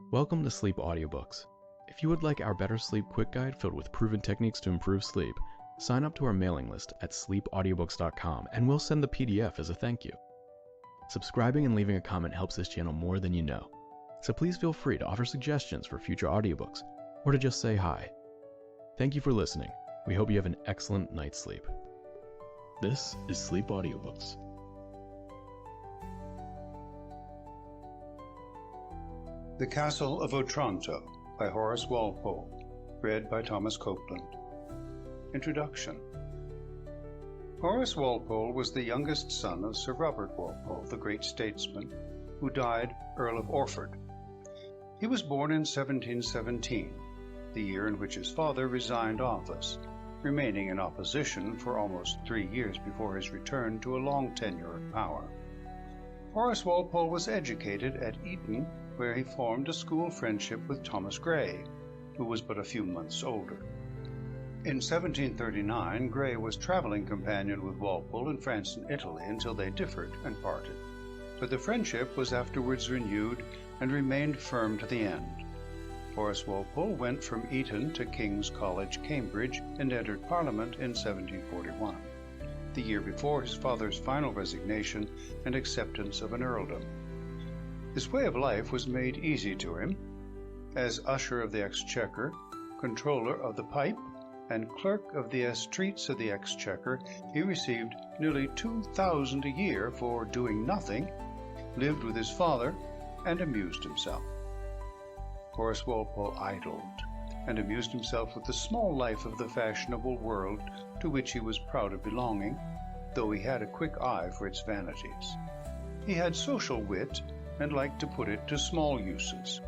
Welcome to Sleep Audiobooks. If you would like our Better Sleep Quick Guide filled with proven techniques to improve sleep, sign up to our mailing list at sleepaudiobooks.com and we'll send the PDF as a thank you. Subscribing and leaving a comment helps this channel more than you know, so please feel free to offer suggestions for future audiobooks or to just say hi. Thank you for listening. We hope you have an excellent night's sleep. This is Sleep Audiobooks. The Castle of Otranto by Horace Walpole, read by Thomas Copeland. Introduction. Horace Walpole was the youngest son of Sir Robert Walpole, the great statesman, who died Earl of Orford. He was born in 1717, the year in which his father resigned office, remaining in opposition for almost 3 years before his return to a long tenure of power. Horace Walpole was educated at Eton, where he formed a school friendship with Thomas Gray, who was but a few months older. In 1739, Gray was traveling companion with Walpole in France and Italy until they differed and parted. But the friendship was afterwards renewed and remained firm to the end. Horace Walpole went from Eton to King's College, Cambridge, and entered Parliament in 1741, the year before his father's final resignation and acceptance of an earldom. His way of life was made easy to him. As Usher of the Exchequer, Controller of the Pipe, and Clerk of the Estreats of the Exchequer, he received nearly 2,000 a year for doing nothing, lived with his father, and amused himself. Horace Walpole idled, and amused himself with the small life of the fashionable world to which he was proud of belonging, though he had a quick eye for its vanities. He had social wit, and liked to put it to small uses.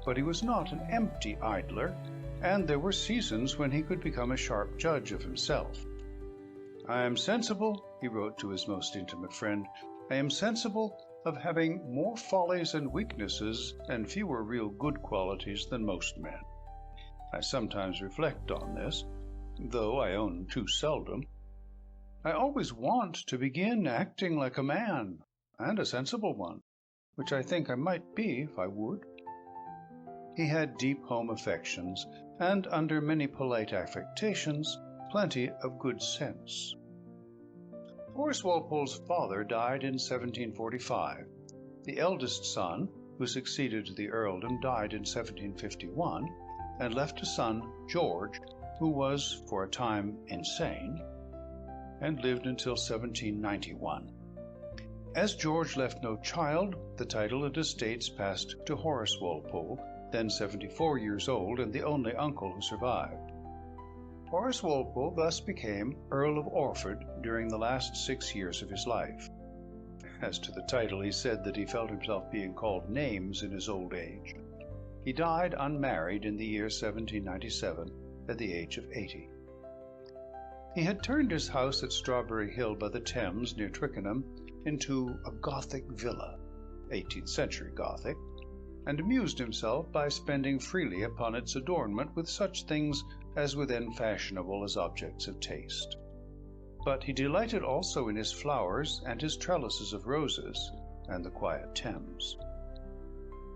But he was not an empty idler, and there were seasons when he could become a sharp judge of himself. "I am sensible," he wrote to his most intimate friend, "I am sensible of having more follies and weaknesses and fewer real good qualities than most men. I sometimes reflect on this, though I own too seldom. I always want to begin acting like a man, and a sensible one, which I think I might be if I would." He had deep home affections, and under many polite affectations, plenty of good sense. Horace Walpole's father died in 1745. The eldest son, who succeeded to the earldom, died in 1751, and left a son, George, who was for a time insane, and lived until 1791. As George left no child, the title and estates passed to Horace Walpole, then 74 years old and the only uncle who survived. Horace Walpole thus became Earl of Orford during the last 6 years of his life. As to the title, he said that he felt himself being called names in his old age. He died unmarried in the year 1797 at the age of 80. He had turned his house at Strawberry Hill by the Thames near Twickenham into a Gothic villa, 18th century Gothic, and amused himself by spending freely upon its adornment with such things as were then fashionable as objects of taste. But he delighted also in his flowers and his trellises of roses, and the quiet Thames.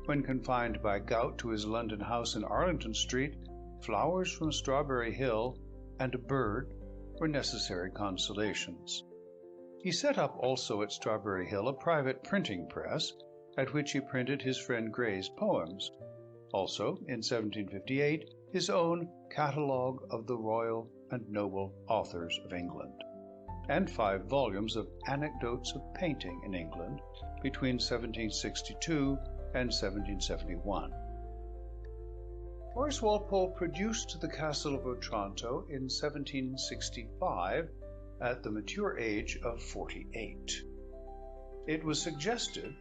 When confined by gout to his London house in Arlington Street, flowers from Strawberry Hill and a bird were necessary consolations. He set up also at Strawberry Hill a private printing press, at which he printed his friend Gray's poems. Also, in 1758, his own Catalogue of the Royal and Noble Authors of England, and 5 volumes of Anecdotes of Painting in England between 1762 and 1771. Horace Walpole produced the Castle of Otranto in 1765 at the mature age of 48. It was suggested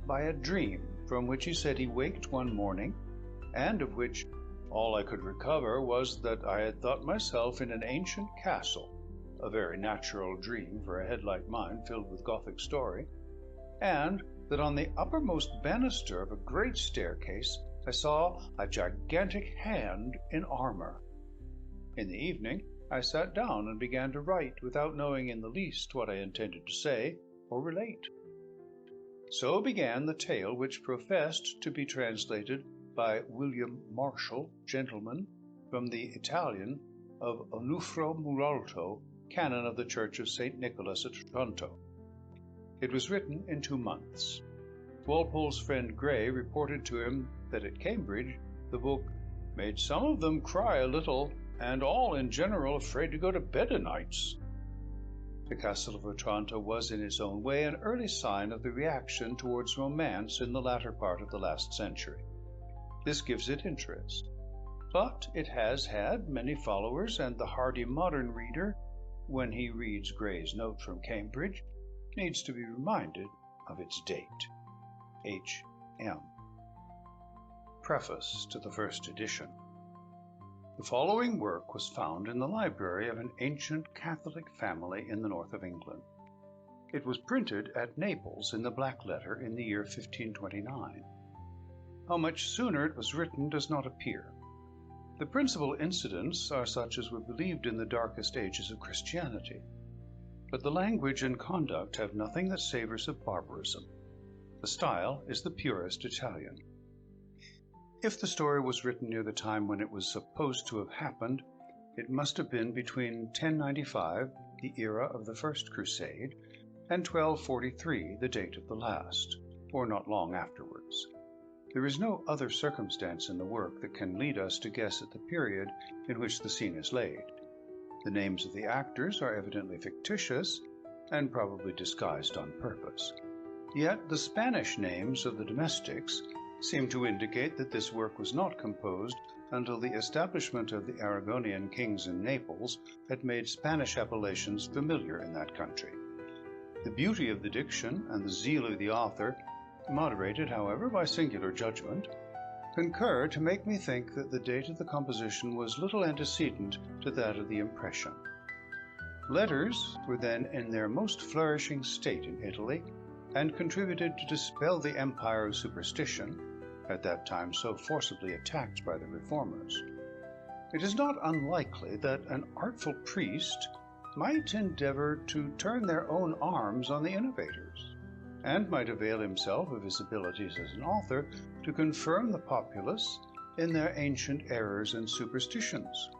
by a dream from which he said he waked one morning, and of which all I could recover was that I had thought myself in an ancient castle, a very natural dream for a head like mine filled with Gothic story, and that on the uppermost banister of a great staircase I saw a gigantic hand in armor. In the evening I sat down and began to write, without knowing in the least what I intended to say or relate. So began the tale which professed to be translated by William Marshall, gentleman, from the Italian of Onufro Muralto, canon of the Church of St. Nicholas at Otranto. It was written in 2 months. Walpole's friend Gray reported to him that at Cambridge the book made some of them cry a little, and all in general afraid to go to bed o' nights. The Castle of Otranto was in its own way an early sign of the reaction towards romance in the latter part of the last century. This gives it interest, but it has had many followers, and the hardy modern reader, when he reads Gray's note from Cambridge, needs to be reminded of its date. H.M. Preface to the first edition. The following work was found in the library of an ancient Catholic family in the north of England. It was printed at Naples in the black letter in the year 1529. How much sooner it was written does not appear. The principal incidents are such as were believed in the darkest ages of Christianity, but the language and conduct have nothing that savors of barbarism. The style is the purest Italian. If the story was written near the time when it was supposed to have happened, it must have been between 1095, the era of the First Crusade, and 1243, the date of the last, or not long afterwards. There is no other circumstance in the work that can lead us to guess at the period in which the scene is laid. The names of the actors are evidently fictitious, and probably disguised on purpose. Yet the Spanish names of the domestics seem to indicate that this work was not composed until the establishment of the Aragonian kings in Naples had made Spanish appellations familiar in that country. The beauty of the diction and the zeal of the author, moderated, however, by singular judgment, concur to make me think that the date of the composition was little antecedent to that of the impression. Letters were then in their most flourishing state in Italy, and contributed to dispel the empire of superstition, at that time so forcibly attacked by the reformers. It is not unlikely that an artful priest might endeavor to turn their own arms on the innovators, and might avail himself of his abilities as an author to confirm the populace in their ancient errors and superstitions.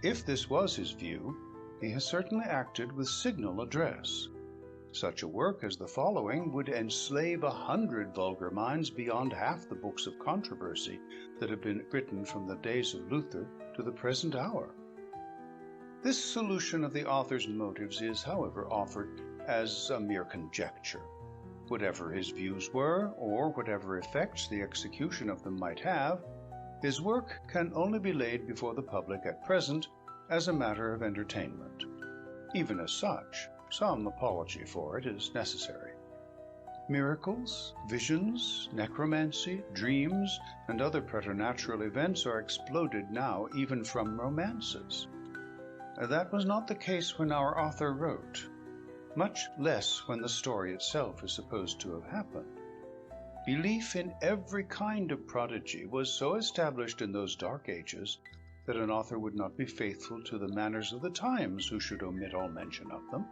If this was his view, he has certainly acted with signal address. Such a work as the following would enslave 100 vulgar minds beyond half the books of controversy that have been written from the days of Luther to the present hour. This solution of the author's motives is, however, offered as a mere conjecture. Whatever his views were, or whatever effects the execution of them might have, his work can only be laid before the public at present as a matter of entertainment. Even as such, some apology for it is necessary. Miracles, visions, necromancy, dreams, and other preternatural events are exploded now even from romances. That was not the case when our author wrote, much less when the story itself is supposed to have happened. Belief in every kind of prodigy was so established in those dark ages that an author would not be faithful to the manners of the times who should omit all mention of them.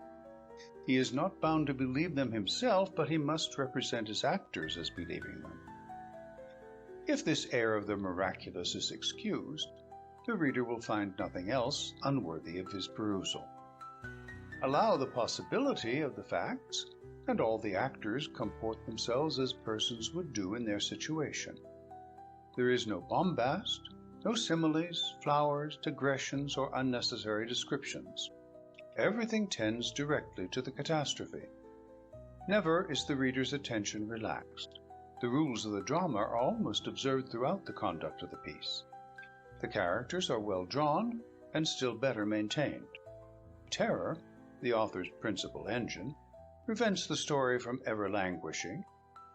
He is not bound to believe them himself, but he must represent his actors as believing them. If this air of the miraculous is excused, the reader will find nothing else unworthy of his perusal. Allow the possibility of the facts, and all the actors comport themselves as persons would do in their situation. There is no bombast, no similes, flowers, digressions, or unnecessary descriptions. Everything tends directly to the catastrophe. Never is the reader's attention relaxed. The rules of the drama are almost observed throughout the conduct of the piece. The characters are well drawn and still better maintained. Terror, the author's principal engine, prevents the story from ever languishing,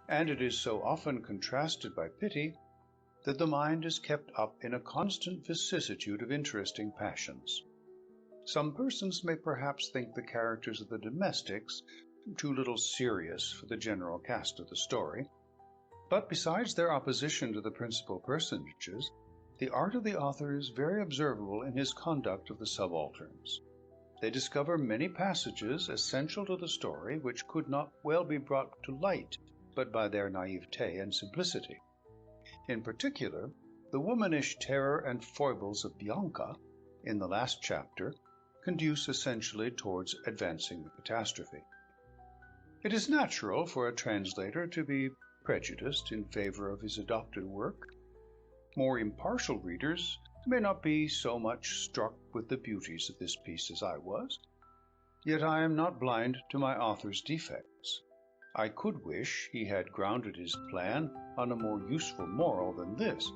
and it is so often contrasted by pity that the mind is kept up in a constant vicissitude of interesting passions. Some persons may perhaps think the characters of the domestics too little serious for the general cast of the story, but besides their opposition to the principal personages, the art of the author is very observable in his conduct of the subalterns. They discover many passages essential to the story which could not well be brought to light but by their naivete and simplicity. In particular, the womanish terror and foibles of Bianca, in the last chapter, conduce essentially towards advancing the catastrophe. It is natural for a translator to be prejudiced in favor of his adopted work. More impartial readers may not be so much struck with the beauties of this piece as I was, yet I am not blind to my author's defects. I could wish he had grounded his plan on a more useful moral than this,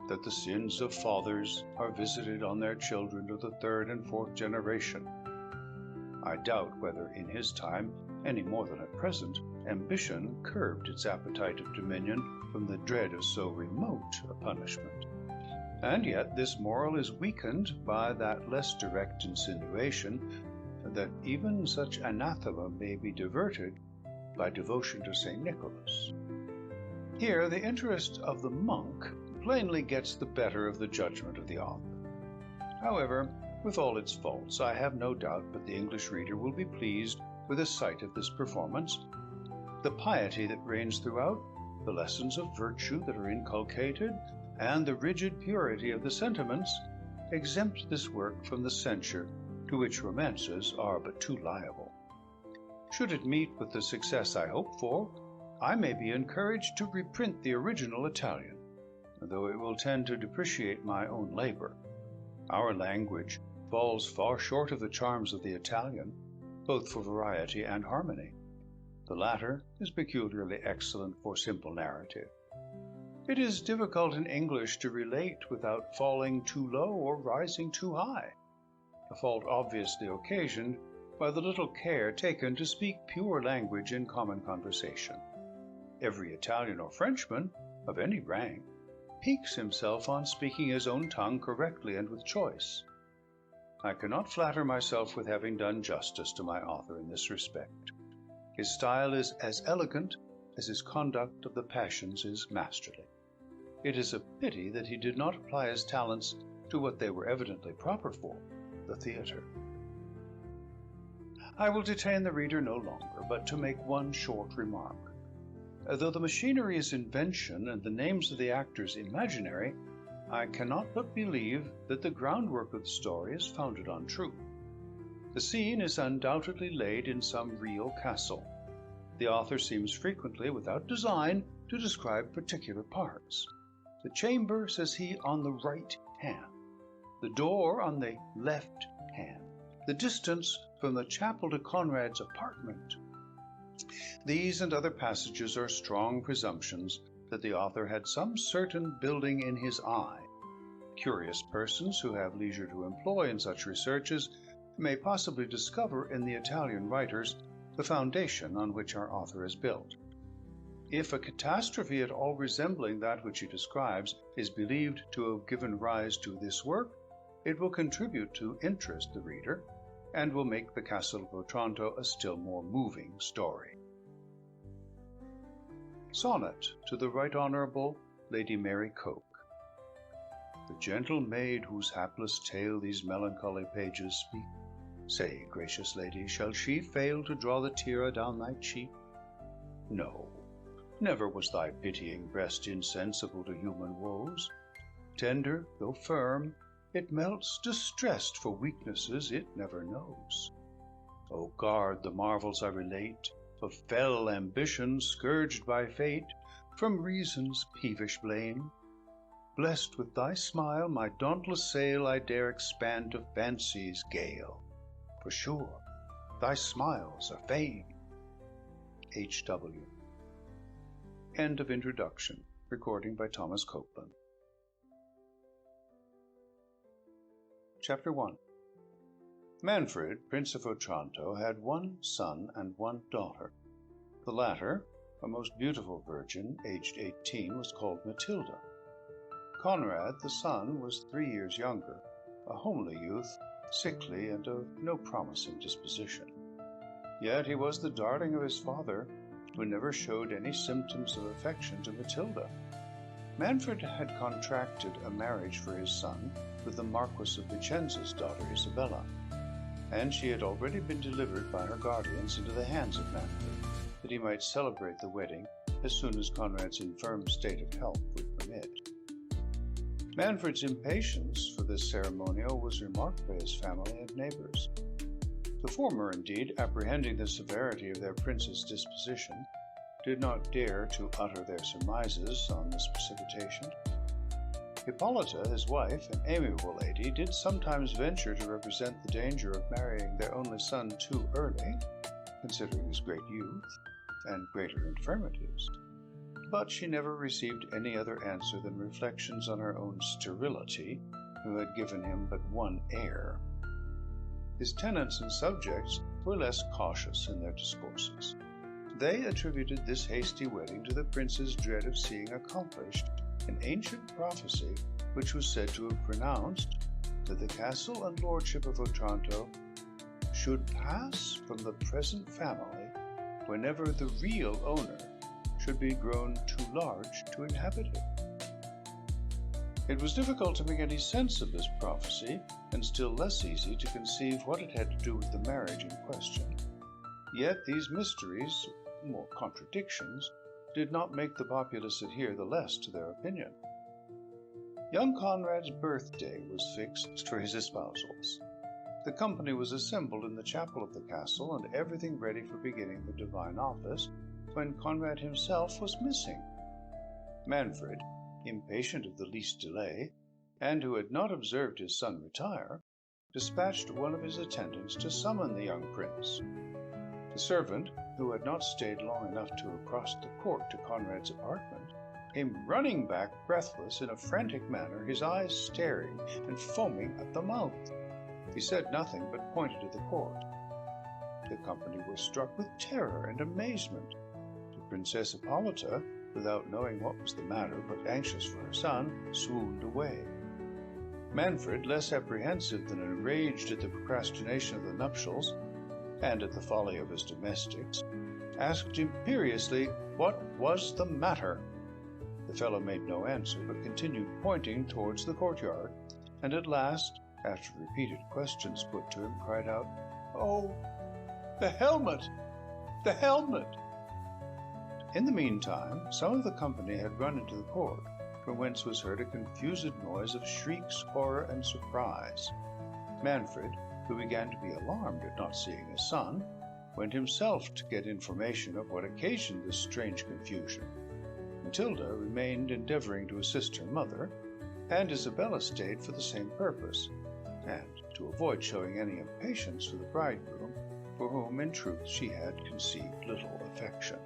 that the sins of fathers are visited on their children to the third and fourth generation. I doubt whether in his time, any more than at present, ambition curbed its appetite of dominion from the dread of so remote a punishment. And yet this moral is weakened by that less direct insinuation that even such anathema may be diverted by devotion to St. Nicholas. Here the interest of the monk plainly gets the better of the judgment of the author. However, with all its faults, I have no doubt but the English reader will be pleased with a sight of this performance. The piety that reigns throughout, the lessons of virtue that are inculcated, and the rigid purity of the sentiments exempt this work from the censure to which romances are but too liable. Should it meet with the success I hope for, I may be encouraged to reprint the original Italian, though it will tend to depreciate my own labor. Our language falls far short of the charms of the Italian, both for variety and harmony. The latter is peculiarly excellent for simple narrative. It is difficult in English to relate without falling too low or rising too high, a fault obviously occasioned by the little care taken to speak pure language in common conversation. Every Italian or Frenchman, of any rank, piques himself on speaking his own tongue correctly and with choice. I cannot flatter myself with having done justice to my author in this respect. His style is as elegant as his conduct of the passions is masterly. It is a pity that he did not apply his talents to what they were evidently proper for, the theatre. I will detain the reader no longer, but to make one short remark. Though the machinery is invention and the names of the actors imaginary, I cannot but believe that the groundwork of the story is founded on truth. The scene is undoubtedly laid in some real castle. The author seems frequently, without design, to describe particular parts. The chamber, says he, on the right hand, the door on the left hand, the distance from the chapel to Conrad's apartment. These and other passages are strong presumptions that the author had some certain building in his eye. Curious persons who have leisure to employ in such researches may possibly discover in the Italian writers the foundation on which our author is built. If a catastrophe at all resembling that which he describes is believed to have given rise to this work, it will contribute to interest the reader, and will make the Castle of Otranto a still more moving story. Sonnet to the Right Honourable Lady Mary Coke. The gentle maid whose hapless tale these melancholy pages speak, say, gracious lady, shall she fail to draw the tear adown thy cheek? No, never was thy pitying breast insensible to human woes. Tender, though firm, it melts distressed for weaknesses it never knows. O guard the marvels I relate of fell ambition scourged by fate from reason's peevish blame. Blessed with thy smile, my dauntless sail I dare expand to fancy's gale. For sure, thy smiles are fame. H.W. End of introduction. Recording by Thomas Copeland. Chapter 1. Manfred, Prince of Otranto, had one son and one daughter. The latter, a most beautiful virgin, aged 18, was called Matilda. Conrad, the son, was 3 years younger, a homely youth, sickly and of no promising disposition. Yet he was the darling of his father, who never showed any symptoms of affection to Matilda. Manfred had contracted a marriage for his son with the Marquis of Vicenza's daughter Isabella, and she had already been delivered by her guardians into the hands of Manfred, that he might celebrate the wedding as soon as Conrad's infirm state of health would permit. Manfred's impatience for this ceremonial was remarked by his family and neighbors. The former, indeed, apprehending the severity of their prince's disposition, did not dare to utter their surmises on this precipitation. Hippolyta, his wife, an amiable lady, did sometimes venture to represent the danger of marrying their only son too early, considering his great youth and greater infirmities. But she never received any other answer than reflections on her own sterility, who had given him but one heir. His tenants and subjects were less cautious in their discourses. They attributed this hasty wedding to the prince's dread of seeing accomplished an ancient prophecy which was said to have pronounced that the castle and lordship of Otranto should pass from the present family whenever the real owner should be grown too large to inhabit it. It was difficult to make any sense of this prophecy, and still less easy to conceive what it had to do with the marriage in question. Yet these mysteries, more contradictions, did not make the populace adhere the less to their opinion. Young Conrad's birthday was fixed for his espousals. The company was assembled in the chapel of the castle, and everything ready for beginning the divine office, when Conrad himself was missing. Manfred, impatient of the least delay, and who had not observed his son retire, dispatched one of his attendants to summon the young prince. The servant, who had not stayed long enough to have crossed the court to Conrad's apartment, came running back breathless in a frantic manner, his eyes staring and foaming at the mouth. He said nothing, but pointed to the court. The company were struck with terror and amazement. The Princess Hippolyta, without knowing what was the matter, but anxious for her son, swooned away. Manfred, less apprehensive than enraged at the procrastination of the nuptials, and at the folly of his domestics, asked imperiously what was the matter. The fellow made no answer, but continued pointing towards the courtyard, and at last, after repeated questions put to him, cried out, "Oh, the helmet! The helmet!" In the meantime, some of the company had run into the court, from whence was heard a confused noise of shrieks, horror, and surprise. Manfred, who began to be alarmed at not seeing his son, went himself to get information of what occasioned this strange confusion. Matilda remained endeavoring to assist her mother, and Isabella stayed for the same purpose, and to avoid showing any impatience for the bridegroom, for whom in truth she had conceived little affection.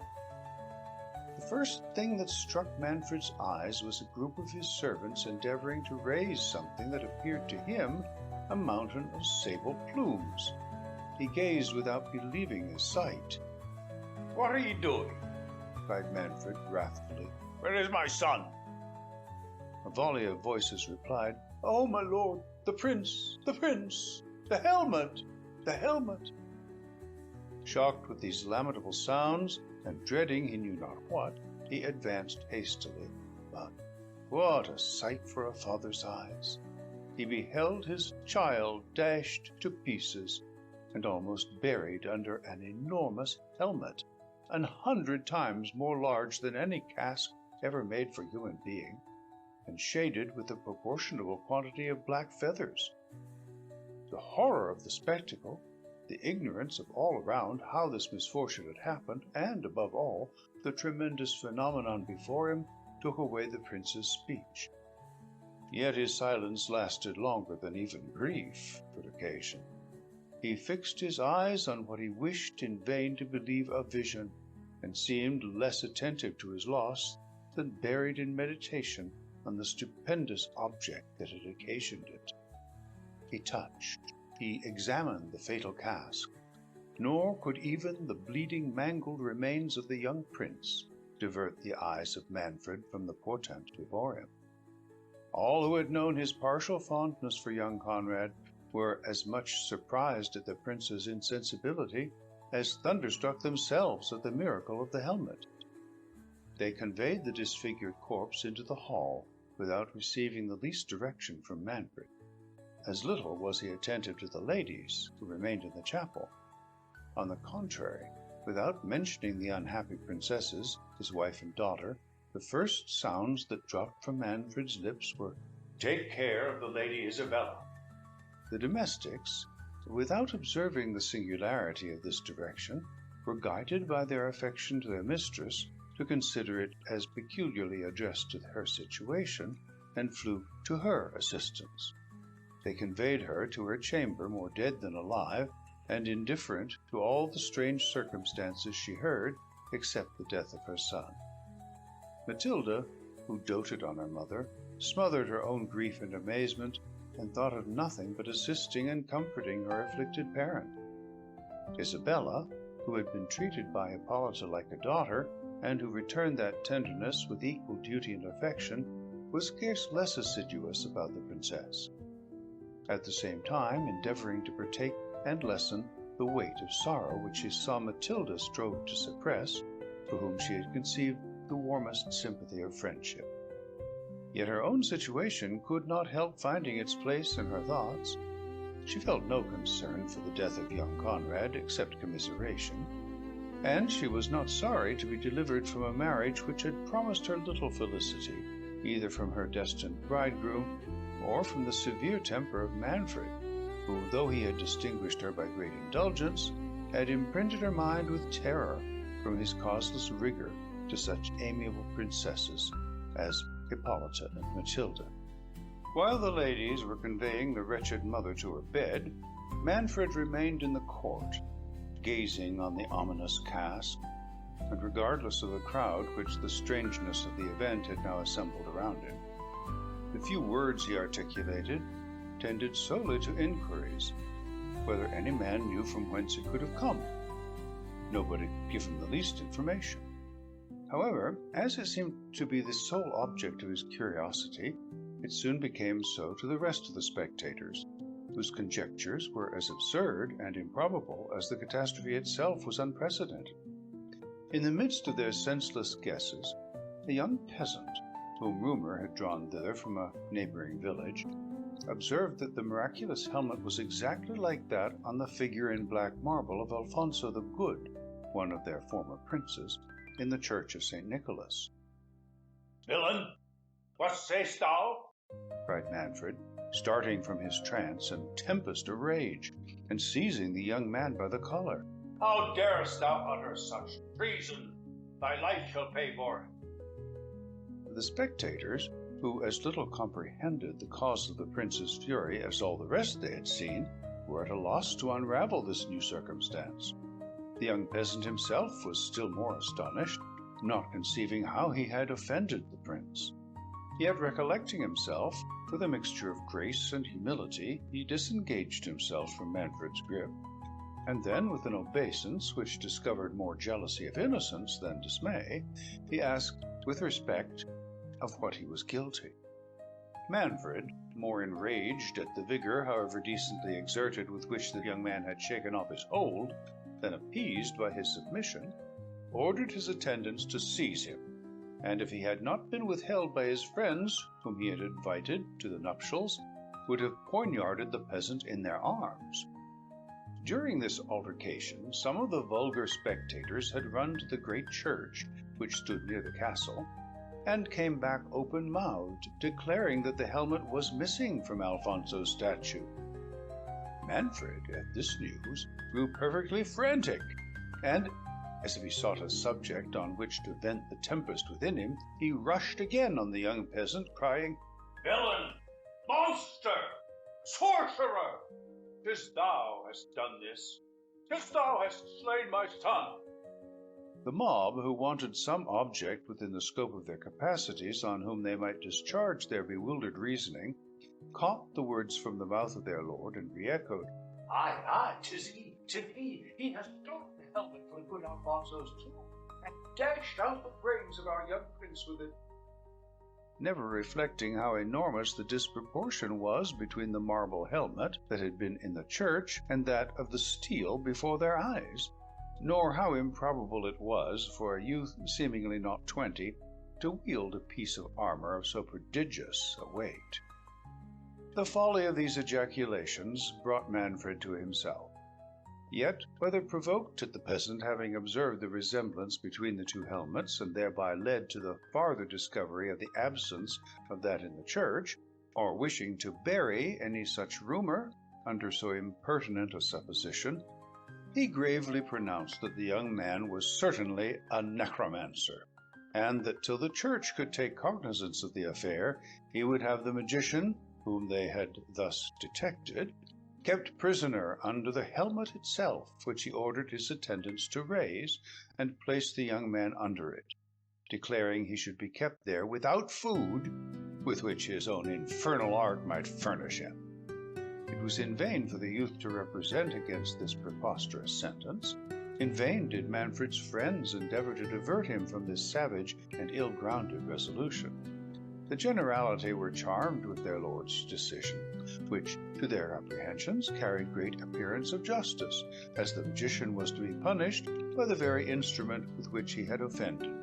The first thing that struck Manfred's eyes was a group of his servants endeavoring to raise something that appeared to him a mountain of sable plumes. He gazed without believing his sight. "What are you doing?" cried Manfred wrathfully. "Where is my son?" A volley of voices replied, "Oh, my lord, the prince, the helmet, the helmet!" Shocked with these lamentable sounds, and dreading he knew not what, he advanced hastily. But what a sight for a father's eyes! He beheld his child dashed to pieces, and almost buried under an enormous helmet, 100 times more large than any casque ever made for human being, and shaded with a proportionable quantity of black feathers. The horror of the spectacle, the ignorance of all around how this misfortune had happened, and, above all, the tremendous phenomenon before him, took away the prince's speech. Yet his silence lasted longer than even grief could occasion. He fixed his eyes on what he wished in vain to believe a vision, and seemed less attentive to his loss than buried in meditation on the stupendous object that had occasioned it. He touched, he examined the fatal casque, nor could even the bleeding, mangled remains of the young prince divert the eyes of Manfred from the portent before him. All who had known his partial fondness for young Conrad were as much surprised at the prince's insensibility as thunderstruck themselves at the miracle of the helmet. They conveyed the disfigured corpse into the hall without receiving the least direction from Manfred. As little was he attentive to the ladies who remained in the chapel. On the contrary, without mentioning the unhappy princesses, his wife and daughter, the first sounds that dropped from Manfred's lips were Take care of the Lady Isabella. The domestics, without observing the singularity of this direction, were guided by their affection to their mistress to consider it as peculiarly addressed to her situation, and flew to her assistance. They conveyed her to her chamber more dead than alive, and indifferent to all the strange circumstances she heard, except the death of her son. Matilda, who doted on her mother, smothered her own grief and amazement, and thought of nothing but assisting and comforting her afflicted parent. Isabella, who had been treated by Hippolyta like a daughter, and who returned that tenderness with equal duty and affection, was scarce less assiduous about the princess, at the same time endeavouring to partake and lessen the weight of sorrow which she saw Matilda strove to suppress, for whom she had conceived the warmest sympathy of friendship. Yet her own situation could not help finding its place in her thoughts. She felt no concern for the death of young Conrad, except commiseration, and she was not sorry to be delivered from a marriage which had promised her little felicity, either from her destined bridegroom, or from the severe temper of Manfred, who, though he had distinguished her by great indulgence, had imprinted her mind with terror from his causeless rigour to such amiable princesses as Hippolyta and Matilda. While the ladies were conveying the wretched mother to her bed, Manfred remained in the court, gazing on the ominous cask, and regardless of the crowd which the strangeness of the event had now assembled around him. The few words he articulated tended solely to inquiries, whether any man knew from whence it could have come. Nobody could give him the least information. However, as it seemed to be the sole object of his curiosity, it soon became so to the rest of the spectators, whose conjectures were as absurd and improbable as the catastrophe itself was unprecedented. In the midst of their senseless guesses, a young peasant, whom rumour had drawn thither from a neighbouring village, observed that the miraculous helmet was exactly like that on the figure in black marble of Alfonso the Good, one of their former princes, in the church of St. Nicholas. Villain, what sayst thou? Cried Manfred, starting from his trance in a tempest of rage, and seizing the young man by the collar. How darest thou utter such treason? Thy life shall pay for it. The spectators, who as little comprehended the cause of the prince's fury as all the rest they had seen, were at a loss to unravel this new circumstance. The young peasant himself was still more astonished, not conceiving how he had offended the prince. Yet recollecting himself, with a mixture of grace and humility, he disengaged himself from Manfred's grip, and then, with an obeisance which discovered more jealousy of innocence than dismay, he asked, with respect, of what he was guilty. Manfred, more enraged at the vigour, however decently exerted, with which the young man had shaken off his hold, than appeased by his submission, ordered his attendants to seize him, and if he had not been withheld by his friends, whom he had invited to the nuptials, would have poignarded the peasant in their arms. During this altercation, some of the vulgar spectators had run to the great church, which stood near the castle, and came back open-mouthed, declaring that the helmet was missing from Alfonso's statue. Manfred, at this news, grew perfectly frantic, and, as if he sought a subject on which to vent the tempest within him, he rushed again on the young peasant, crying, Villain! Monster! Sorcerer! 'Tis thou hast done this. 'Tis thou hast slain my son. The mob, who wanted some object within the scope of their capacities on whom they might discharge their bewildered reasoning, caught the words from the mouth of their lord, and re-echoed, Aye, aye, 'tis he, 'tis he. He has stolen the helmet from good Alfonso's tomb, and dashed out the brains of our young prince with it. never reflecting how enormous the disproportion was between the marble helmet that had been in the church and that of the steel before their eyes, nor how improbable it was for a youth seemingly not 20 to wield a piece of armour of so prodigious a weight. The folly of these ejaculations brought Manfred to himself. Yet, whether provoked at the peasant having observed the resemblance between the two helmets, and thereby led to the farther discovery of the absence of that in the church, or wishing to bury any such rumour under so impertinent a supposition, he gravely pronounced that the young man was certainly a necromancer, and that till the church could take cognizance of the affair, he would have the magician, whom they had thus detected, kept prisoner under the helmet itself, which he ordered his attendants to raise, and place the young man under it, declaring he should be kept there without food, with which his own infernal art might furnish him. It was in vain for the youth to represent against this preposterous sentence. In vain did Manfred's friends endeavour to divert him from this savage and ill-grounded resolution. The generality were charmed with their lord's decision, which, to their apprehensions, carried great appearance of justice, as the magician was to be punished by the very instrument with which he had offended.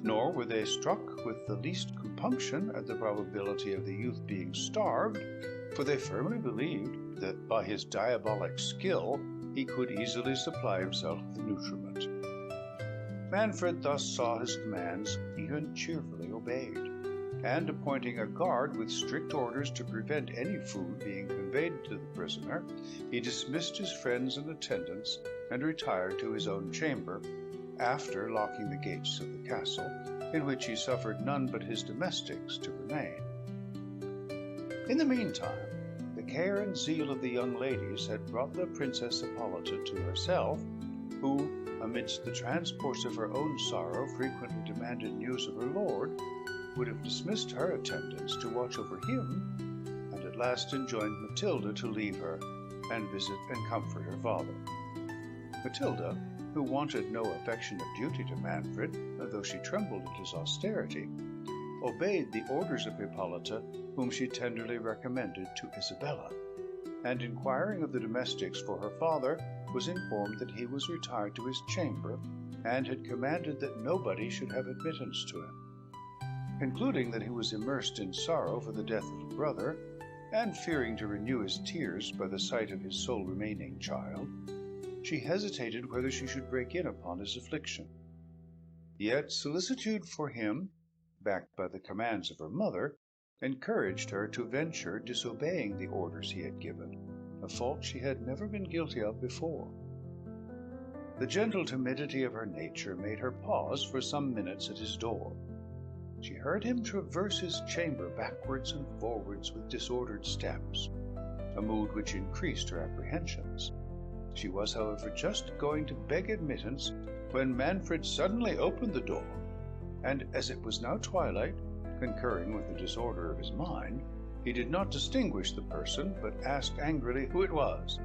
Nor were they struck with the least compunction at the probability of the youth being starved, for they firmly believed that by his diabolic skill he could easily supply himself with nutriment. Manfred thus saw his commands even cheerfully obeyed, and appointing a guard with strict orders to prevent any food being conveyed to the prisoner, he dismissed his friends and attendants and retired to his own chamber, after locking the gates of the castle, in which he suffered none but his domestics to remain. In the meantime, the care and zeal of the young ladies had brought the Princess Hippolyta to herself, who, amidst the transports of her own sorrow, frequently demanded news of her lord, would have dismissed her attendants to watch over him, and at last enjoined Matilda to leave her, and visit and comfort her father. Matilda, who wanted no affectionate duty to Manfred, though she trembled at his austerity, obeyed the orders of Hippolyta, whom she tenderly recommended to Isabella, and inquiring of the domestics for her father, was informed that he was retired to his chamber, and had commanded that nobody should have admittance to him. Concluding that he was immersed in sorrow for the death of a brother, and fearing to renew his tears by the sight of his sole remaining child, she hesitated whether she should break in upon his affliction. Yet solicitude for him, backed by the commands of her mother, encouraged her to venture disobeying the orders he had given, a fault she had never been guilty of before. The gentle timidity of her nature made her pause for some minutes at his door. She heard him traverse his chamber backwards and forwards with disordered steps, a mood which increased her apprehensions. She was, however, just going to beg admittance when Manfred suddenly opened the door, and as it was now twilight, concurring with the disorder of his mind, he did not distinguish the person, but asked angrily who it was.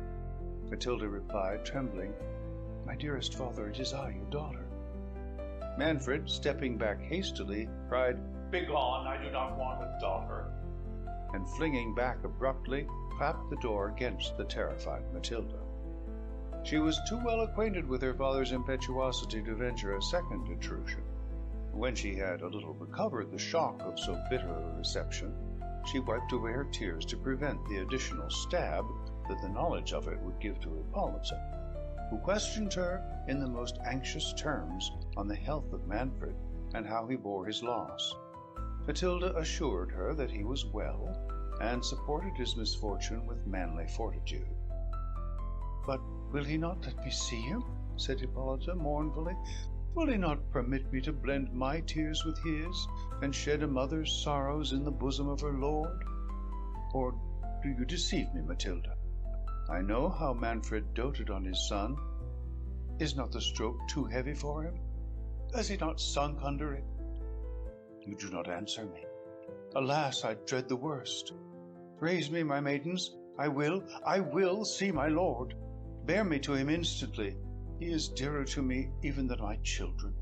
Matilda replied, trembling, "My dearest father, it is I, your daughter." Manfred, stepping back hastily, cried, "Begone, I do not want a daughter," and flinging back abruptly, clapped the door against the terrified Matilda. She was too well acquainted with her father's impetuosity to venture a second intrusion. When she had a little recovered the shock of so bitter a reception, she wiped away her tears to prevent the additional stab that the knowledge of it would give to Hippolyta, who questioned her in the most anxious terms on the health of Manfred and how he bore his loss. Matilda assured her that he was well, and supported his misfortune with manly fortitude. "But will he not let me see him?" said Hippolyta mournfully. "Will he not permit me to blend my tears with his, and shed a mother's sorrows in the bosom of her lord? Or do you deceive me, Matilda? I know how Manfred doted on his son. Is not the stroke too heavy for him? Has he not sunk under it? You do not answer me. Alas, I dread the worst. Raise me, my maidens. I will see my lord. Bear me to him instantly. He is dearer to me even than my children."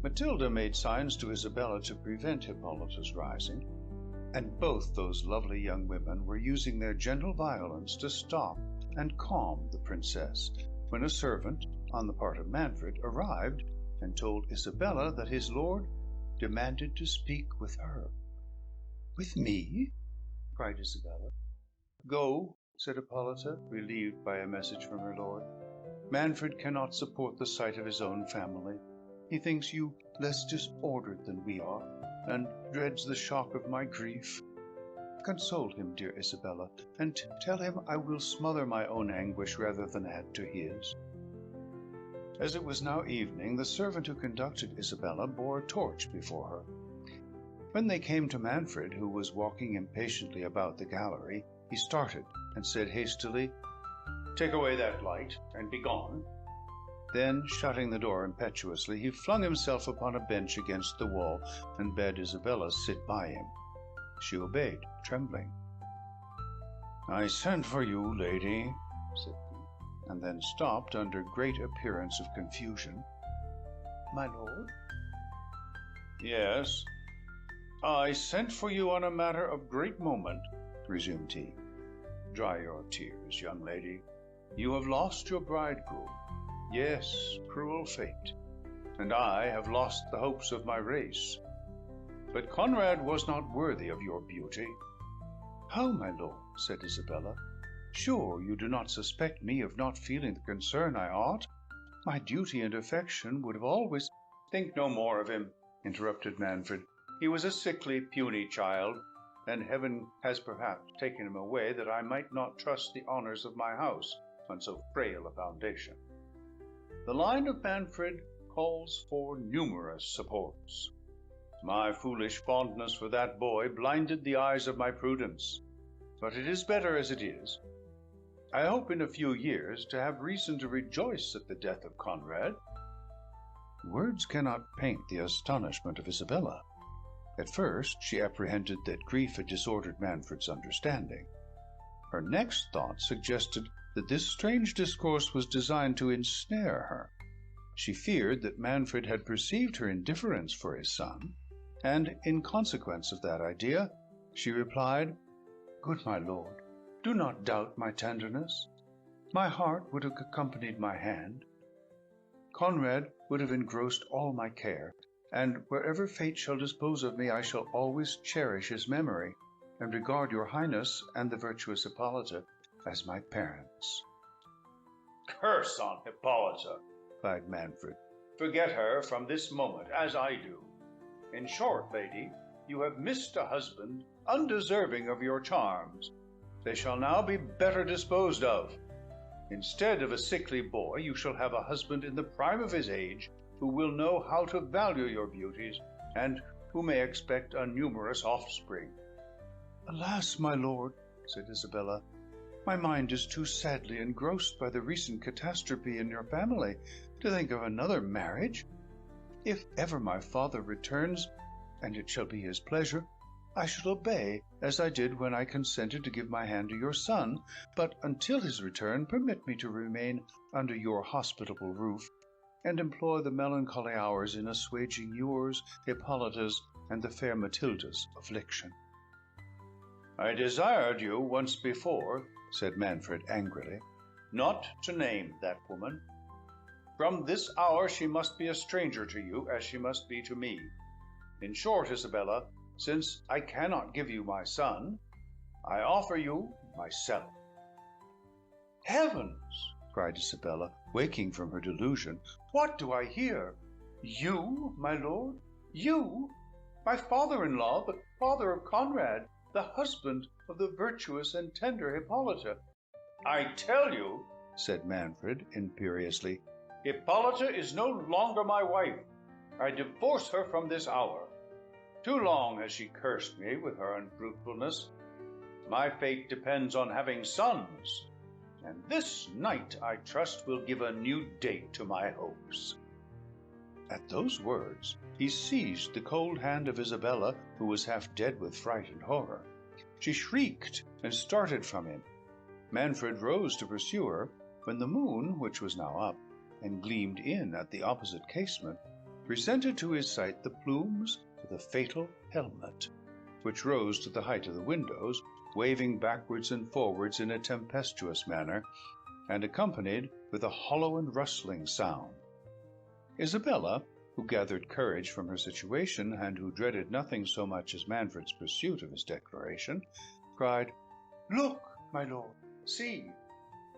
Matilda made signs to Isabella to prevent Hippolyta's rising, and both those lovely young women were using their gentle violence to stop and calm the princess, when a servant, on the part of Manfred, arrived and told Isabella that his lord demanded to speak with her. "With me?" cried Isabella. "Go," said Hippolyta, relieved by a message from her lord. "Manfred cannot support the sight of his own family. He thinks you less disordered than we are, and dreads the shock of my grief. Console him, dear Isabella, and tell him I will smother my own anguish rather than add to his." As it was now evening, the servant who conducted Isabella bore a torch before her. When they came to Manfred, who was walking impatiently about the gallery, he started and said hastily, "Take away that light, and be gone." Then, shutting the door impetuously, he flung himself upon a bench against the wall and bade Isabella sit by him. She obeyed, trembling. "I sent for you, lady," said he, and then stopped under great appearance of confusion. "My lord?" "Yes, I sent for you on a matter of great moment," resumed he. "Dry your tears, young lady. You have lost your bridegroom. Yes, cruel fate. And I have lost the hopes of my race. But Conrad was not worthy of your beauty." "How, my lord?" said Isabella. "Sure you do not suspect me of not feeling the concern I ought? My duty and affection would have always—" "Think no more of him," interrupted Manfred. "He was a sickly, puny child, and heaven has perhaps taken him away that I might not trust the honours of my house on so frail a foundation. The line of Manfred calls for numerous supports. My foolish fondness for that boy blinded the eyes of my prudence, but it is better as it is. I hope in a few years to have reason to rejoice at the death of Conrad." Words cannot paint the astonishment of Isabella. At first she apprehended that grief had disordered Manfred's understanding. Her next thought suggested that this strange discourse was designed to ensnare her. She feared that Manfred had perceived her indifference for his son, and in consequence of that idea, she replied, "Good my lord, do not doubt my tenderness. My heart would have accompanied my hand. Conrad would have engrossed all my care, and wherever fate shall dispose of me, I shall always cherish his memory, and regard your highness and the virtuous Hippolyta as my parents." "Curse on Hippolyta!" cried Manfred. "Forget her from this moment, as I do. In short, lady, you have missed a husband undeserving of your charms. They shall now be better disposed of. Instead of a sickly boy, you shall have a husband in the prime of his age, who will know how to value your beauties, and who may expect a numerous offspring." "Alas, my lord," said Isabella, "my mind is too sadly engrossed by the recent catastrophe in your family to think of another marriage. If ever my father returns, and it shall be his pleasure, I shall obey, as I did when I consented to give my hand to your son, but until his return permit me to remain under your hospitable roof, and employ the melancholy hours in assuaging yours, Hippolyta's, and the fair Matilda's affliction." "I desired you once before," said Manfred angrily, "not to name that woman. From this hour she must be a stranger to you, as she must be to me. In short, Isabella, since I cannot give you my son, I offer you myself." "Heavens!" cried Isabella, waking from her delusion. "What do I hear? You, my lord? You? My father-in-law, the father of Conrad, the husband of the virtuous and tender Hippolyta?" "I tell you," said Manfred imperiously, "Hippolyta is no longer my wife. I divorce her from this hour. Too long has she cursed me with her unfruitfulness. My fate depends on having sons, and this night, I trust, will give a new date to my hopes." At those words he seized the cold hand of Isabella, who was half dead with fright and horror. She shrieked and started from him. Manfred rose to pursue her, when the moon, which was now up, and gleamed in at the opposite casement, presented to his sight the plumes of the fatal helmet, which rose to the height of the windows, waving backwards and forwards in a tempestuous manner, and accompanied with a hollow and rustling sound. Isabella, who gathered courage from her situation, and who dreaded nothing so much as Manfred's pursuit of his declaration, cried, "Look, my lord, see!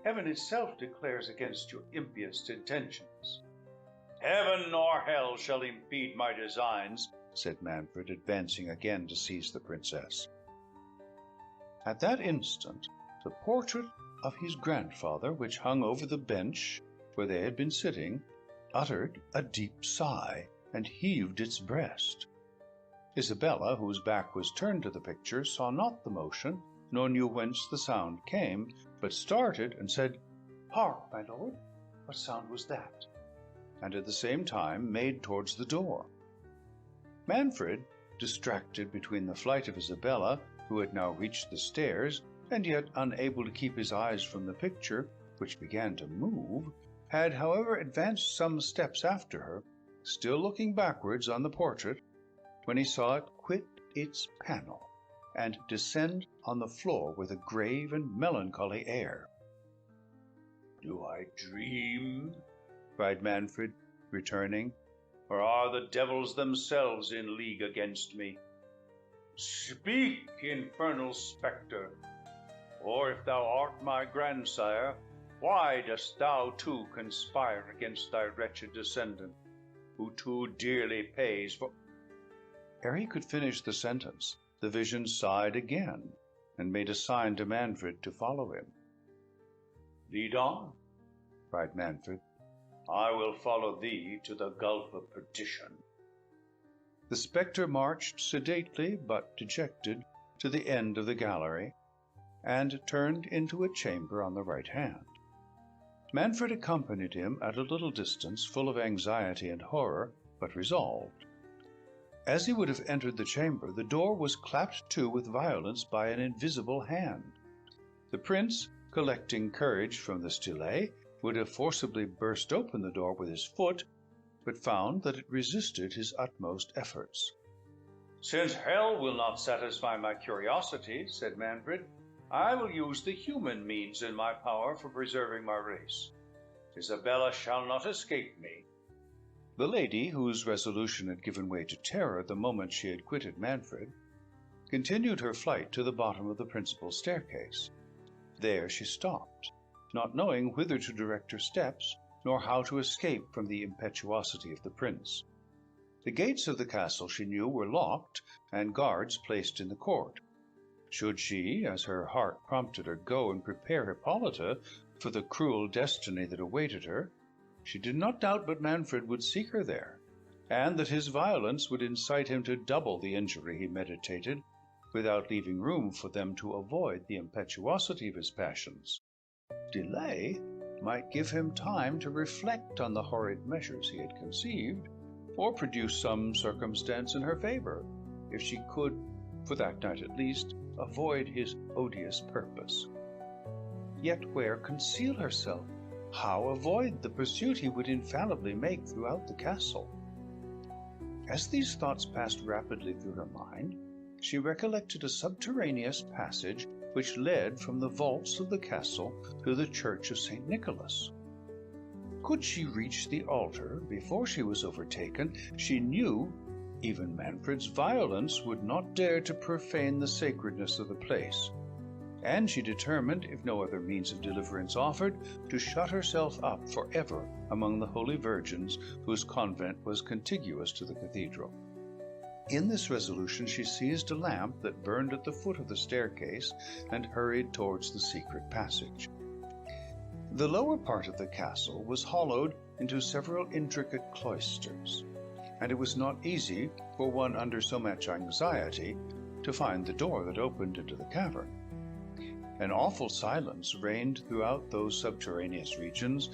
Heaven itself declares against your impious intentions." "Heaven nor hell shall impede my designs," said Manfred, advancing again to seize the princess. At that instant, the portrait of his grandfather, which hung over the bench where they had been sitting, uttered a deep sigh and heaved its breast. Isabella, whose back was turned to the picture, saw not the motion, nor knew whence the sound came, but started and said, "Hark, my lord, what sound was that?" and at the same time made towards the door. Manfred, distracted between the flight of Isabella, who had now reached the stairs, and yet unable to keep his eyes from the picture, which began to move, had, however, advanced some steps after her, still looking backwards on the portrait, when he saw it quit its panel, and descend on the floor with a grave and melancholy air. "Do I dream?" cried Manfred, returning, "or are the devils themselves in league against me? Speak, infernal spectre, or if thou art my grandsire, why dost thou too conspire against thy wretched descendant, who too dearly pays for—" Ere he could finish the sentence, the vision sighed again, and made a sign to Manfred to follow him. "Lead on," cried Manfred. "I will follow thee to the gulf of perdition." The spectre marched sedately but dejected to the end of the gallery, and turned into a chamber on the right hand. Manfred accompanied him at a little distance, full of anxiety and horror, but resolved. As he would have entered the chamber, the door was clapped to with violence by an invisible hand. The prince, collecting courage from this delay, would have forcibly burst open the door with his foot, but found that it resisted his utmost efforts. "Since hell will not satisfy my curiosity," said Manfred, "I will use the human means in my power for preserving my race. Isabella shall not escape me." The lady, whose resolution had given way to terror the moment she had quitted Manfred, continued her flight to the bottom of the principal staircase. There she stopped, not knowing whither to direct her steps, nor how to escape from the impetuosity of the prince. The gates of the castle, she knew, were locked, and guards placed in the court. Should she, as her heart prompted her, go and prepare Hippolyta for the cruel destiny that awaited her, she did not doubt but Manfred would seek her there, and that his violence would incite him to double the injury he meditated, without leaving room for them to avoid the impetuosity of his passions. Delay might give him time to reflect on the horrid measures he had conceived, or produce some circumstance in her favor, if she could, for that night at least, avoid his odious purpose. Yet where conceal herself? How avoid the pursuit he would infallibly make throughout the castle? As these thoughts passed rapidly through her mind, she recollected a subterraneous passage which led from the vaults of the castle to the church of St. Nicholas. Could she reach the altar before she was overtaken, she knew even Manfred's violence would not dare to profane the sacredness of the place, and she determined, if no other means of deliverance offered, to shut herself up forever among the holy virgins whose convent was contiguous to the cathedral. In this resolution she seized a lamp that burned at the foot of the staircase and hurried towards the secret passage. The lower part of the castle was hollowed into several intricate cloisters, and it was not easy for one under so much anxiety to find the door that opened into the cavern. An awful silence reigned throughout those subterraneous regions,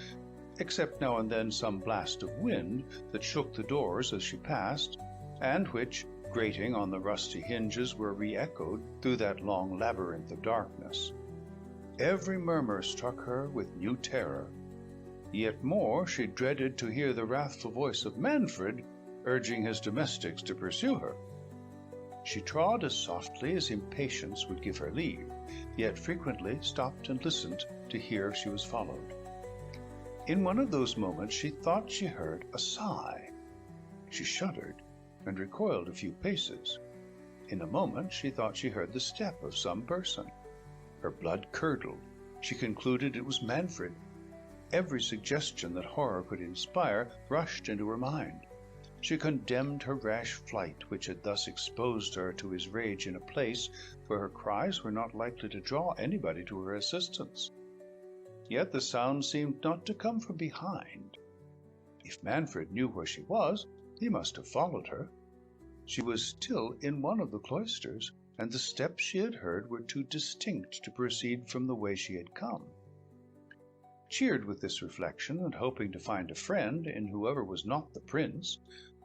except now and then some blast of wind that shook the doors as she passed, and which, grating on the rusty hinges, were re-echoed through that long labyrinth of darkness. Every murmur struck her with new terror. Yet more she dreaded to hear the wrathful voice of Manfred urging his domestics to pursue her. She trod as softly as impatience would give her leave, yet frequently stopped and listened to hear if she was followed. In one of those moments she thought she heard a sigh. She shuddered and recoiled a few paces. In a moment she thought she heard the step of some person. Her blood curdled. She concluded it was Manfred. Every suggestion that horror could inspire rushed into her mind. She condemned her rash flight, which had thus exposed her to his rage in a place where her cries were not likely to draw anybody to her assistance. Yet the sound seemed not to come from behind. If Manfred knew where she was, he must have followed her. She was still in one of the cloisters, and the steps she had heard were too distinct to proceed from the way she had come. Cheered with this reflection, and hoping to find a friend in whoever was not the prince,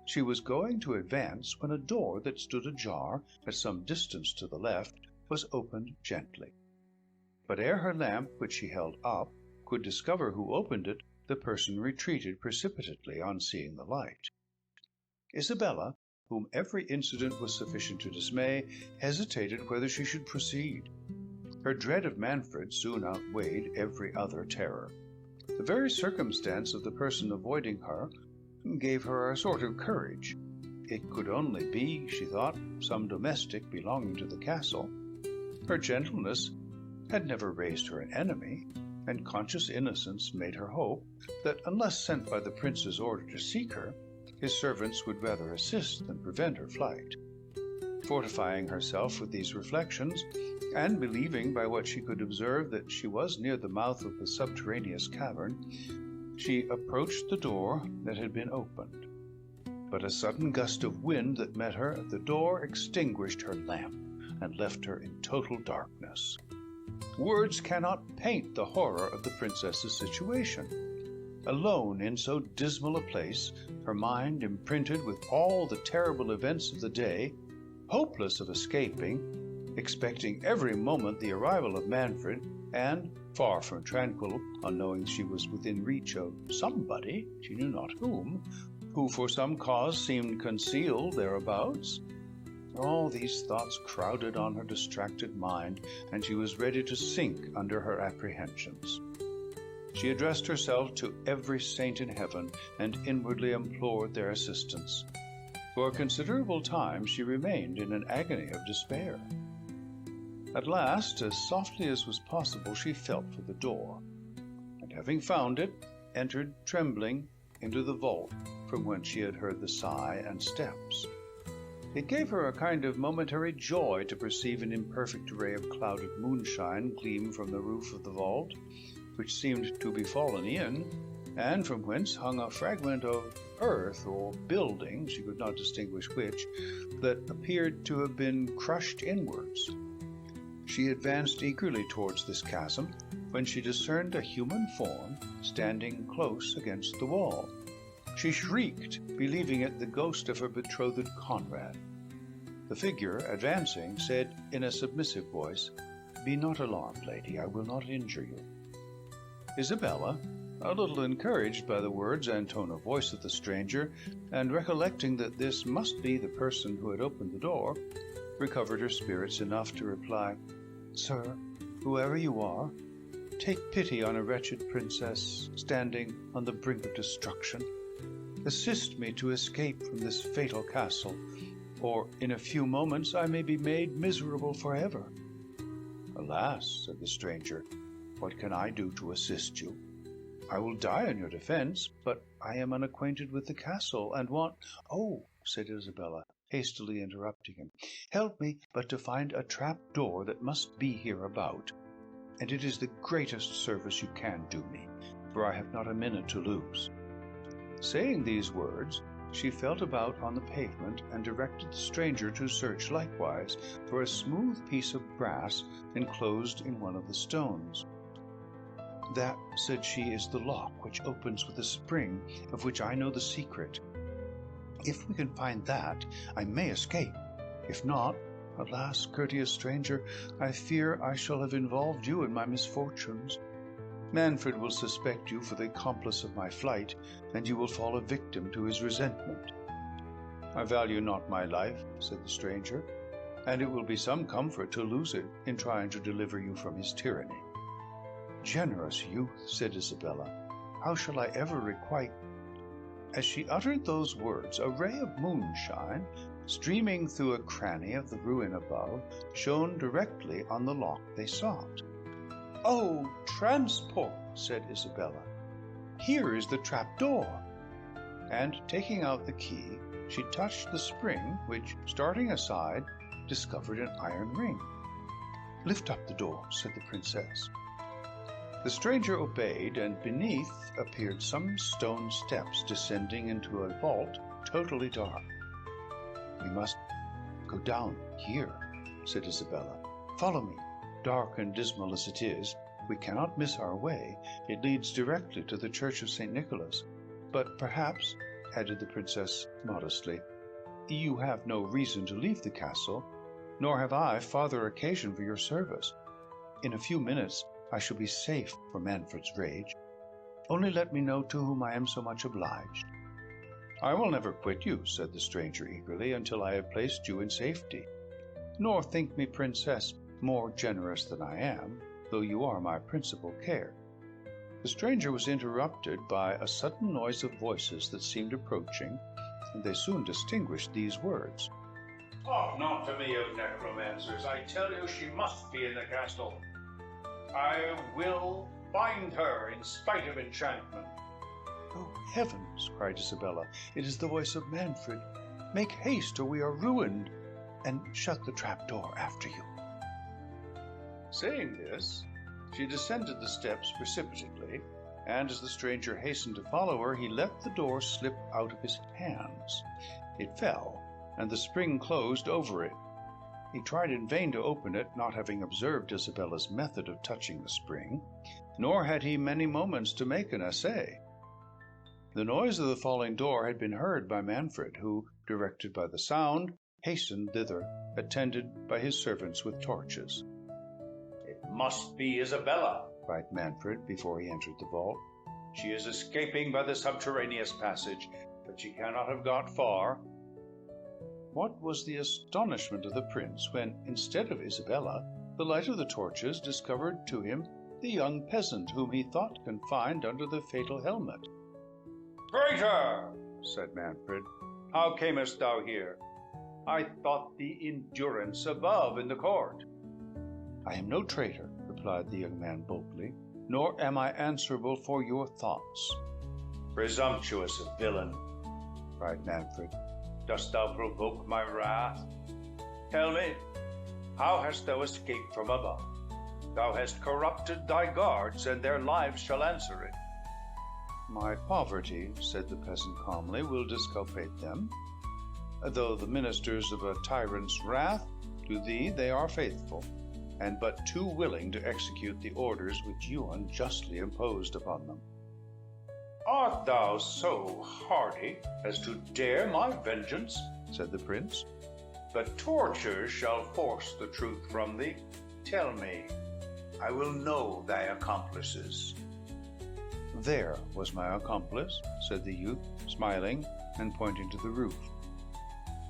she was going to advance when a door that stood ajar at some distance to the left was opened gently. But ere her lamp, which she held up, could discover who opened it, the person retreated precipitately on seeing the light. Isabella, whom every incident was sufficient to dismay, hesitated whether she should proceed. Her dread of Manfred soon outweighed every other terror. The very circumstance of the person avoiding her gave her a sort of courage. It could only be, she thought, some domestic belonging to the castle. Her gentleness had never raised her an enemy, and conscious innocence made her hope that, unless sent by the prince's order to seek her, his servants would rather assist than prevent her flight. Fortifying herself with these reflections, and believing by what she could observe that she was near the mouth of the subterraneous cavern, she approached the door that had been opened. But a sudden gust of wind that met her at the door extinguished her lamp, and left her in total darkness. Words cannot paint the horror of the princess's situation. Alone in so dismal a place, her mind imprinted with all the terrible events of the day, hopeless of escaping, expecting every moment the arrival of Manfred, and, far from tranquil on knowing she was within reach of somebody, she knew not whom, who for some cause seemed concealed thereabouts. All these thoughts crowded on her distracted mind, and she was ready to sink under her apprehensions. She addressed herself to every saint in heaven, and inwardly implored their assistance. For a considerable time she remained in an agony of despair. At last, as softly as was possible, she felt for the door, and having found it, entered trembling into the vault from whence she had heard the sigh and steps. It gave her a kind of momentary joy to perceive an imperfect ray of clouded moonshine gleam from the roof of the vault, which seemed to be fallen in, and from whence hung a fragment of earth or building, she could not distinguish which, that appeared to have been crushed inwards. She advanced eagerly towards this chasm, when she discerned a human form standing close against the wall. She shrieked, believing it the ghost of her betrothed Conrad. The figure, advancing, said in a submissive voice, "Be not alarmed, lady, I will not injure you." Isabella, a little encouraged by the words and tone of voice of the stranger, and recollecting that this must be the person who had opened the door, recovered her spirits enough to reply, "Sir, whoever you are, take pity on a wretched princess standing on the brink of destruction. Assist me to escape from this fatal castle, or in a few moments I may be made miserable forever." "Alas," said the stranger, "what can I do to assist you? I will die in your defense, but I am unacquainted with the castle, and want—" "Oh," said Isabella, hastily interrupting him, "help me but to find a trap door that must be hereabout, and it is the greatest service you can do me, for I have not a minute to lose." Saying these words, she felt about on the pavement, and directed the stranger to search likewise for a smooth piece of brass enclosed in one of the stones. "That," said she, "is the lock which opens with a spring, of which I know the secret. If we can find that, I may escape. If not, alas, courteous stranger, I fear I shall have involved you in my misfortunes. Manfred will suspect you for the accomplice of my flight, and you will fall a victim to his resentment." "I value not my life," said the stranger, "and it will be some comfort to lose it in trying to deliver you from his tyranny." "Generous youth," said Isabella, "how shall I ever requite—" As she uttered those words, a ray of moonshine, streaming through a cranny of the ruin above, shone directly on the lock they sought. "Oh, transport!" said Isabella. "Here is the trap door." And taking out the key, she touched the spring, which, starting aside, discovered an iron ring. "Lift up the door," said the princess. The stranger obeyed, and beneath appeared some stone steps descending into a vault totally dark. "We must go down here," said Isabella. "Follow me. Dark and dismal as it is, we cannot miss our way. It leads directly to the Church of St. Nicholas. But perhaps," added the princess modestly, "you have no reason to leave the castle, nor have I farther occasion for your service. In a few minutes I shall be safe from Manfred's rage. Only let me know to whom I am so much obliged." "I will never quit you," said the stranger eagerly, "until I have placed you in safety. Nor think me, princess, more generous than I am, though you are my principal care." The stranger was interrupted by a sudden noise of voices that seemed approaching, and they soon distinguished these words: "Talk not to me of necromancers. I tell you she must be in the castle. I will find her in spite of enchantment." "Oh, heavens!" cried Isabella. "It is the voice of Manfred. Make haste, or we are ruined, and shut the trap-door after you." Saying this, she descended the steps precipitately, and as the stranger hastened to follow her, he let the door slip out of his hands. It fell, and the spring closed over it. He tried in vain to open it, not having observed Isabella's method of touching the spring, nor had he many moments to make an essay. The noise of the falling door had been heard by Manfred, who, directed by the sound, hastened thither, attended by his servants with torches. "It must be Isabella," cried Manfred before he entered the vault. "She is escaping by the subterraneous passage, but she cannot have got far." What was the astonishment of the prince when, instead of Isabella, the light of the torches discovered to him the young peasant whom he thought confined under the fatal helmet. "Traitor!" said Manfred, "how camest thou here? I thought thee in durance above in the court." "I am no traitor," replied the young man boldly, "nor am I answerable for your thoughts." "Presumptuous villain!" cried Manfred. "Dost thou provoke my wrath? Tell me, how hast thou escaped from above? Thou hast corrupted thy guards, and their lives shall answer it." "My poverty," said the peasant calmly, "will disculpate them. Though the ministers of a tyrant's wrath, to thee they are faithful, and but too willing to execute the orders which you unjustly imposed upon them." "Art thou so hardy as to dare my vengeance?" said the prince. "The tortures shall force the truth from thee. Tell me, I will know thy accomplices." "There was my accomplice," said the youth, smiling and pointing to the roof.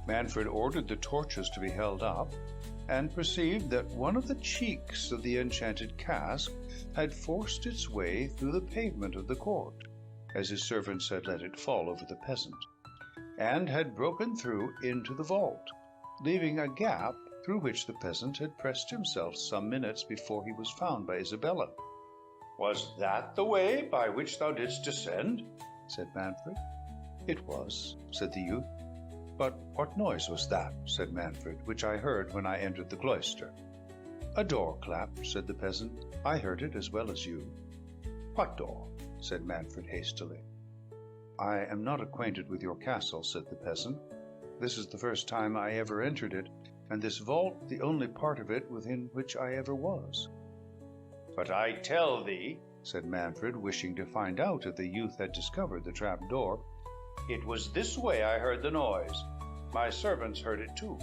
Manfred ordered the torches to be held up, and perceived that one of the cheeks of the enchanted cask had forced its way through the pavement of the court, as his servants had let it fall over the peasant, and had broken through into the vault, leaving a gap through which the peasant had pressed himself some minutes before he was found by Isabella. "Was that the way by which thou didst descend?" said Manfred. "It was," said the youth. "But what noise was that," said Manfred, "which I heard when I entered the cloister?" "A door clapped," said the peasant. "I heard it as well as you." "What door?" said Manfred hastily. "I am not acquainted with your castle," said the peasant. "This is the first time I ever entered it, and this vault the only part of it within which I ever was." "But I tell thee," said Manfred, wishing to find out if the youth had discovered the trap door, "it was this way I heard the noise. My servants heard it too."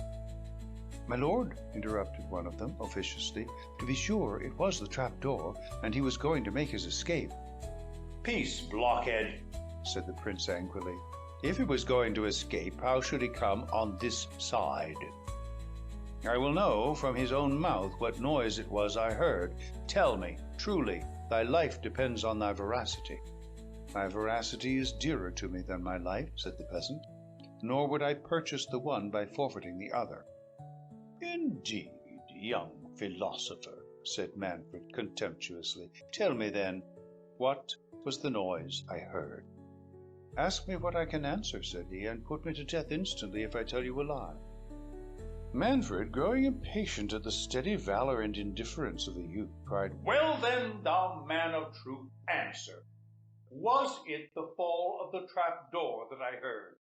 "My lord," interrupted one of them officiously, "to be sure it was the trap door, and he was going to make his escape." "Peace, blockhead," said the prince angrily. "If he was going to escape, how should he come on this side? I will know from his own mouth what noise it was I heard. Tell me, truly, thy life depends on thy veracity." "My veracity is dearer to me than my life," said the peasant, "nor would I purchase the one by forfeiting the other." "Indeed, young philosopher," said Manfred contemptuously. "Tell me then, what was the noise I heard?" "Ask me what I can answer," said he, "and put me to death instantly if I tell you a lie." Manfred, growing impatient at the steady valor and indifference of the youth, cried, "Well then, thou man of truth, answer. Was it the fall of the trap door that I heard?"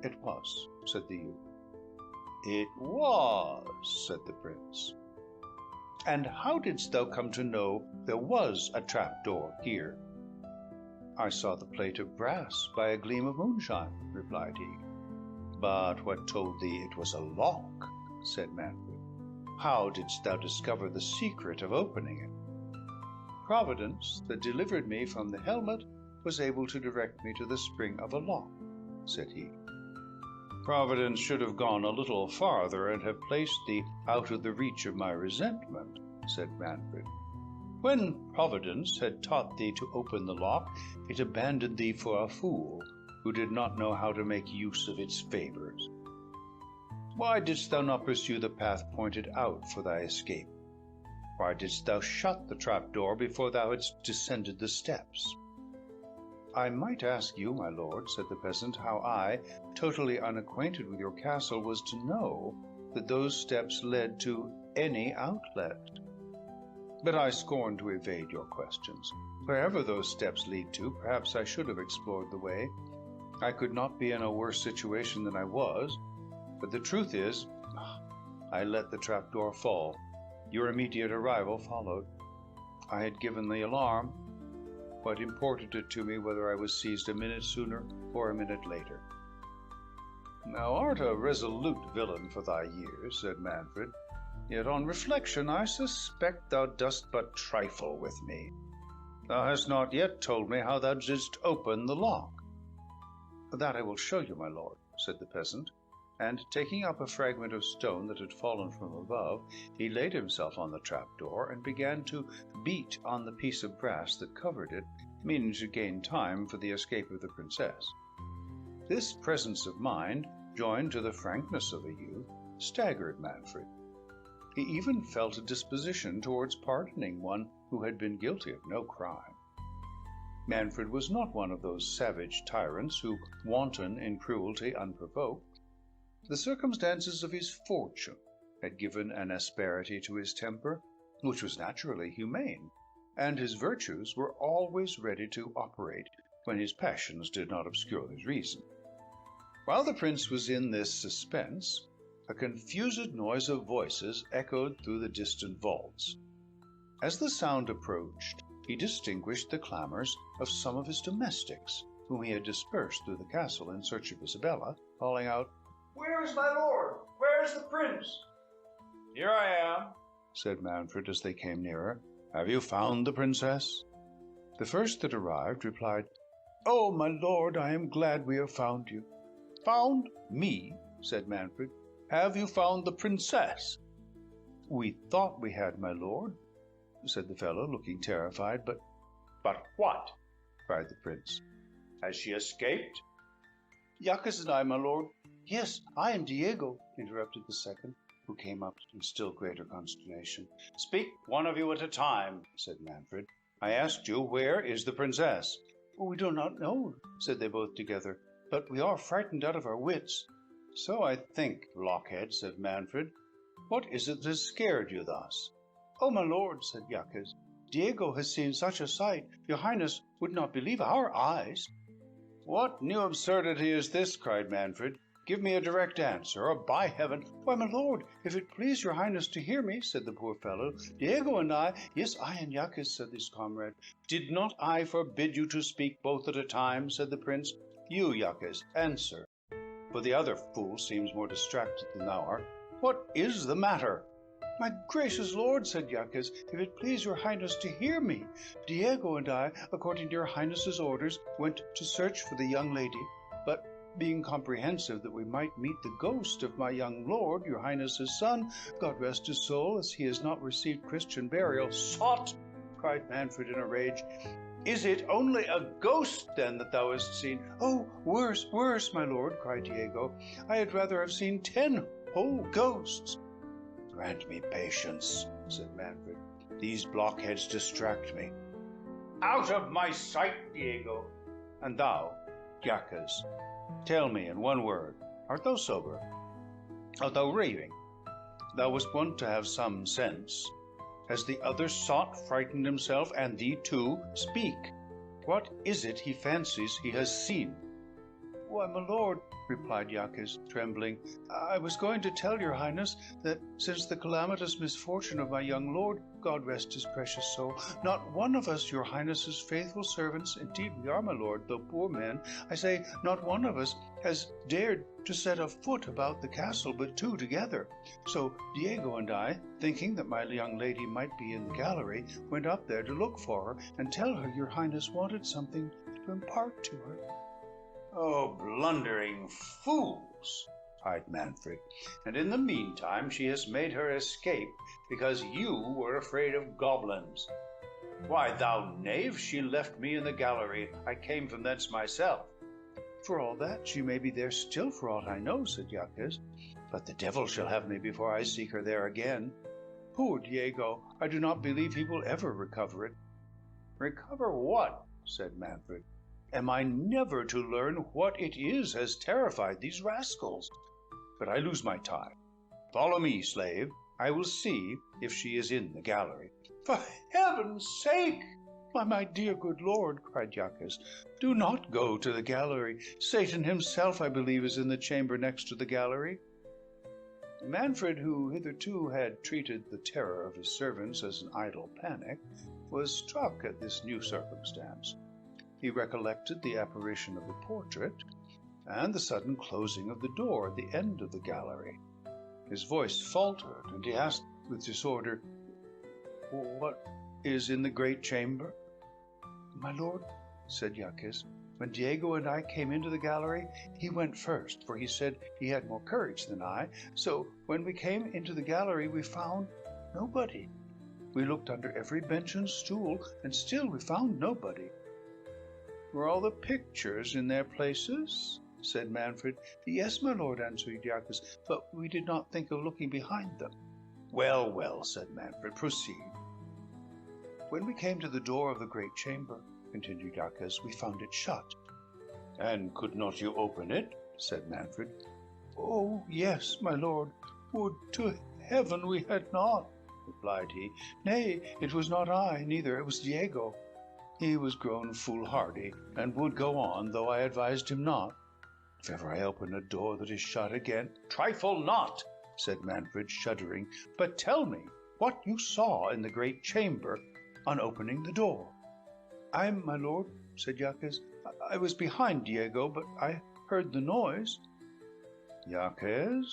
"It was," said the youth. "It was," said the prince. "And how didst thou come to know there was a trap door here?" "I saw the plate of brass by a gleam of moonshine," replied he. "But what told thee it was a lock?" said Manfred. "How didst thou discover the secret of opening it?" "Providence, that delivered me from the helmet, was able to direct me to the spring of a lock," said he. "Providence should have gone a little farther, and have placed thee out of the reach of my resentment," said Manfred. "When Providence had taught thee to open the lock, it abandoned thee for a fool, who did not know how to make use of its favors. Why didst thou not pursue the path pointed out for thy escape? Why didst thou shut the trap-door before thou hadst descended the steps?" "I might ask you, my lord," said the peasant, "how I, totally unacquainted with your castle, was to know that those steps led to any outlet. But I scorn to evade your questions. Wherever those steps lead to, perhaps I should have explored the way. I could not be in a worse situation than I was, but the truth is, I let the trapdoor fall. Your immediate arrival followed. I had given the alarm. What imported it to me whether I was seized a minute sooner or a minute later?" "Thou art a resolute villain for thy years," said Manfred. "Yet on reflection I suspect thou dost but trifle with me. Thou hast not yet told me how thou didst open the lock." "That I will show you, my lord," said the peasant, and taking up a fragment of stone that had fallen from above, he laid himself on the trapdoor and began to beat on the piece of brass that covered it, meaning to gain time for the escape of the princess. This presence of mind, joined to the frankness of the youth, staggered Manfred. He even felt a disposition towards pardoning one who had been guilty of no crime. Manfred was not one of those savage tyrants who wanton in cruelty unprovoked. The circumstances of his fortune had given an asperity to his temper, which was naturally humane, and his virtues were always ready to operate when his passions did not obscure his reason. While the prince was in this suspense, a confused noise of voices echoed through the distant vaults. As the sound approached, he distinguished the clamours of some of his domestics, whom he had dispersed through the castle in search of Isabella, calling out, "Where is my lord? Where is the prince?" "Here I am," said Manfred as they came nearer. "Have you found the princess?" The first that arrived replied, "Oh, my lord, I am glad we have found you." "Found me?" said Manfred. "Have you found the princess?" "We thought we had, my lord," said the fellow, looking terrified, "but—" "But what?" cried the prince. "Has she escaped?" "Jacques and I, my lord—" "Yes, I and Diego," interrupted the second, who came up in still greater consternation. "Speak one of you at a time," said Manfred. "I asked you, where is the princess?" "We do not know," said they both together, "but we are frightened out of our wits." "So I think, blockhead," said Manfred. "What is it that has scared you thus?" "Oh, my lord," said Jacques, "Diego has seen such a sight, your highness would not believe our eyes." "What new absurdity is this?" cried Manfred. "Give me a direct answer, or by heaven—" "Why, my lord, if it please your highness to hear me," said the poor fellow, "Diego and I—" "Yes, I and Jacques," said his comrade. "Did not I forbid you to speak both at a time?" said the prince. "You, Jacques, answer, for the other fool seems more distracted than thou art. What is the matter?" "My gracious lord," said Jacques, "if it please your highness to hear me, Diego and I, according to your highness's orders, went to search for the young lady, but being comprehensive that we might meet the ghost of my young lord, your highness's son, God rest his soul, as he has not received Christian burial—" "Sot!" cried Manfred in a rage. "Is it only a ghost, then, that thou hast seen?" "Oh, worse, worse, my lord," cried Diego. "I had rather have seen 10 whole ghosts." "Grant me patience," said Manfred. "These blockheads distract me." "Out of my sight, Diego." "And thou, Jacques, tell me in one word, art thou sober? Art thou raving? Thou wast wont to have some sense. Has the other sot frightened himself, and thee too? Speak. What is it he fancies he has seen? Why, my lord, replied Jacques, trembling, I was going to tell your highness that since the calamitous misfortune of my young lord, God rest his precious soul, not one of us, your highness's faithful servants, indeed we are, my lord, though poor men, I say, not one of us has dared to set a foot about the castle, but two together. So Diego and I, thinking that my young lady might be in the gallery, went up there to look for her and tell her your highness wanted something to impart to her. Oh, blundering fools, cried Manfred, and in the meantime she has made her escape because you were afraid of goblins. Why, thou knave, she left me in the gallery. I came from thence myself. For all that, she may be there still for aught I know, said Jacques, but the devil shall have me before I seek her there again. Poor Diego, I do not believe he will ever recover it. Recover what? Said Manfred. Am I never to learn what it is has terrified these rascals? But I lose my time. Follow me, slave. I will see if she is in the gallery. For heaven's sake! My dear good lord, cried Jacques, do not go to the gallery. Satan himself, I believe, is in the chamber next to the gallery. Manfred, who hitherto had treated the terror of his servants as an idle panic, was struck at this new circumstance. He recollected the apparition of the portrait, and the sudden closing of the door at the end of the gallery. His voice faltered, and he asked with disorder, What is in the great chamber? My lord, said Jacques, when Diego and I came into the gallery, he went first, for he said he had more courage than I. So when we came into the gallery, we found nobody. We looked under every bench and stool, and still we found nobody. Were all the pictures in their places? Said Manfred. Yes, my lord, answered Jacques, but we did not think of looking behind them. Well, well, said Manfred, proceed. When we came to the door of the great chamber, continued Jacques, we found it shut. And could not you open it? Said Manfred. Oh, yes, my lord. Would to heaven we had not, replied he. Nay, it was not I, neither, it was Diego. He was grown foolhardy, and would go on, though I advised him not. If ever I open a door that is shut again— Trifle not, said Manfred, shuddering, but tell me what you saw in the great chamber on opening the door. My lord, said Jacques, I was behind Diego, but I heard the noise. Jacques,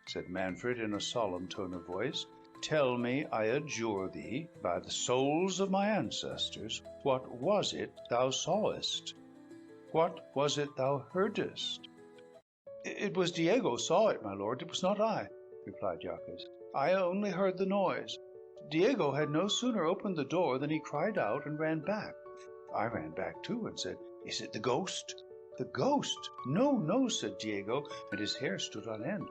said Manfred in a solemn tone of voice, tell me, I adjure thee, by the souls of my ancestors, what was it thou sawest? What was it thou heardest? It was Diego saw it, my lord, it was not I, replied Jacques. I only heard the noise. Diego had no sooner opened the door than he cried out and ran back. I ran back too and said, Is it the ghost? The ghost? No, no, said Diego, and his hair stood on end.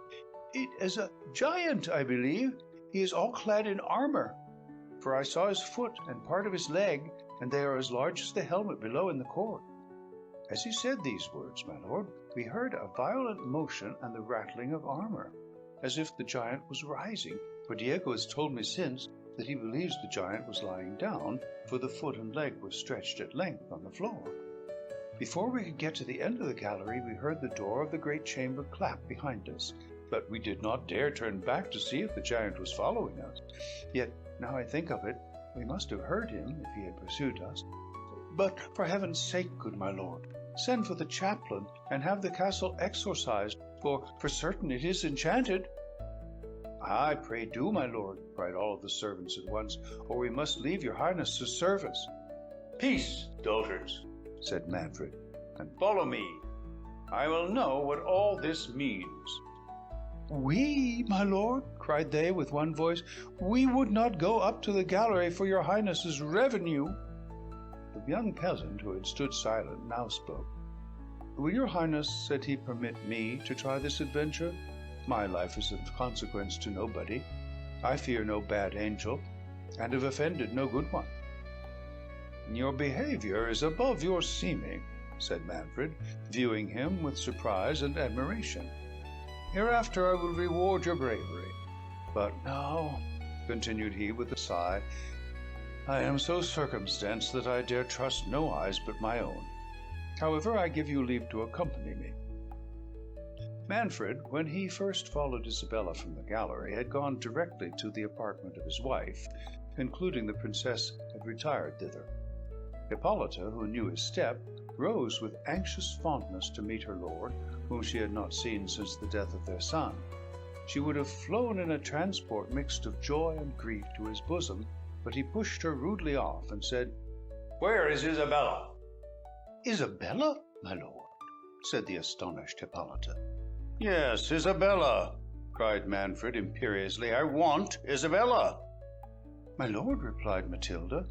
It is a giant, I believe. He is all clad in armor, for I saw his foot and part of his leg, and they are as large as the helmet below in the court. As he said these words, my lord, we heard a violent motion and the rattling of armor, as if the giant was rising, for Diego has told me since that he believes the giant was lying down, for the foot and leg were stretched at length on the floor. Before we could get to the end of the gallery, we heard the door of the great chamber clap behind us, but we did not dare turn back to see if the giant was following us. Yet, now I think of it, we must have heard him if he had pursued us. But for heaven's sake, good my lord, send for the chaplain and have the castle exorcised, for certain it is enchanted. Ay, pray do, my lord, cried all of the servants at once, or we must leave your highness's service. Peace, doters, said Manfred, and follow me. I will know what all this means. We, my lord, cried they with one voice, we would not go up to the gallery for your highness's revenue. The young peasant, who had stood silent, now spoke. Will your highness, said he, permit me to try this adventure? My life is of consequence to nobody. I fear no bad angel, and have offended no good one. Your behavior is above your seeming, said Manfred, viewing him with surprise and admiration. "Hereafter I will reward your bravery. But now," continued he with a sigh, "I am so circumstanced that I dare trust no eyes but my own. However, I give you leave to accompany me." Manfred, when he first followed Isabella from the gallery, had gone directly to the apartment of his wife, concluding the princess had retired thither. Hippolyta, who knew his step, rose with anxious fondness to meet her lord, whom she had not seen since the death of their son. She would have flown in a transport mixed of joy and grief to his bosom, but he pushed her rudely off, and said, "Where is Isabella?" "Isabella, my lord?" said the astonished Hippolyta. "Yes, Isabella," cried Manfred imperiously. "I want Isabella." "My lord," replied Matilda,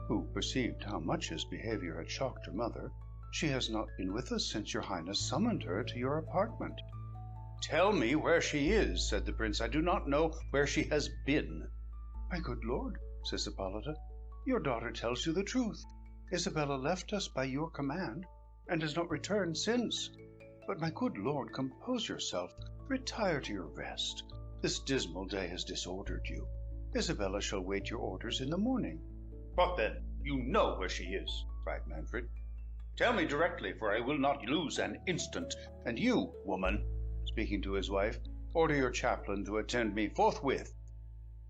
who perceived how much his behaviour had shocked her mother, "she has not been with us since your highness summoned her to your apartment." "Tell me where she is," said the prince. "I do not know where she has been." "My good lord," says Hippolyta, "your daughter tells you the truth. Isabella left us by your command, and has not returned since. But, my good lord, compose yourself. Retire to your rest. This dismal day has disordered you. Isabella shall wait your orders in the morning." "What then? You know where she is," cried Manfred. "Tell me directly, for I will not lose an instant. And you, woman," speaking to his wife, "order your chaplain to attend me forthwith."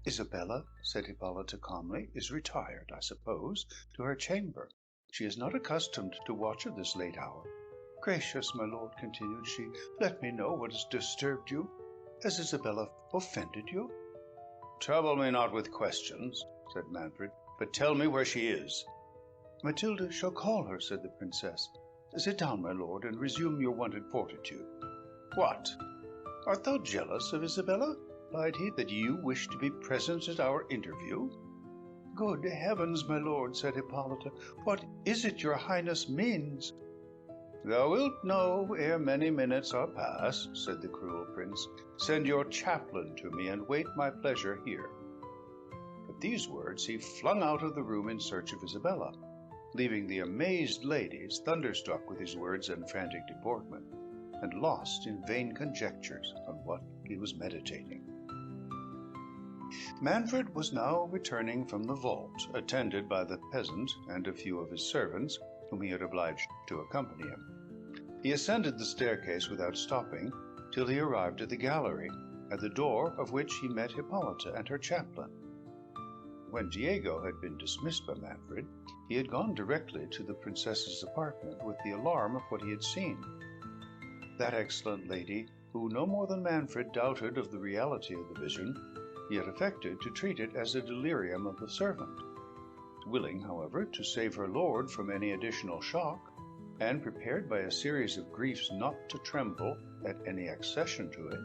"Isabella," said Hippolyta calmly, "is retired, I suppose, to her chamber. She is not accustomed to watch at this late hour. Gracious my lord," continued she, "let me know what has disturbed you. Has Isabella offended you?" "Trouble me not with questions," said Manfred, "but tell me where she is." "Matilda shall call her," said the princess. "Sit down, my lord, and resume your wonted fortitude." "What? "Art thou jealous of Isabella," replied he, "that you wish to be present at our interview?" "Good heavens, my lord," said Hippolyta, "what is it your highness means?" "Thou wilt know ere many minutes are past," said the cruel prince. "Send your chaplain to me, and wait my pleasure here." At these words he flung out of the room in search of Isabella, leaving the amazed ladies thunderstruck with his words and frantic deportment, and lost in vain conjectures on what he was meditating. Manfred was now returning from the vault, attended by the peasant and a few of his servants, whom he had obliged to accompany him. He ascended the staircase without stopping, till he arrived at the gallery, at the door of which he met Hippolyta and her chaplain. When Diego had been dismissed by Manfred, he had gone directly to the princess's apartment with the alarm of what he had seen. That excellent lady, who no more than Manfred doubted of the reality of the vision, yet affected to treat it as a delirium of the servant. Willing, however, to save her lord from any additional shock, and prepared by a series of griefs not to tremble at any accession to it,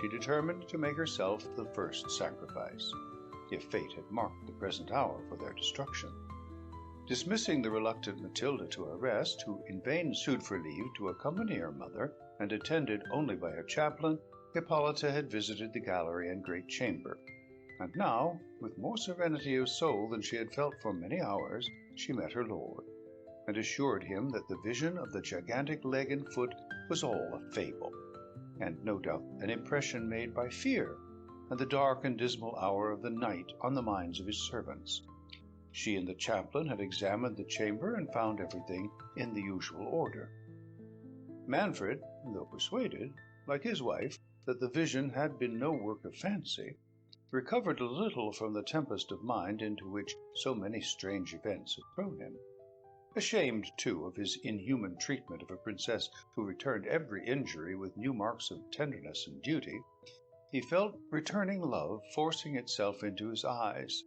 she determined to make herself the first sacrifice, if fate had marked the present hour for their destruction. Dismissing the reluctant Matilda to her rest, who in vain sued for leave to accompany her mother, and attended only by her chaplain, Hippolyta had visited the gallery and great chamber, and now, with more serenity of soul than she had felt for many hours, she met her lord, and assured him that the vision of the gigantic leg and foot was all a fable, and no doubt an impression made by fear and the dark and dismal hour of the night on the minds of his servants. She and the chaplain had examined the chamber and found everything in the usual order. Manfred, though persuaded, like his wife, that the vision had been no work of fancy, recovered a little from the tempest of mind into which so many strange events had thrown him. Ashamed, too, of his inhuman treatment of a princess who returned every injury with new marks of tenderness and duty, he felt returning love forcing itself into his eyes,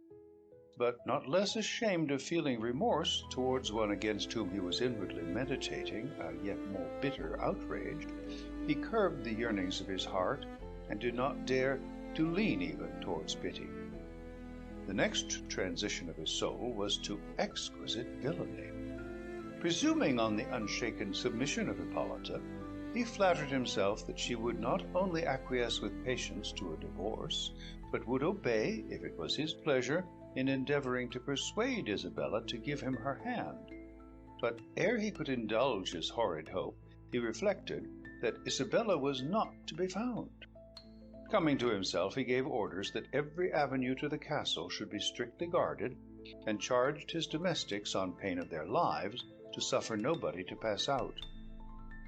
but not less ashamed of feeling remorse towards one against whom he was inwardly meditating a yet more bitter outrage, he curbed the yearnings of his heart, and did not dare to lean even towards pity. The next transition of his soul was to exquisite villainy. Presuming on the unshaken submission of Hippolyta, he flattered himself that she would not only acquiesce with patience to a divorce, but would obey, if it was his pleasure, in endeavouring to persuade Isabella to give him her hand. But ere he could indulge his horrid hope, he reflected that Isabella was not to be found. Coming to himself, he gave orders that every avenue to the castle should be strictly guarded, and charged his domestics, on pain of their lives, to suffer nobody to pass out.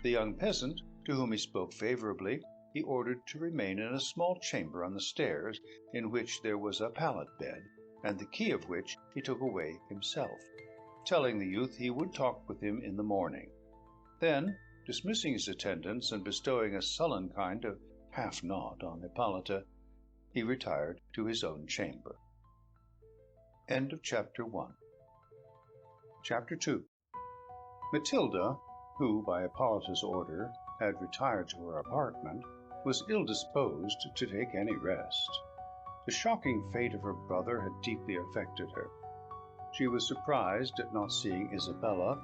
The young peasant, to whom he spoke favourably, he ordered to remain in a small chamber on the stairs, in which there was a pallet bed, and the key of which he took away himself, telling the youth he would talk with him in the morning. Then, dismissing his attendants, and bestowing a sullen kind of half-nod on Hippolyta, he retired to his own chamber. End of Chapter 1. Chapter 2. Matilda, who, by Hippolyta's order, had retired to her apartment, was ill-disposed to take any rest. The shocking fate of her brother had deeply affected her. She was surprised at not seeing Isabella,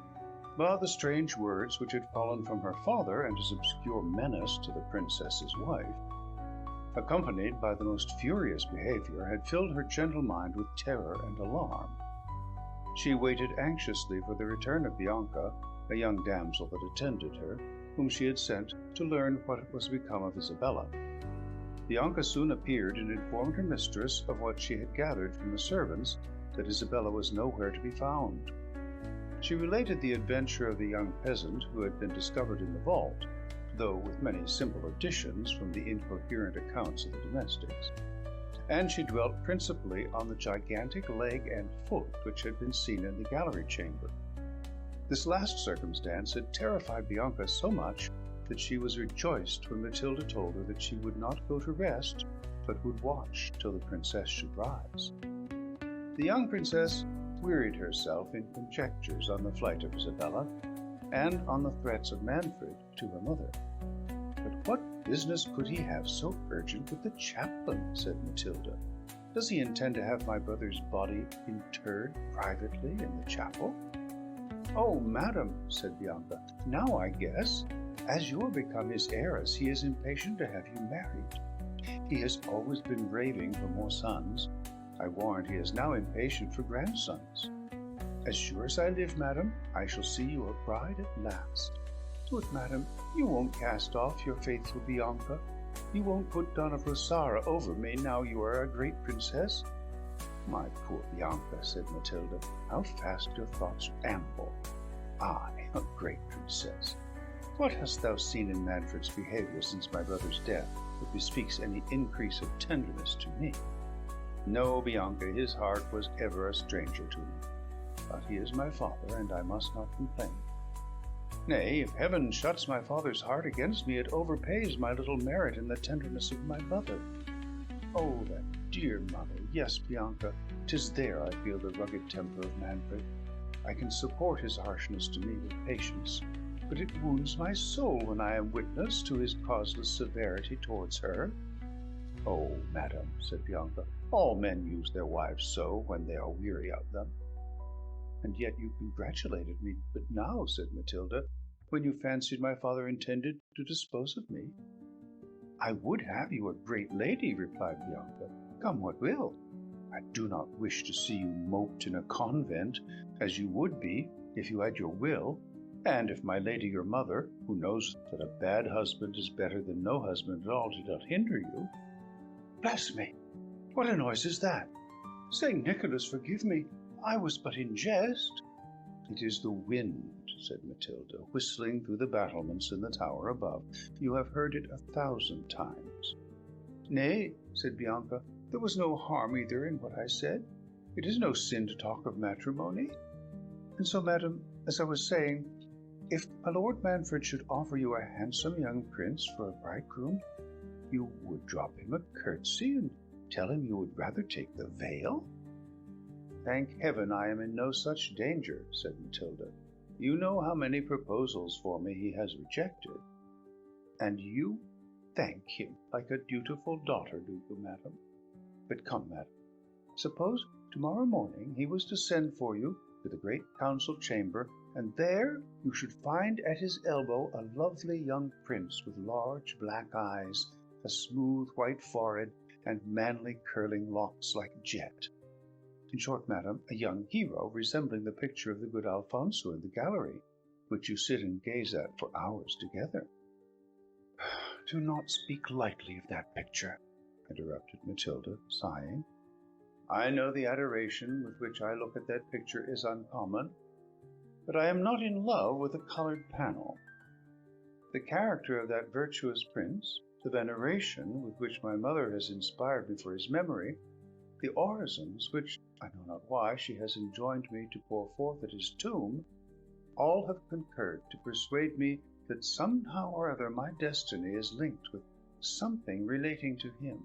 but the strange words which had fallen from her father, and his obscure menace to the princess's wife, accompanied by the most furious behaviour, had filled her gentle mind with terror and alarm. She waited anxiously for the return of Bianca, a young damsel that attended her, whom she had sent to learn what was become of Isabella. Bianca soon appeared, and informed her mistress of what she had gathered from the servants, that Isabella was nowhere to be found. She related the adventure of the young peasant who had been discovered in the vault, though with many simple additions from the incoherent accounts of the domestics. And she dwelt principally on the gigantic leg and foot which had been seen in the gallery chamber. This last circumstance had terrified Bianca so much that she was rejoiced when Matilda told her that she would not go to rest, but would watch till the princess should rise. The young princess wearied herself in conjectures on the flight of Isabella, and on the threats of Manfred to her mother. "But what business could he have so urgent with the chaplain?" said Matilda. "Does he intend to have my brother's body interred privately in the chapel?" "Oh, madam," said Bianca, "now I guess. As you are become his heiress, he is impatient to have you married. He has always been raving for more sons. I warrant he is now impatient for grandsons. As sure as I live, madam, I shall see you a bride at last. But, madam, you won't cast off your faithful Bianca. You won't put Donna Rosara over me, now you are a great princess." "My poor Bianca," said Matilda, "how fast your thoughts amble. I, a great princess! What hast thou seen in Manfred's behaviour since my brother's death that bespeaks any increase of tenderness to me? No, Bianca, his heart was ever a stranger to me. But he is my father, and I must not complain. Nay, if heaven shuts my father's heart against me, it overpays my little merit in the tenderness of my mother. Oh, that dear mother! Yes, Bianca, 'tis there I feel the rugged temper of Manfred. I can support his harshness to me with patience, but it wounds my soul when I am witness to his causeless severity towards her." "Oh, madam," said Bianca, "all men use their wives so when they are weary of them." "And yet you congratulated me but now," said Matilda, "when you fancied my father intended to dispose of me." "I would have you a great lady," replied Bianca, "come what will. I do not wish to see you moped in a convent, as you would be if you had your will, and if my lady your mother, who knows that a bad husband is better than no husband at all, did not hinder you." "Bless me! What a noise is that? St. Nicholas, forgive me, I was but in jest." "It is the wind," said Matilda, "whistling through the battlements in the tower above. You have heard it 1,000 times." "Nay," said Bianca, "there was no harm either in what I said. It is no sin to talk of matrimony. And so, madam, as I was saying, if my Lord Manfred should offer you a handsome young prince for a bridegroom, you would drop him a curtsy and tell him you would rather take the veil?" "Thank heaven I am in no such danger," said Matilda. "You know how many proposals for me he has rejected. And you thank him like a dutiful daughter, do you, madam? But come, madam, suppose tomorrow morning he was to send for you to the great council chamber, and there you should find at his elbow a lovely young prince with large black eyes, a smooth white forehead, and manly curling locks like jet. In short, madam, a young hero resembling the picture of the good Alfonso in the gallery, which you sit and gaze at for hours together." "Do not speak lightly of that picture," interrupted Matilda, sighing. "I know the adoration with which I look at that picture is uncommon, but I am not in love with a coloured panel. The character of that virtuous prince, the veneration with which my mother has inspired me for his memory, the orisons which, I know not why, she has enjoined me to pour forth at his tomb, all have concurred to persuade me that somehow or other my destiny is linked with something relating to him."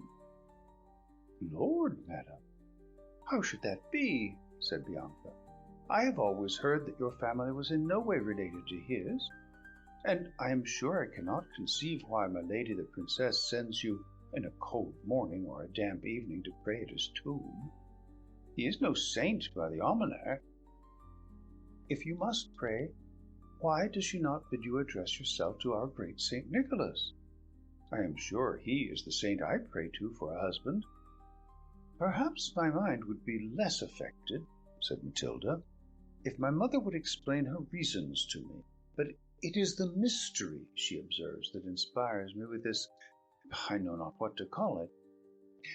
"Lord, madam, how should that be?" said Bianca. "I have always heard that your family was in no way related to his, and I am sure I cannot conceive why my lady the princess sends you in a cold morning or a damp evening to pray at his tomb. He is no saint by the almanac. If you must pray, why does she not bid you address yourself to our great St. Nicholas? I am sure he is the saint I pray to for a husband." "Perhaps my mind would be less affected," said Matilda, "if my mother would explain her reasons to me. But it is the mystery," she observes, "that inspires me with this, I know not what to call it.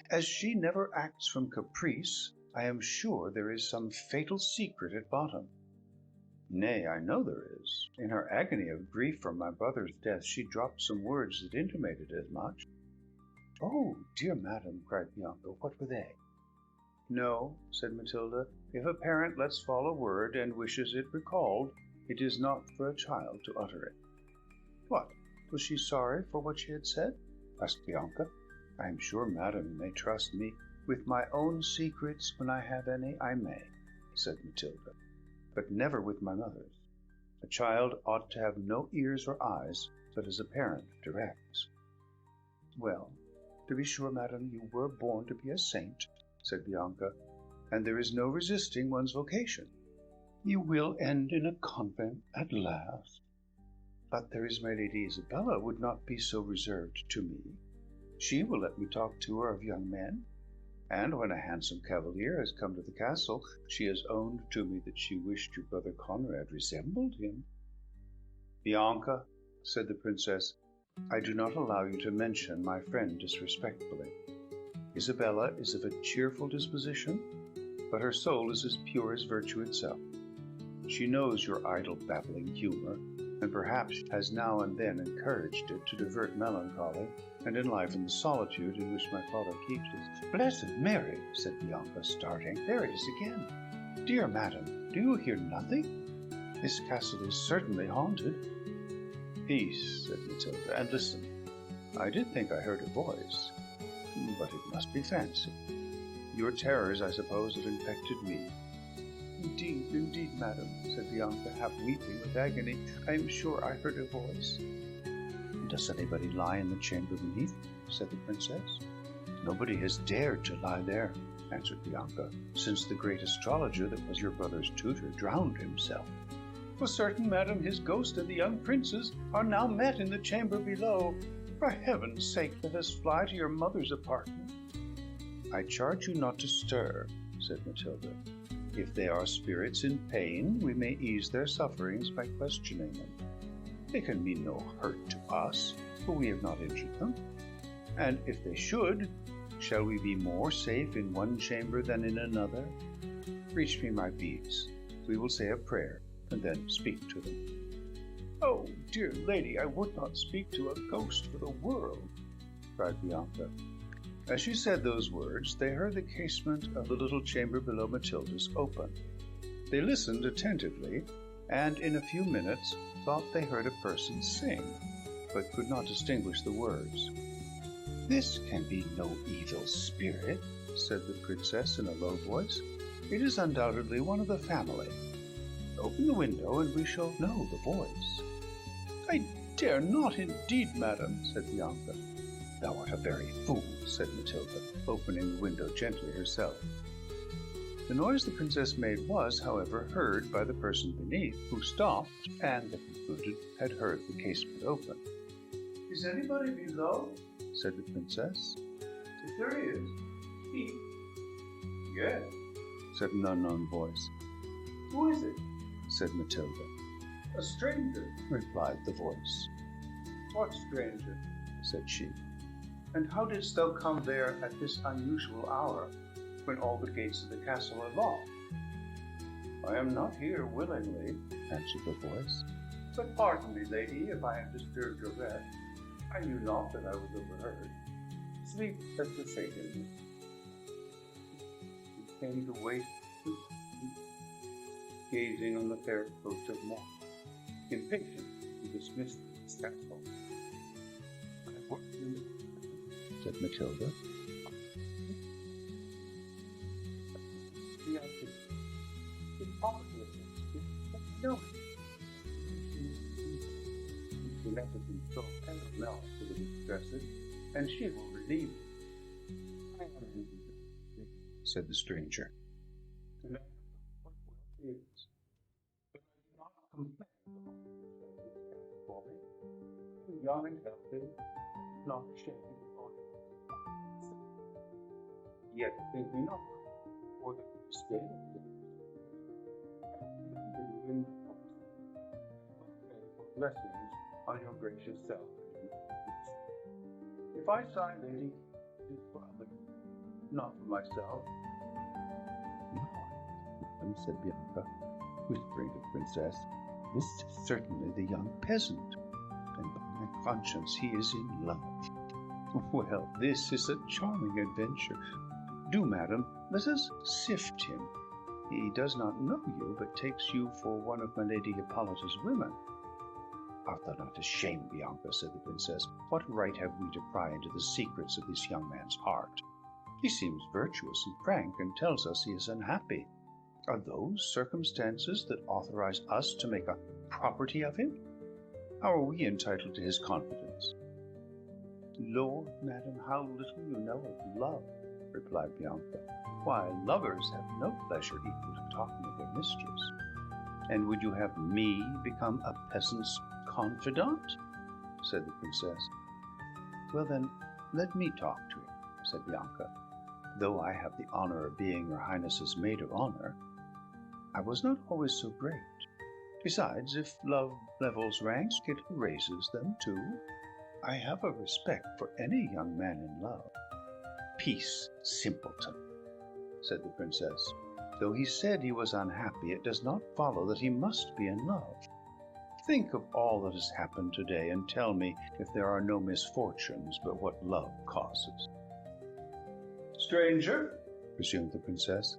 As she never acts from caprice, I am sure there is some fatal secret at bottom." "Nay, I know there is. In her agony of grief for my brother's death, she dropped some words that intimated as much." "Oh, dear madam," cried Bianca, "what were they?" "No," said Matilda, "if a parent lets fall a word, and wishes it recalled, it is not for a child to utter it." "What, was she sorry for what she had said?" asked Bianca. "I am sure, madam, you may trust me. With my own secrets, when I have any, I may," said Matilda, "but never with my mother's. A child ought to have no ears or eyes but as a parent directs." "Well, to be sure, madam, you were born to be a saint," said Bianca, "and there is no resisting one's vocation. You will end in a convent at last. But there is my Lady Isabella would not be so reserved to me. She will let me talk to her of young men, and when a handsome cavalier has come to the castle, she has owned to me that she wished your brother Conrad resembled him." "Bianca," said the princess, "I do not allow you to mention my friend disrespectfully. Isabella is of a cheerful disposition, but her soul is as pure as virtue itself. She knows your idle babbling humour, and perhaps has now and then encouraged it to divert melancholy and enliven the solitude in which my father keeps us." "Blessed Mary!" said Bianca, starting. "There it is again. Dear madam, do you hear nothing? This castle is certainly haunted." "Peace," said Matilda, "and listen. I did think I heard a voice, but it must be fancy. Your terrors, I suppose, have infected me." "Indeed, indeed, madam," said Bianca, half weeping with agony, "I am sure I heard a voice." "Does anybody lie in the chamber beneath?" said the princess. "Nobody has dared to lie there," answered Bianca, "since the great astrologer that was your brother's tutor drowned himself." "For certain, madam, his ghost and the young prince's are now met in the chamber below. For heaven's sake, let us fly to your mother's apartment." "I charge you not to stir," said Matilda. "If they are spirits in pain, we may ease their sufferings by questioning them. They can mean no hurt to us, for we have not injured them. And if they should, shall we be more safe in one chamber than in another? Reach me my beads. We will say a prayer, and then speak to them." "Oh, dear lady, I would not speak to a ghost for the world," cried Bianca. As she said those words, they heard the casement of the little chamber below Matilda's open. They listened attentively, and in a few minutes thought they heard a person sing, but could not distinguish the words. "This can be no evil spirit," said the princess in a low voice. "It is undoubtedly one of the family. Open the window, and we shall know the voice." "I dare not indeed, madam," said Bianca. "Thou art a very fool," said Matilda, opening the window gently herself. The noise the princess made was, however, heard by the person beneath, who stopped, and, they concluded, had heard the casement open. "Is anybody below?" said the princess. "If there is, speak." "Yes," said an unknown voice. Who is it? Said Matilda. A stranger, replied the voice. What stranger? Said she. And how didst thou come there at this unusual hour, when all the gates of the castle are locked? I am not here willingly, answered the voice. But pardon me, lady, if I have disturbed your rest. I knew not that I was overheard. Sleep has forsaken me. You came to wait, gazing on the fair approach of morn, impatient to dismiss this castle. Said Matilda. The answer is obvious. No. The letter can so parallel to the distresses, and she will relieve you. I am relieved, said the stranger. And I know what well is. But I do not complain for me. I am young and healthy, not ashamed of it. Yet think me not, for the state in blessings on your gracious self. If I sigh, lady, it is for others, not for myself. No, said Bianca, whispering to the princess, this is certainly the young peasant, and by my conscience he is in love. Well, this is a charming adventure. Do, madam, let us sift him. He does not know you, but takes you for one of my Lady Hippolyta's women. Art thou not ashamed, Bianca, said the princess. What right have we to pry into the secrets of this young man's heart? He seems virtuous and frank, and tells us he is unhappy. Are those circumstances that authorize us to make a property of him? How are we entitled to his confidence? Lord, madam, how little you know of love, replied Bianca. Why, lovers have no pleasure equal to talking of their mistress. And would you have me become a peasant's confidant? Said the princess. Well then, let me talk to him, said Bianca. Though I have the honor of being your highness's maid of honor, I was not always so great. Besides, if love levels ranks, it raises them too. I have a respect for any young man in love. Peace, simpleton, said the princess. Though he said he was unhappy, it does not follow that he must be in love. Think of all that has happened today, and tell me if there are no misfortunes but what love causes. Stranger, resumed the princess,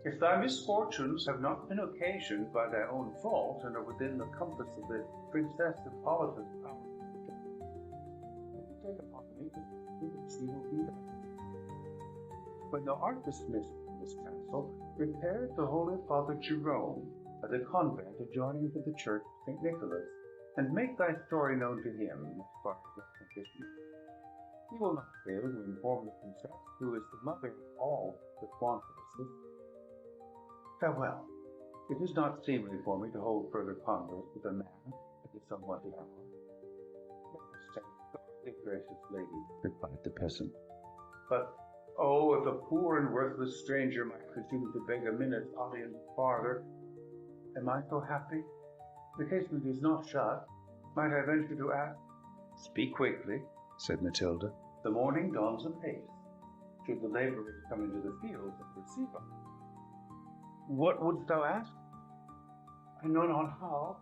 if thy misfortunes have not been occasioned by thy own fault, and are within the compass of the Princess Hippolyta's power, take upon me that she will be there. When thou art dismissed from this castle, repair to Holy Father Jerome, at the convent adjoining to the church of St. Nicholas, and make thy story known to him as far as that condition. He will not fail to inform the princess, who is the mother of all the Wantlesses. Farewell. It is not seemly for me to hold further converse with a man at this unwonted hour. Let us say, gracious lady, replied the peasant. But oh, if a poor and worthless stranger might presume to beg a minute's audience farther, am I so happy? The casement is not shut. Might I venture to ask? Speak quickly, said Matilda. The morning dawns apace. Should the laborers come into the fields and receive us? What wouldst thou ask? I know not how.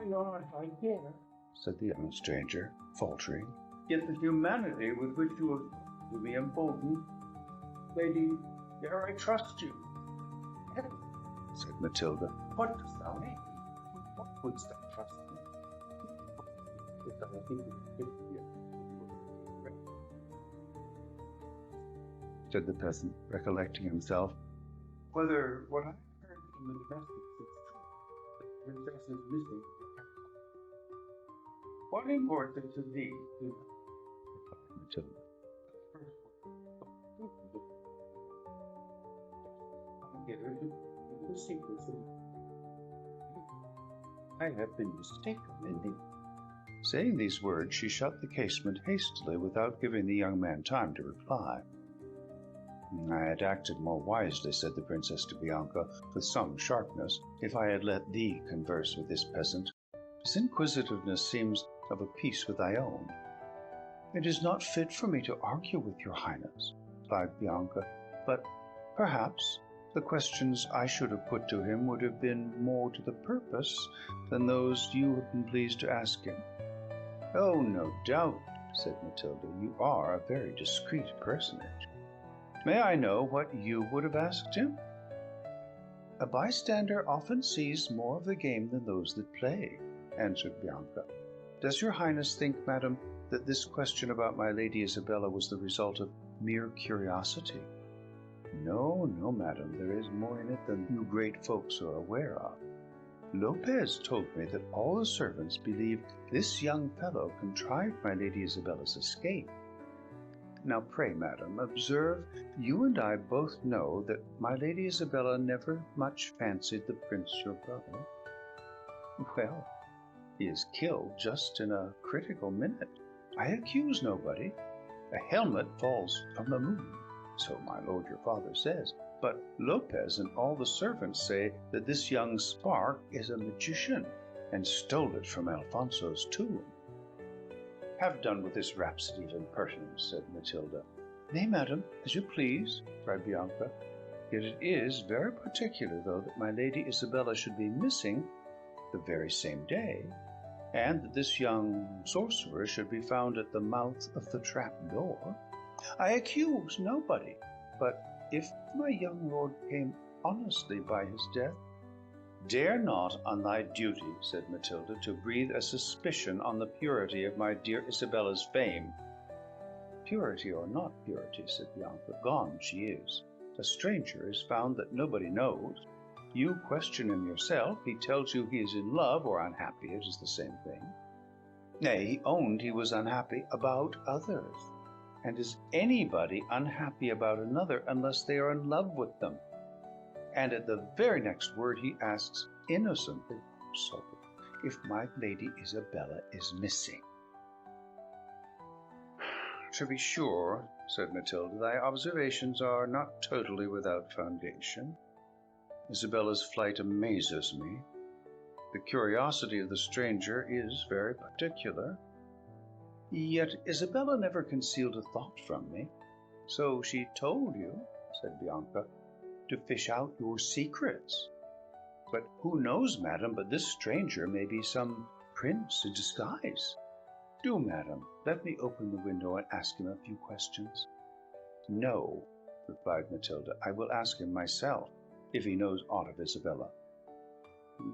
I know not if I dare, said the young stranger, faltering. Yet the humanity with which you have to be emboldened, lady, dare I trust you? Heaven, said Matilda. What dost thou mean? What wouldst thou trust me? If thou think it is said the peasant, recollecting himself. Whether what I heard from the domestics is true, the princess is missing from the castle. What imports it to thee? Replied Matilda. Get her to the secrets of I have been mistaken, indeed. Saying these words, she shut the casement hastily without giving the young man time to reply. I had acted more wisely, said the princess to Bianca, with some sharpness, if I had let thee converse with this peasant. His inquisitiveness seems of a piece with thy own. It is not fit for me to argue with your highness, replied Bianca, but perhaps the questions I should have put to him would have been more to the purpose than those you have been pleased to ask him. Oh, no doubt, said Matilda, you are a very discreet personage. May I know what you would have asked him? A bystander often sees more of the game than those that play, answered Bianca. Does your highness think, madam, that this question about my Lady Isabella was the result of mere curiosity? No, no, madam, there is more in it than you great folks are aware of. Lopez told me that all the servants believe this young fellow contrived my Lady Isabella's escape. Now pray, madam, observe, you and I both know that my Lady Isabella never much fancied the prince your brother. Well, he is killed just in a critical minute. I accuse nobody. A helmet falls from the moon, so my lord your father says. But Lopez and all the servants say that this young spark is a magician and stole it from Alfonso's tomb. Have done with this rhapsody of impertinence, said Matilda. Nay, madam, as you please, cried Bianca. Yet it is very particular, though, that my Lady Isabella should be missing the very same day, and that this young sorcerer should be found at the mouth of the trap-door. I accuse nobody, but if my young lord came honestly by his death, dare not on thy duty, said Matilda, to breathe a suspicion on the purity of my dear Isabella's fame. Purity or not purity, said Bianca, gone she is. A stranger is found that nobody knows. You question him yourself, he tells you he is in love or unhappy, it is the same thing. Nay, he owned he was unhappy about others. And is anybody unhappy about another unless they are in love with them? And at the very next word he asks innocently, so if my Lady Isabella is missing. To be sure, said Matilda, thy observations are not totally without foundation. Isabella's flight amazes me. The curiosity of the stranger is very particular. Yet Isabella never concealed a thought from me. So she told you, said Bianca, to fish out your secrets. But who knows, madam, but this stranger may be some prince in disguise. Do, madam, let me open the window and ask him a few questions. No, replied Matilda, I will ask him myself, if he knows aught of Isabella.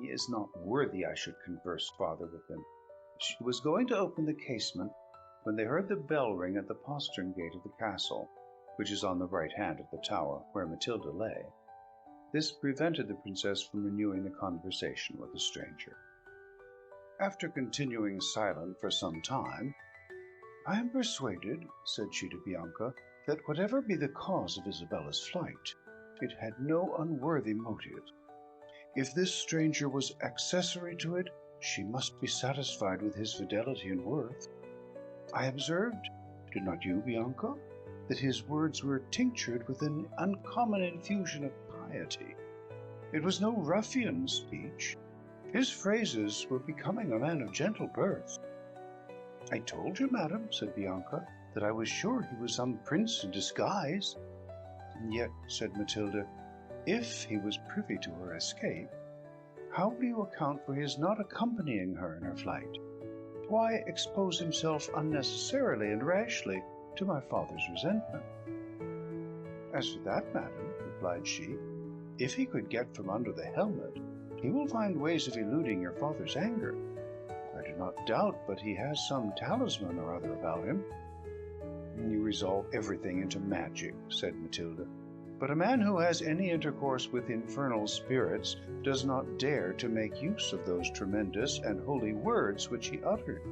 He is not worthy I should converse farther with him. She was going to open the casement when they heard the bell ring at the postern gate of the castle, which is on the right hand of the tower, where Matilda lay. This prevented the princess from renewing the conversation with the stranger. After continuing silent for some time, I am persuaded, said she to Bianca, that whatever be the cause of Isabella's flight, it had no unworthy motive. If this stranger was accessory to it, she must be satisfied with his fidelity and worth. I observed, did not you, Bianca, that his words were tinctured with an uncommon infusion of piety. It was no ruffian speech. His phrases were becoming a man of gentle birth. I told you, madam, said Bianca, that I was sure he was some prince in disguise. And yet, said Matilda, if he was privy to her escape, how will you account for his not accompanying her in her flight? Why expose himself unnecessarily and rashly to my father's resentment? As for that, madam, replied she, if he could get from under the helmet, he will find ways of eluding your father's anger. I do not doubt but he has some talisman or other about him. You resolve everything into magic, said Matilda. But a man who has any intercourse with infernal spirits does not dare to make use of those tremendous and holy words which he uttered.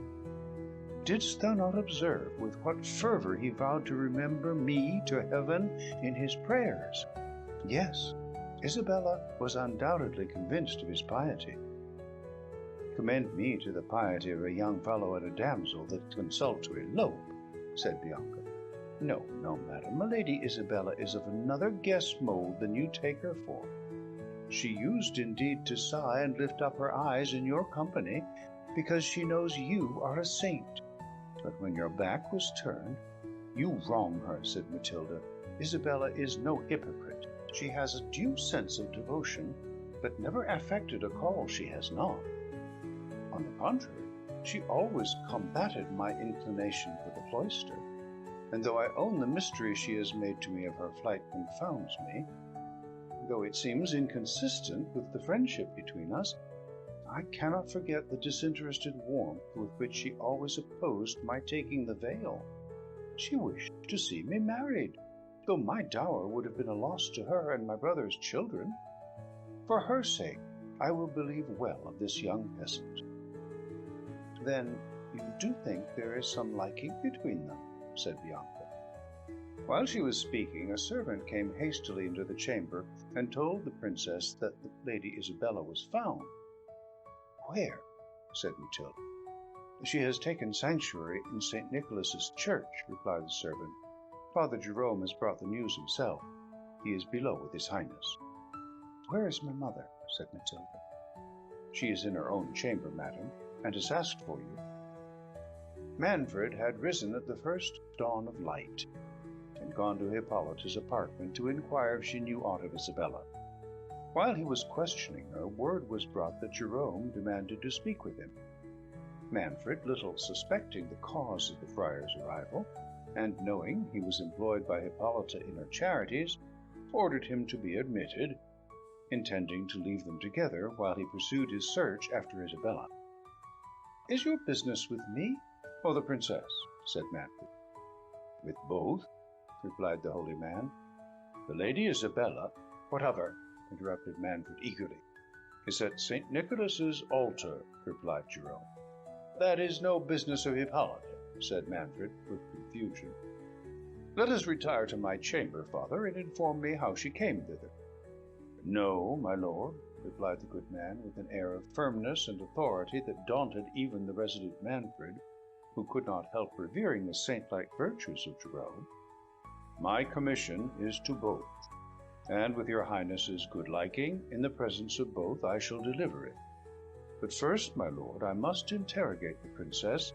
Didst thou not observe with what fervor he vowed to remember me to heaven in his prayers? Yes, Isabella was undoubtedly convinced of his piety. Commend me to the piety of a young fellow and a damsel that consult to elope, said Bianca. No, no, madam, my Lady Isabella is of another guess mould than you take her for. She used indeed to sigh and lift up her eyes in your company, because she knows you are a saint. But when your back was turned, you wrong her, said Matilda. Isabella is no hypocrite. She has a due sense of devotion, but never affected a call she has not. On the contrary, she always combated my inclination for the cloister, and though I own the mystery she has made to me of her flight confounds me, though it seems inconsistent with the friendship between us, I cannot forget the disinterested warmth with which she always opposed my taking the veil. She wished to see me married, though my dower would have been a loss to her and my brother's children. For her sake, I will believe well of this young peasant. Then you do think there is some liking between them, said Bianca. While she was speaking, a servant came hastily into the chamber and told the princess that the Lady Isabella was found. Where? Said Matilda. She has taken sanctuary in St. Nicholas's church, replied the servant. Father Jerome has brought the news himself. He is below with his highness. Where is my mother? Said Matilda. She is in her own chamber, madam, and has asked for you. Manfred had risen at the first dawn of light, and gone to Hippolyta's apartment to inquire if she knew aught of Isabella. While he was questioning her, word was brought that Jerome demanded to speak with him. Manfred, little suspecting the cause of the friar's arrival, and knowing he was employed by Hippolyta in her charities, ordered him to be admitted, intending to leave them together while he pursued his search after Isabella. Is your business with me or the princess? Said Manfred. With both, replied the holy man. The Lady Isabella— What of her? Interrupted Manfred eagerly. Is at St. Nicholas's altar, replied Jerome. That is no business of Hippolyta, said Manfred with confusion. Let us retire to my chamber, father, and inform me how she came thither. No, my lord, replied the good man, with an air of firmness and authority that daunted even the resolute Manfred, who could not help revering the saint-like virtues of Jerome. My commission is to both, and with your highness's good liking, in the presence of both I shall deliver it. But first, my lord, I must interrogate the princess,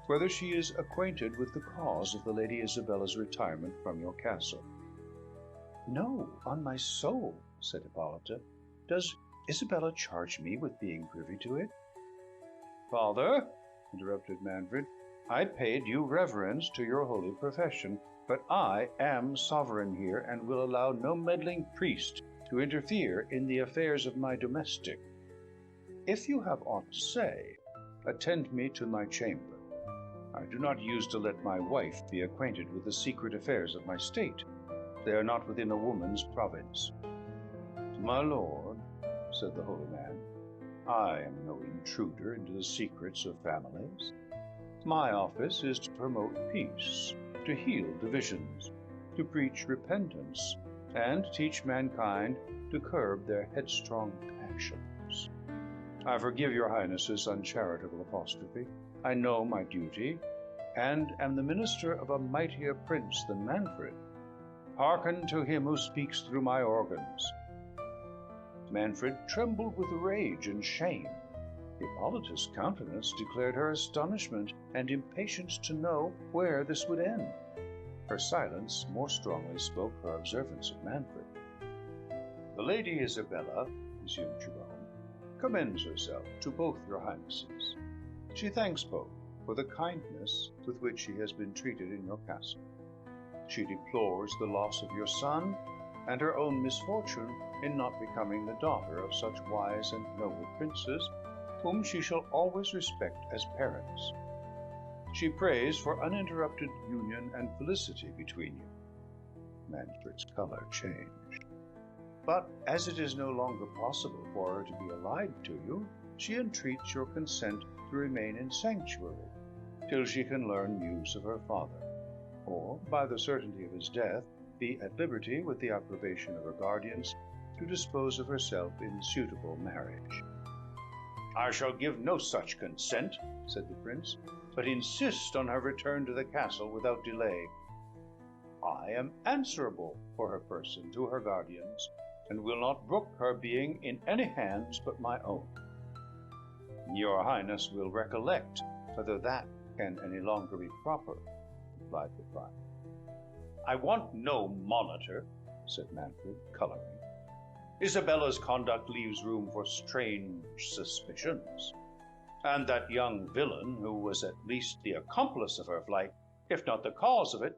whether she is acquainted with the cause of the Lady Isabella's retirement from your castle. No, on my soul, said Hippolyta. Does Isabella charge me with being privy to it? Father, interrupted Manfred, I paid due reverence to your holy profession, but I am sovereign here, and will allow no meddling priest to interfere in the affairs of my domestic. If you have aught to say, attend me to my chamber. I do not use to let my wife be acquainted with the secret affairs of my state. They are not within a woman's province. My lord, said the holy man, I am no intruder into the secrets of families. My office is to promote peace, to heal divisions, to preach repentance, and teach mankind to curb their headstrong passions. I forgive your highness's uncharitable apostrophe. I know my duty, and am the minister of a mightier prince than Manfred. Hearken to him who speaks through my organs. Manfred trembled with rage and shame. Hippolyta's countenance declared her astonishment and impatience to know where this would end. Her silence more strongly spoke her observance of Manfred. The Lady Isabella, resumed Jerome, commends herself to both your highnesses. She thanks both for the kindness with which she has been treated in your castle. She deplores the loss of your son, and her own misfortune in not becoming the daughter of such wise and noble princes, whom she shall always respect as parents. She prays for uninterrupted union and felicity between you. Manfred's color changed. But as it is no longer possible for her to be allied to you, she entreats your consent to remain in sanctuary, till she can learn news of her father, or, by the certainty of his death, be at liberty, with the approbation of her guardians, to dispose of herself in suitable marriage. I shall give no such consent, said the prince, but insist on her return to the castle without delay. I am answerable for her person to her guardians, and will not brook her being in any hands but my own. Your Highness will recollect whether that can any longer be proper, replied the friar. I want no monitor, said Manfred, colouring. Isabella's conduct leaves room for strange suspicions, and that young villain, who was at least the accomplice of her flight, if not the cause of it—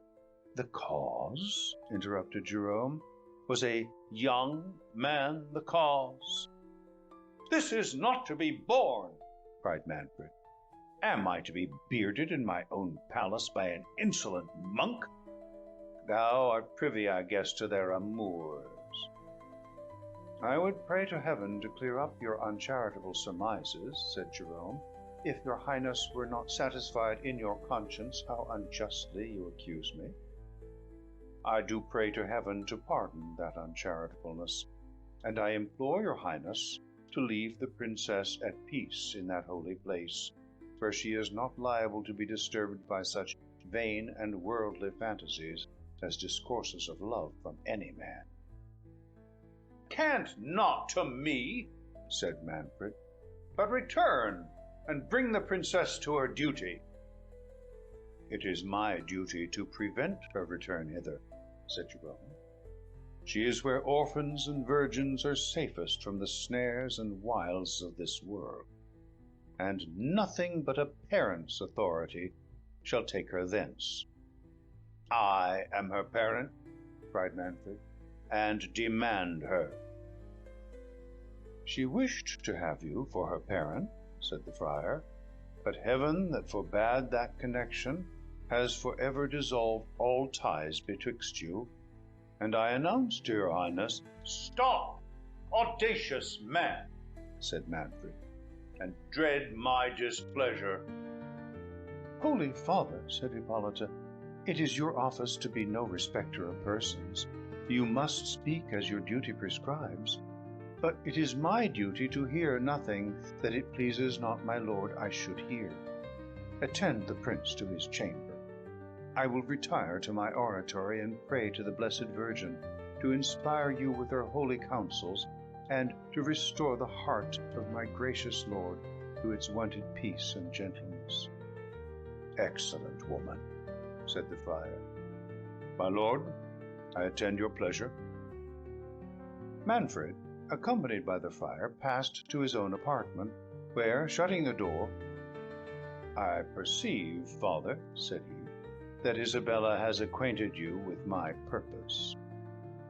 The cause, interrupted Jerome. Was a young man the cause? This is not to be borne, cried Manfred. Am I to be bearded in my own palace by an insolent monk? Thou art privy, I guess, to their amours. I would pray to heaven to clear up your uncharitable surmises, said Jerome, if your Highness were not satisfied in your conscience how unjustly you accuse me. I do pray to heaven to pardon that uncharitableness, and I implore your Highness to leave the princess at peace in that holy place, where she is not liable to be disturbed by such vain and worldly fantasies as discourses of love from any man. Can't not to me, said Manfred, but return and bring the princess to her duty. It is my duty to prevent her return hither, said Jerome. She is where orphans and virgins are safest from the snares and wiles of this world, and nothing but a parent's authority shall take her thence. I am her parent, cried Manfred, and demand her. She wished to have you for her parent, said the friar, but heaven that forbade that connection has for ever dissolved all ties betwixt you, and I announce to your Highness— Stop, audacious man, said Manfred, and dread my displeasure. Holy Father, said Hippolyta, it is your office to be no respecter of persons. You must speak as your duty prescribes. But it is my duty to hear nothing that it pleases not my lord I should hear. Attend the prince to his chamber. I will retire to my oratory and pray to the Blessed Virgin to inspire you with her holy counsels, and to restore the heart of my gracious lord to its wonted peace and gentleness. Excellent woman, said the friar. My lord, I attend your pleasure. Manfred, accompanied by the friar, passed to his own apartment, where, shutting the door, I perceive, father, said he, that Isabella has acquainted you with my purpose.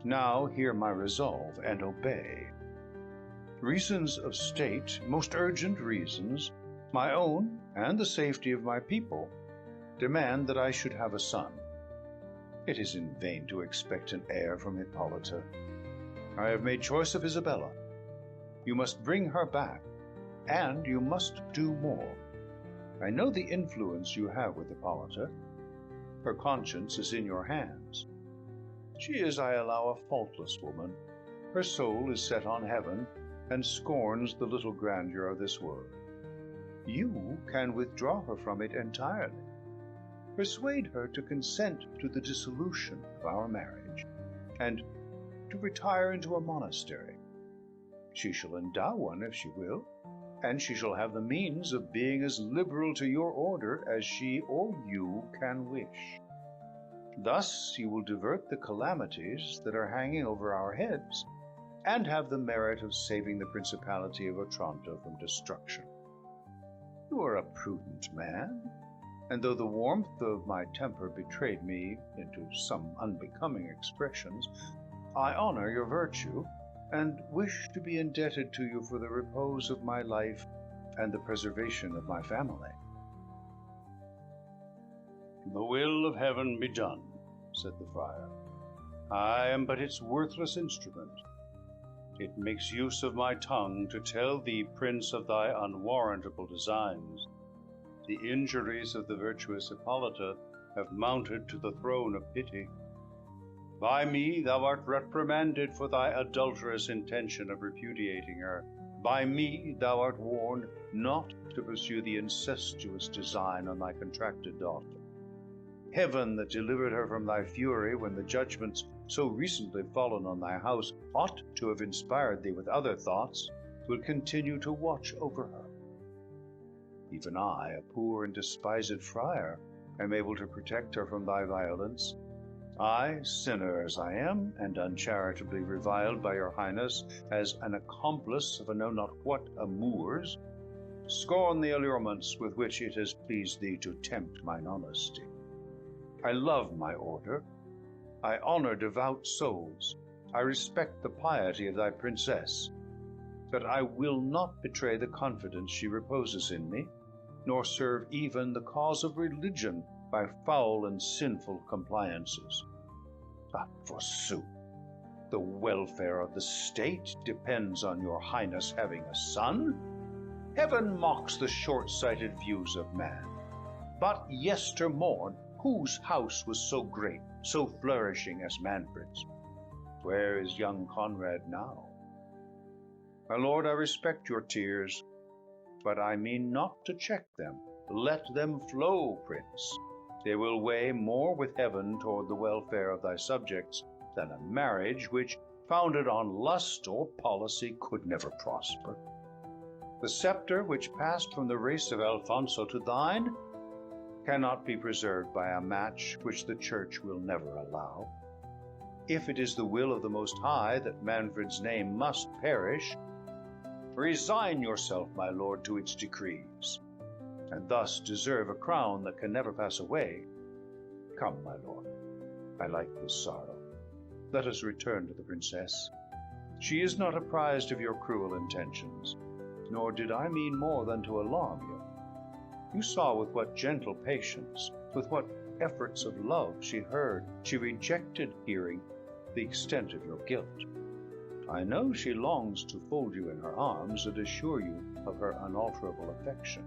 Now hear my resolve, and obey. Reasons of state, most urgent reasons, my own and the safety of my people, demand that I should have a son. It is in vain to expect an heir from Hippolyta. I have made choice of Isabella. You must bring her back, and you must do more. I know the influence you have with Hippolyta. Her conscience is in your hands. She is, I allow, a faultless woman. Her soul is set on heaven, and scorns the little grandeur of this world. You can withdraw her from it entirely. Persuade her to consent to the dissolution of our marriage, and to retire into a monastery. She shall endow one if she will, and she shall have the means of being as liberal to your order as she or you can wish. Thus you will divert the calamities that are hanging over our heads, and have the merit of saving the principality of Otranto from destruction. You are a prudent man, and though the warmth of my temper betrayed me into some unbecoming expressions, I honor your virtue, and wish to be indebted to you for the repose of my life and the preservation of my family. The will of heaven be done, said the friar. I am but its worthless instrument. It makes use of my tongue to tell thee, prince, of thy unwarrantable designs. The injuries of the virtuous Hippolyta have mounted to the throne of pity. By me thou art reprimanded for thy adulterous intention of repudiating her. By me thou art warned not to pursue the incestuous design on thy contracted daughter. Heaven that delivered her from thy fury when the judgments so recently fallen on thy house ought to have inspired thee with other thoughts, will continue to watch over her. Even I, a poor and despised friar, am able to protect her from thy violence. I, sinner as I am, and uncharitably reviled by your highness as an accomplice of a know not what amours, scorn the allurements with which it has pleased thee to tempt mine honesty. I love my order. I honor devout souls. I respect the piety of thy princess. But I will not betray the confidence she reposes in me, nor serve even the cause of religion by foul and sinful compliances. But forsooth, the welfare of the state depends on your highness having a son. Heaven mocks the short-sighted views of man. But yestermorn, whose house was so great, so flourishing as Manfred's? Where is young Conrad now? My lord, I respect your tears, but I mean not to check them. Let them flow, prince. They will weigh more with heaven toward the welfare of thy subjects than a marriage which, founded on lust or policy, could never prosper. The scepter which passed from the race of Alfonso to thine cannot be preserved by a match which the Church will never allow. If it is the will of the Most High that Manfred's name must perish, resign yourself, my lord, to its decrees, and thus deserve a crown that can never pass away. Come, my lord, I like this sorrow. Let us return to the princess. She is not apprised of your cruel intentions, nor did I mean more than to alarm you. You saw with what gentle patience, with what efforts of love she rejected hearing the extent of your guilt. I know she longs to fold you in her arms and assure you of her unalterable affection.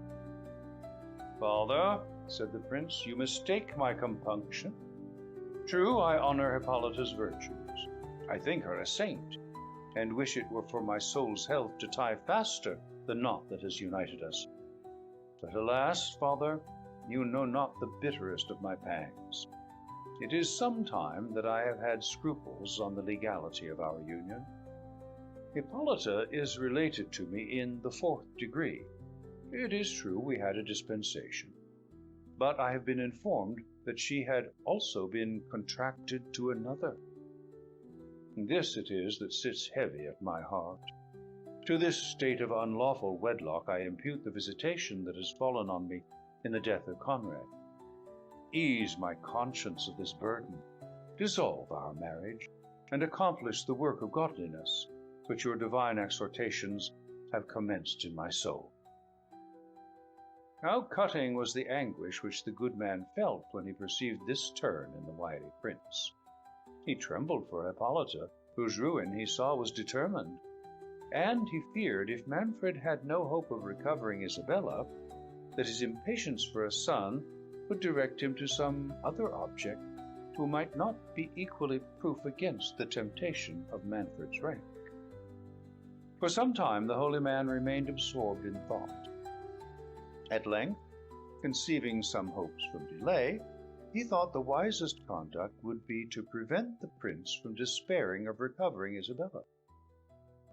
Father, said the prince, you mistake my compunction. True, I honor Hippolyta's virtues. I think her a saint, and wish it were for my soul's health to tie faster the knot that has united us. But alas, father, you know not the bitterest of my pangs. It is some time that I have had scruples on the legality of our union. Hippolyta is related to me in the 4th degree. It is true we had a dispensation, but I have been informed that she had also been contracted to another. This it is that sits heavy at my heart. To this state of unlawful wedlock I impute the visitation that has fallen on me in the death of Conrad. Ease my conscience of this burden, dissolve our marriage, and accomplish the work of godliness, which your divine exhortations have commenced in my soul. How cutting was the anguish which the good man felt when he perceived this turn in the wily prince. He trembled for Hippolyta, whose ruin he saw was determined, and he feared, if Manfred had no hope of recovering Isabella, that his impatience for a son would direct him to some other object who might not be equally proof against the temptation of Manfred's rank. For some time the holy man remained absorbed in thought. At length, conceiving some hopes from delay, he thought the wisest conduct would be to prevent the prince from despairing of recovering Isabella.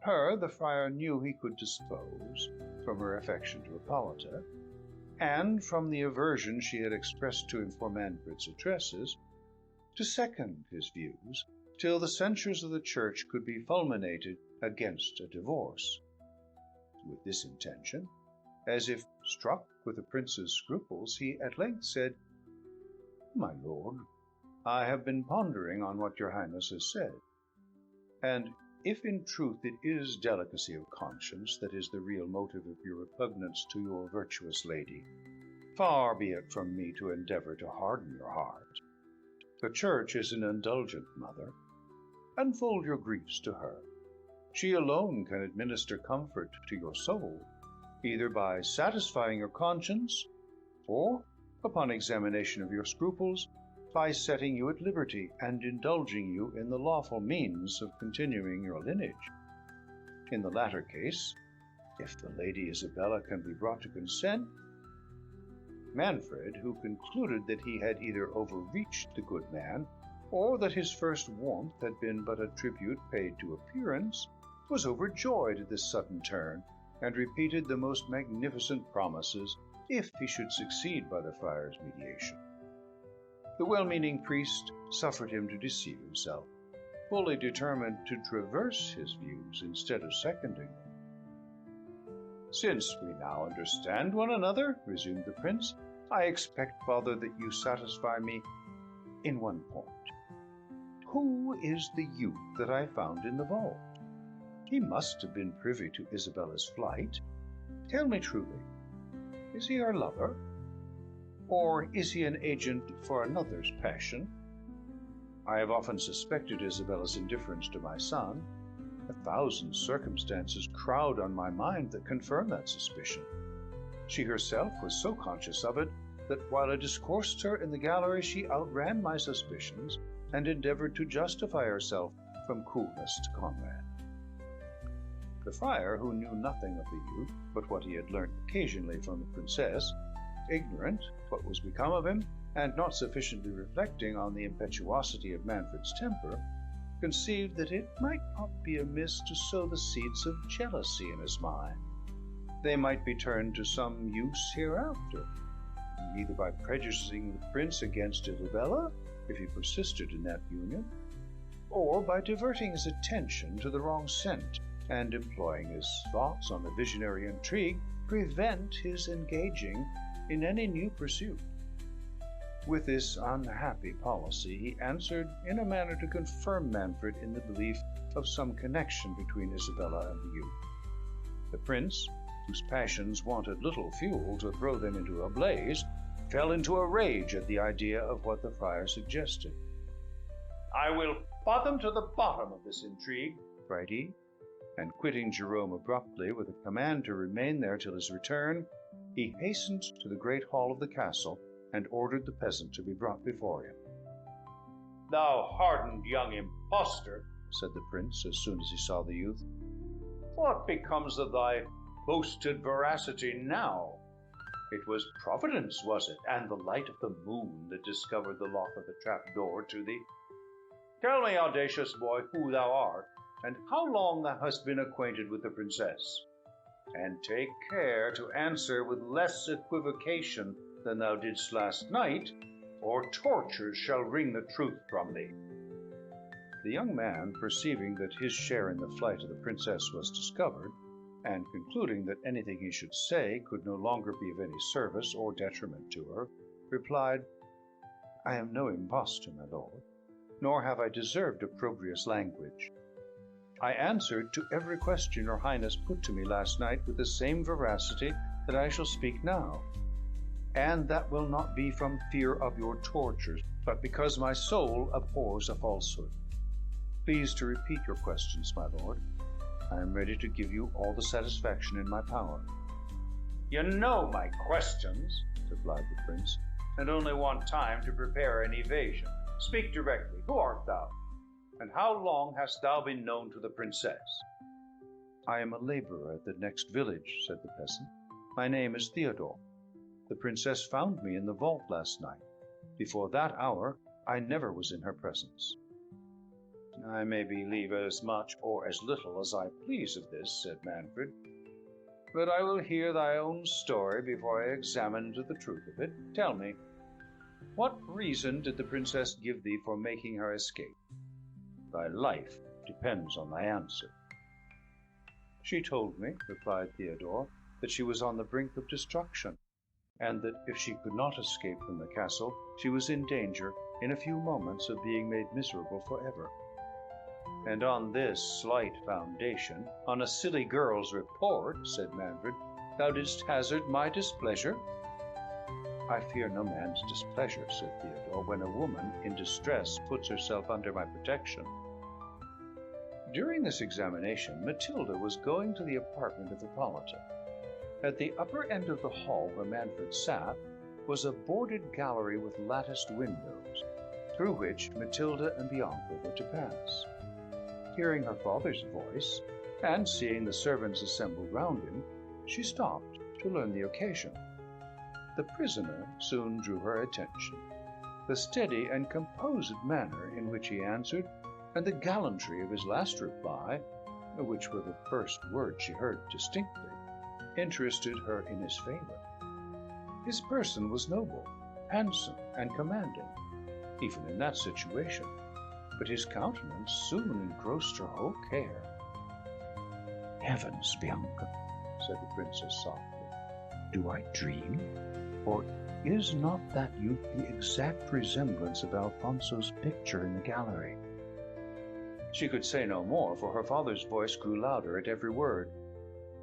Her the friar knew he could dispose, from her affection to Hippolyta, and from the aversion she had expressed to him for Manfred's addresses, to second his views till the censures of the Church could be fulminated against a divorce. With this intention, as if struck with the prince's scruples, he at length said, My lord, I have been pondering on what your highness has said, and if in truth it is delicacy of conscience that is the real motive of your repugnance to your virtuous lady, far be it from me to endeavor to harden your heart. The Church is an indulgent mother. Unfold your griefs to her. She alone can administer comfort to your soul, either by satisfying your conscience, or, upon examination of your scruples, by setting you at liberty and indulging you in the lawful means of continuing your lineage. In the latter case, if the Lady Isabella can be brought to consent, Manfred, who concluded that he had either overreached the good man, or that his first warmth had been but a tribute paid to appearance, was overjoyed at this sudden turn, and repeated the most magnificent promises if he should succeed by the friar's mediation. The well-meaning priest suffered him to deceive himself, fully determined to traverse his views instead of seconding them. "Since we now understand one another," resumed the prince, "I expect, father, that you satisfy me in one point. Who is the youth that I found in the vault? He must have been privy to Isabella's flight. Tell me truly, is he her lover? Or is he an agent for another's passion? I have often suspected Isabella's indifference to my son. 1,000 circumstances crowd on my mind that confirm that suspicion. She herself was so conscious of it that while I discoursed her in the gallery, she outran my suspicions and endeavored to justify herself from coolness to comrade." The friar, who knew nothing of the youth but what he had learnt occasionally from the princess, ignorant what was become of him, and not sufficiently reflecting on the impetuosity of Manfred's temper, conceived that it might not be amiss to sow the seeds of jealousy in his mind. They might be turned to some use hereafter, either by prejudicing the prince against Isabella, if he persisted in that union, or by diverting his attention to the wrong scent, and employing his thoughts on the visionary intrigue, prevent his engaging in any new pursuit. With this unhappy policy, he answered in a manner to confirm Manfred in the belief of some connection between Isabella and the youth. The prince, whose passions wanted little fuel to throw them into a blaze, fell into a rage at the idea of what the friar suggested. "I will fathom to the bottom of this intrigue," cried he, and quitting Jerome abruptly with a command to remain there till his return, he hastened to the great hall of the castle and ordered the peasant to be brought before him. "Thou hardened young impostor," said the prince as soon as he saw the youth, "what becomes of thy boasted veracity now? It was Providence, was it, and the light of the moon that discovered the lock of the trap-door to thee? Tell me, audacious boy, who thou art, and how long thou hast been acquainted with the princess. And take care to answer with less equivocation than thou didst last night, or tortures shall wring the truth from thee." The young man, perceiving that his share in the flight of the princess was discovered, and concluding that anything he should say could no longer be of any service or detriment to her, replied, "I am no impostor, my lord, nor have I deserved opprobrious language. I answered to every question your highness put to me last night with the same veracity that I shall speak now, and that will not be from fear of your tortures, but because my soul abhors a falsehood. Please to repeat your questions, my lord. I am ready to give you all the satisfaction in my power." "You know my questions," replied the prince, "and only want time to prepare an evasion. Speak directly. Who art thou? And how long hast thou been known to the princess?" "I am a laborer at the next village," said the peasant. "My name is Theodore. The princess found me in the vault last night. Before that hour, I never was in her presence." "I may believe as much or as little as I please of this," said Manfred, "but I will hear thy own story before I examine into the truth of it. Tell me, what reason did the princess give thee for making her escape? Thy life depends on thy answer." "She told me," replied Theodore, "that she was on the brink of destruction, and that if she could not escape from the castle, she was in danger in a few moments of being made miserable forever." "And on this slight foundation, on a silly girl's report," said Manfred, "thou didst hazard my displeasure?" "I fear no man's displeasure," said Theodore, "when a woman in distress puts herself under my protection." During this examination, Matilda was going to the apartment of Hippolyta. At the upper end of the hall where Manfred sat was a boarded gallery with latticed windows, through which Matilda and Bianca were to pass. Hearing her father's voice, and seeing the servants assembled round him, she stopped to learn the occasion. The prisoner soon drew her attention. The steady and composed manner in which he answered, and the gallantry of his last reply, which were the first words she heard distinctly, interested her in his favor. His person was noble, handsome, and commanding, even in that situation, but his countenance soon engrossed her whole care. "Heavens, Bianca," said the princess softly, "do I dream? Or is not that youth the exact resemblance of Alfonso's picture in the gallery?" She could say no more, for her father's voice grew louder at every word.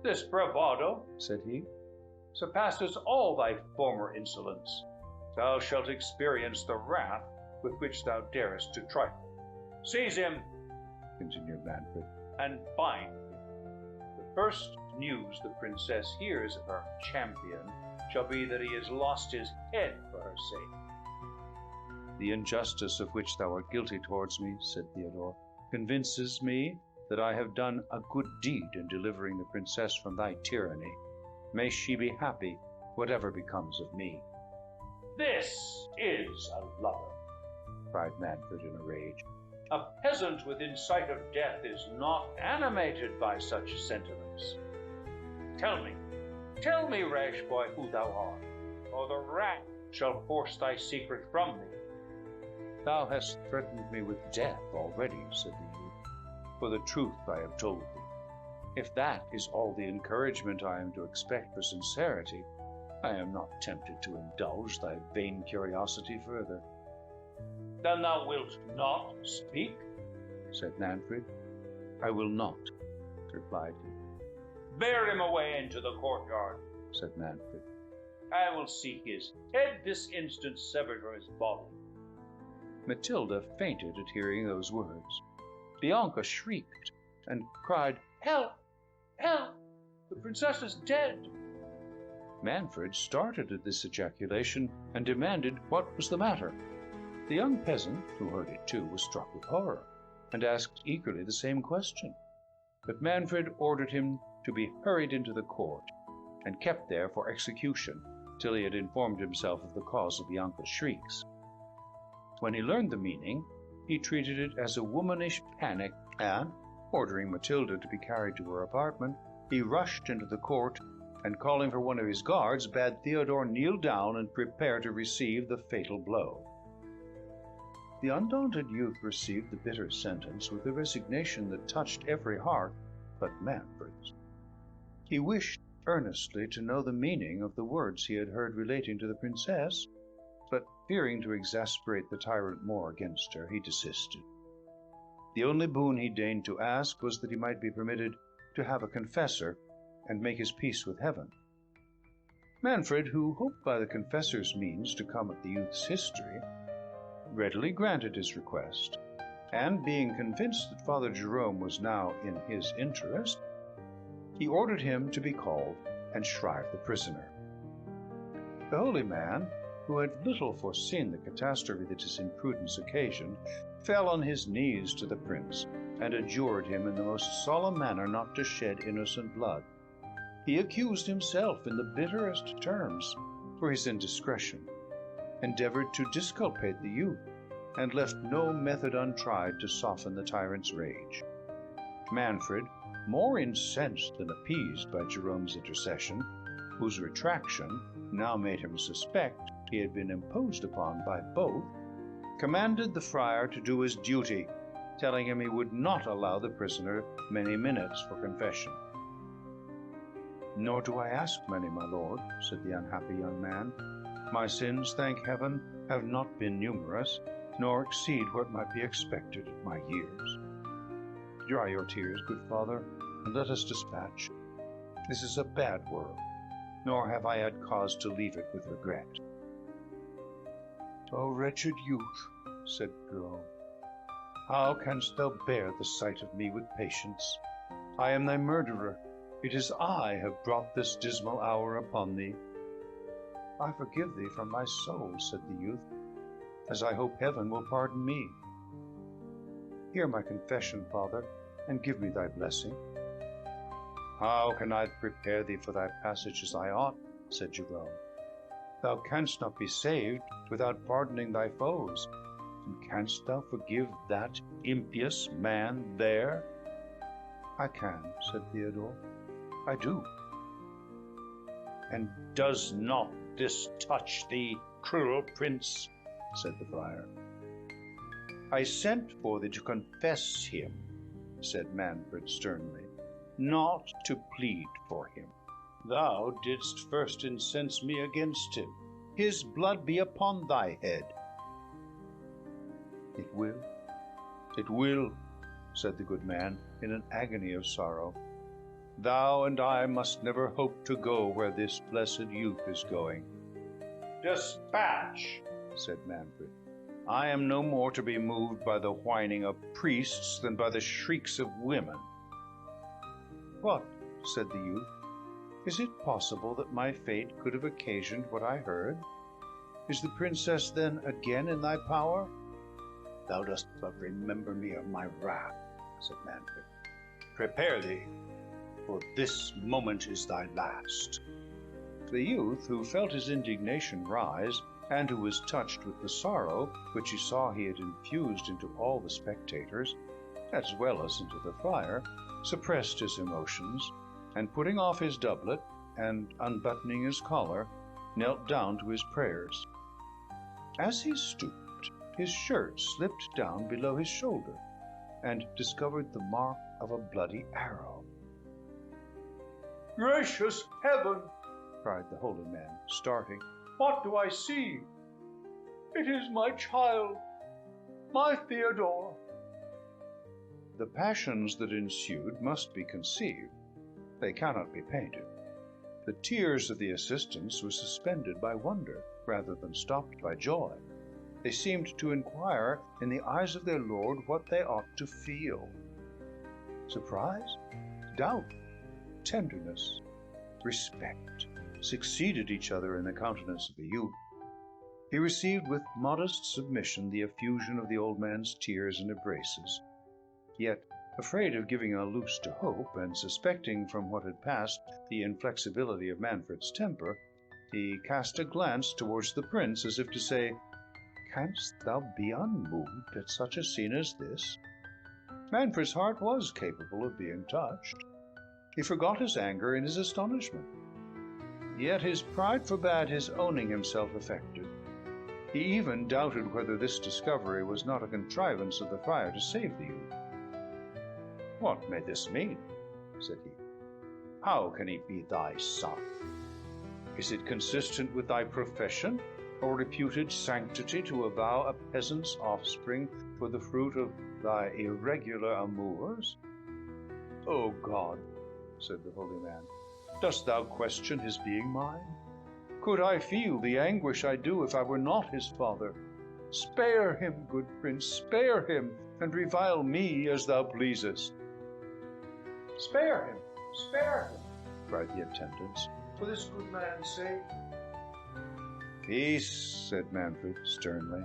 "This bravado," said he, "surpasses all thy former insolence. Thou shalt experience the wrath with which thou darest to trifle. Seize him," continued Manfred, "and bind him. The first news the princess hears of her champion shall be that he has lost his head for her sake." "The injustice of which thou art guilty towards me," said Theodore, "convinces me that I have done a good deed in delivering the princess from thy tyranny. May she be happy, whatever becomes of me." "This is a lover," cried Manfred in a rage. "A peasant within sight of death is not animated by such sentiments. Tell me, rash boy, who thou art, or the rat shall force thy secret from me." "Thou hast threatened me with death already," said the youth, "for the truth I have told thee. If that is all the encouragement I am to expect for sincerity, I am not tempted to indulge thy vain curiosity further." "Then thou wilt not speak?" said Manfred. "I will not," replied he. "Bear him away into the courtyard," said Manfred. "I will see his head this instant severed from his body." Matilda fainted at hearing those words. Bianca shrieked and cried, "Help! Help! The princess is dead!" Manfred started at this ejaculation and demanded what was the matter. The young peasant, who heard it too, was struck with horror, and asked eagerly the same question. But Manfred ordered him to be hurried into the court, and kept there for execution, till he had informed himself of the cause of Bianca's shrieks. When he learned the meaning, he treated it as a womanish panic, and, ordering Matilda to be carried to her apartment, he rushed into the court, and calling for one of his guards, bade Theodore kneel down and prepare to receive the fatal blow. The undaunted youth received the bitter sentence with a resignation that touched every heart but Manfred's. He wished earnestly to know the meaning of the words he had heard relating to the princess, but fearing to exasperate the tyrant more against her, he desisted. The only boon he deigned to ask was that he might be permitted to have a confessor and make his peace with heaven. Manfred, who hoped by the confessor's means to come at the youth's history, readily granted his request, and being convinced that Father Jerome was now in his interest, he ordered him to be called and shrive the prisoner. The holy man, who had little foreseen the catastrophe that his imprudence occasioned, fell on his knees to the prince, and adjured him in the most solemn manner not to shed innocent blood. He accused himself in the bitterest terms for his indiscretion, endeavored to disculpate the youth, and left no method untried to soften the tyrant's rage. Manfred, more incensed than appeased by Jerome's intercession, whose retraction now made him suspect he had been imposed upon by both, commanded the friar to do his duty, telling him he would not allow the prisoner many minutes for confession. "Nor do I ask many, my lord," said the unhappy young man. "My sins, thank heaven, have not been numerous, nor exceed what might be expected at my years. Dry your tears, good father, and let us dispatch. This is a bad world, nor have I had cause to leave it with regret." "O wretched youth," said Jerome, "how canst thou bear the sight of me with patience? I am thy murderer. It is I have brought this dismal hour upon thee." "I forgive thee from my soul," said the youth, "as I hope heaven will pardon me. Hear my confession, father, and give me thy blessing." "How can I prepare thee for thy passage as I ought?" said Jerome. Thou canst not be saved without pardoning thy foes. And canst thou forgive that impious man there?" "I can," said Theodore. "I do." "And does not this touch thee, cruel prince?" said the friar. "I sent for thee to confess him," said Manfred sternly, "not to plead for him. Thou didst first incense me against him. His blood be upon thy head." "It will," said the good man, in an agony of sorrow. "Thou and I must never hope to go where this blessed youth is going." "Dispatch!" said Manfred. "I am no more to be moved by the whining of priests than by the shrieks of women." "What?" said the youth. "Is it possible that my fate could have occasioned what I heard? Is the princess then again in thy power?" "Thou dost but remember me of my wrath," said Manfred. "Prepare thee, for this moment is thy last." The youth, who felt his indignation rise, and who was touched with the sorrow which he saw he had infused into all the spectators, as well as into the friar, suppressed his emotions, and putting off his doublet, and unbuttoning his collar, knelt down to his prayers. As he stooped, his shirt slipped down below his shoulder, and discovered the mark of a bloody arrow. "Gracious heaven!" cried the holy man, starting. "What do I see? It is my child, my Theodore." The passions that ensued must be conceived. They cannot be painted. The tears of the assistants were suspended by wonder, rather than stopped by joy. They seemed to inquire in the eyes of their lord what they ought to feel. Surprise, doubt, tenderness, respect succeeded each other in the countenance of the youth. He received with modest submission the effusion of the old man's tears and embraces. Yet, afraid of giving a loose to hope, and suspecting from what had passed the inflexibility of Manfred's temper, he cast a glance towards the prince, as if to say, "Canst thou be unmoved at such a scene as this?" Manfred's heart was capable of being touched. He forgot his anger in his astonishment. Yet his pride forbade his owning himself affected. He even doubted whether this discovery was not a contrivance of the friar to save the youth. "What may this mean?" said he. "How can he be thy son? Is it consistent with thy profession, or reputed sanctity, to avow a peasant's offspring for the fruit of thy irregular amours?" "O God," said the holy man, "dost thou question his being mine? Could I feel the anguish I do if I were not his father? Spare him, good prince, spare him, and revile me as thou pleasest." "Spare him, spare him," cried the attendants, "for this good man's sake." "Peace," said Manfred sternly.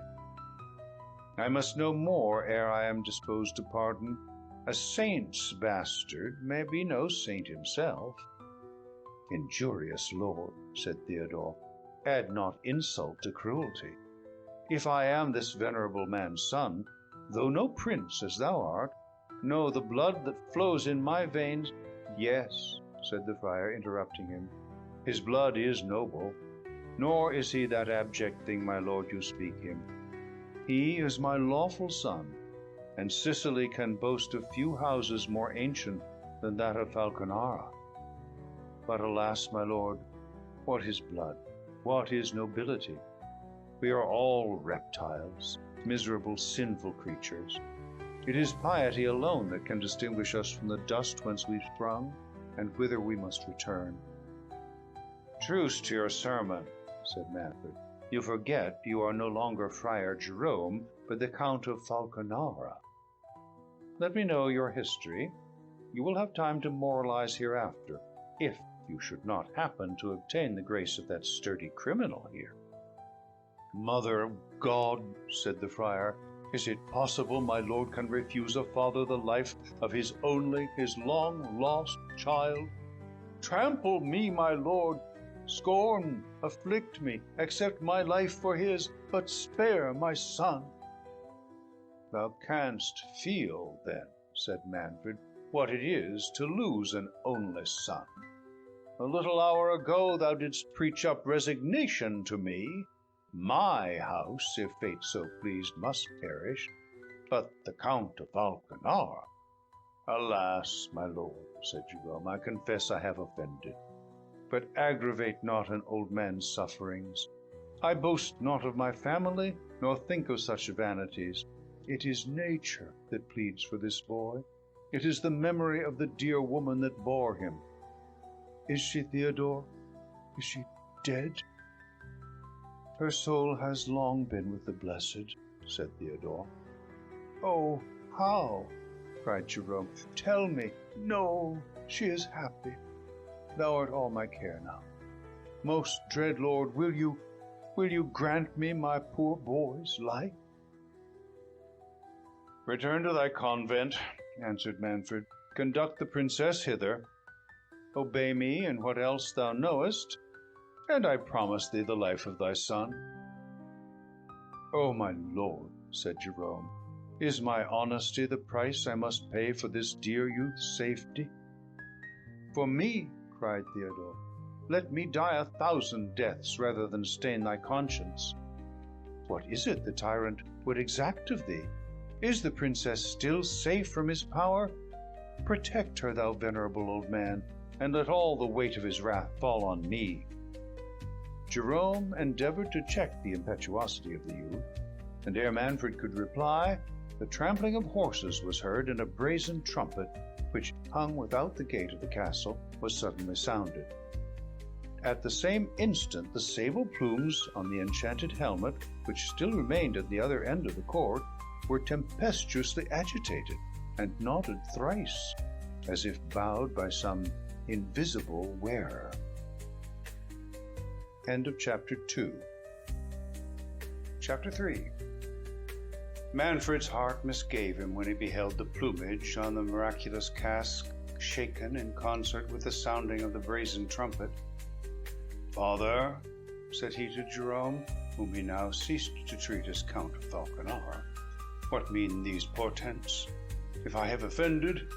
"I must know more ere I am disposed to pardon. A saint's bastard may be no saint himself." "Injurious lord," said Theodore, "add not insult to cruelty. If I am this venerable man's son, though no prince as thou art, know the blood that flows in my veins—" "Yes," said the friar, interrupting him, "his blood is noble, nor is he that abject thing, my lord, you speak him. He is my lawful son, and Sicily can boast of few houses more ancient than that of Falconara. But alas, my lord, what is blood? What is nobility? We are all reptiles, miserable, sinful creatures. It is piety alone that can distinguish us from the dust whence we sprung, and whither we must return." "Truce to your sermon," said Manfred. "You forget you are no longer Friar Jerome, but the Count of Falconara. Let me know your history. You will have time to moralize hereafter, if you should not happen to obtain the grace of that sturdy criminal here." "Mother of God," said the friar, "is it possible my lord can refuse a father the life of his only, his long-lost child? Trample me, my lord, scorn, afflict me, accept my life for his, but spare my son." "Thou canst feel, then," said Manfred, "what it is to lose an only son. A little hour ago thou didst preach up resignation to me. My house, if fate so pleased, must perish, but the Count of Valkanar—" "Alas, my lord," said Jerome, "I confess I have offended. But aggravate not an old man's sufferings. I boast not of my family, nor think of such vanities. It is nature that pleads for this boy. It is the memory of the dear woman that bore him. Is she, Theodore? Is she dead?" "Her soul has long been with the blessed," said Theodore. "Oh, how?" cried Jerome. "Tell me." "No, she is happy. Thou art all my care now. Most dread lord, will you grant me my poor boy's life?" "Return to thy convent," answered Manfred. "Conduct the princess hither. Obey me in what else thou knowest, and I promise thee the life of thy son." "Oh, my lord," said Jerome, "is my honesty the price I must pay for this dear youth's safety?" "For me," cried Theodore, "let me die 1,000 deaths rather than stain thy conscience. What is it the tyrant would exact of thee? Is the princess still safe from his power? Protect her, thou venerable old man, and let all the weight of his wrath fall on me." Jerome endeavored to check the impetuosity of the youth, and ere Manfred could reply, the trampling of horses was heard, and a brazen trumpet, which hung without the gate of the castle, was suddenly sounded. At the same instant the sable plumes on the enchanted helmet, which still remained at the other end of the court, were tempestuously agitated, and nodded thrice, as if bowed by some invisible wearer. End of Chapter 2. Chapter 3. Manfred's heart misgave him when he beheld the plumage on the miraculous casque shaken in concert with the sounding of the brazen trumpet. "Father," said he to Jerome, whom he now ceased to treat as Count of Valkanar, "what mean these portents? If I have offended—"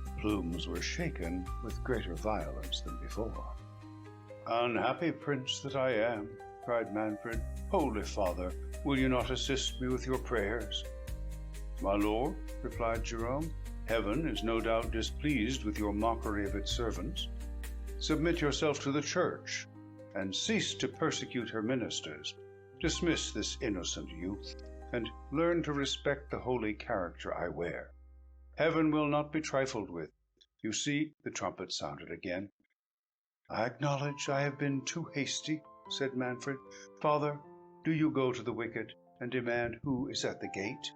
The plumes were shaken with greater violence than before. "Unhappy prince that I am," cried Manfred, "Holy Father, will you not assist me with your prayers?" "My lord," replied Jerome, "heaven is no doubt displeased with your mockery of its servants. Submit yourself to the church, and cease to persecute her ministers. Dismiss this innocent youth, and learn to respect the holy character I wear. Heaven will not be trifled with. You see, the trumpet sounded again." "I acknowledge I have been too hasty," said Manfred. "Father, do you go to the wicket, and demand who is at the gate."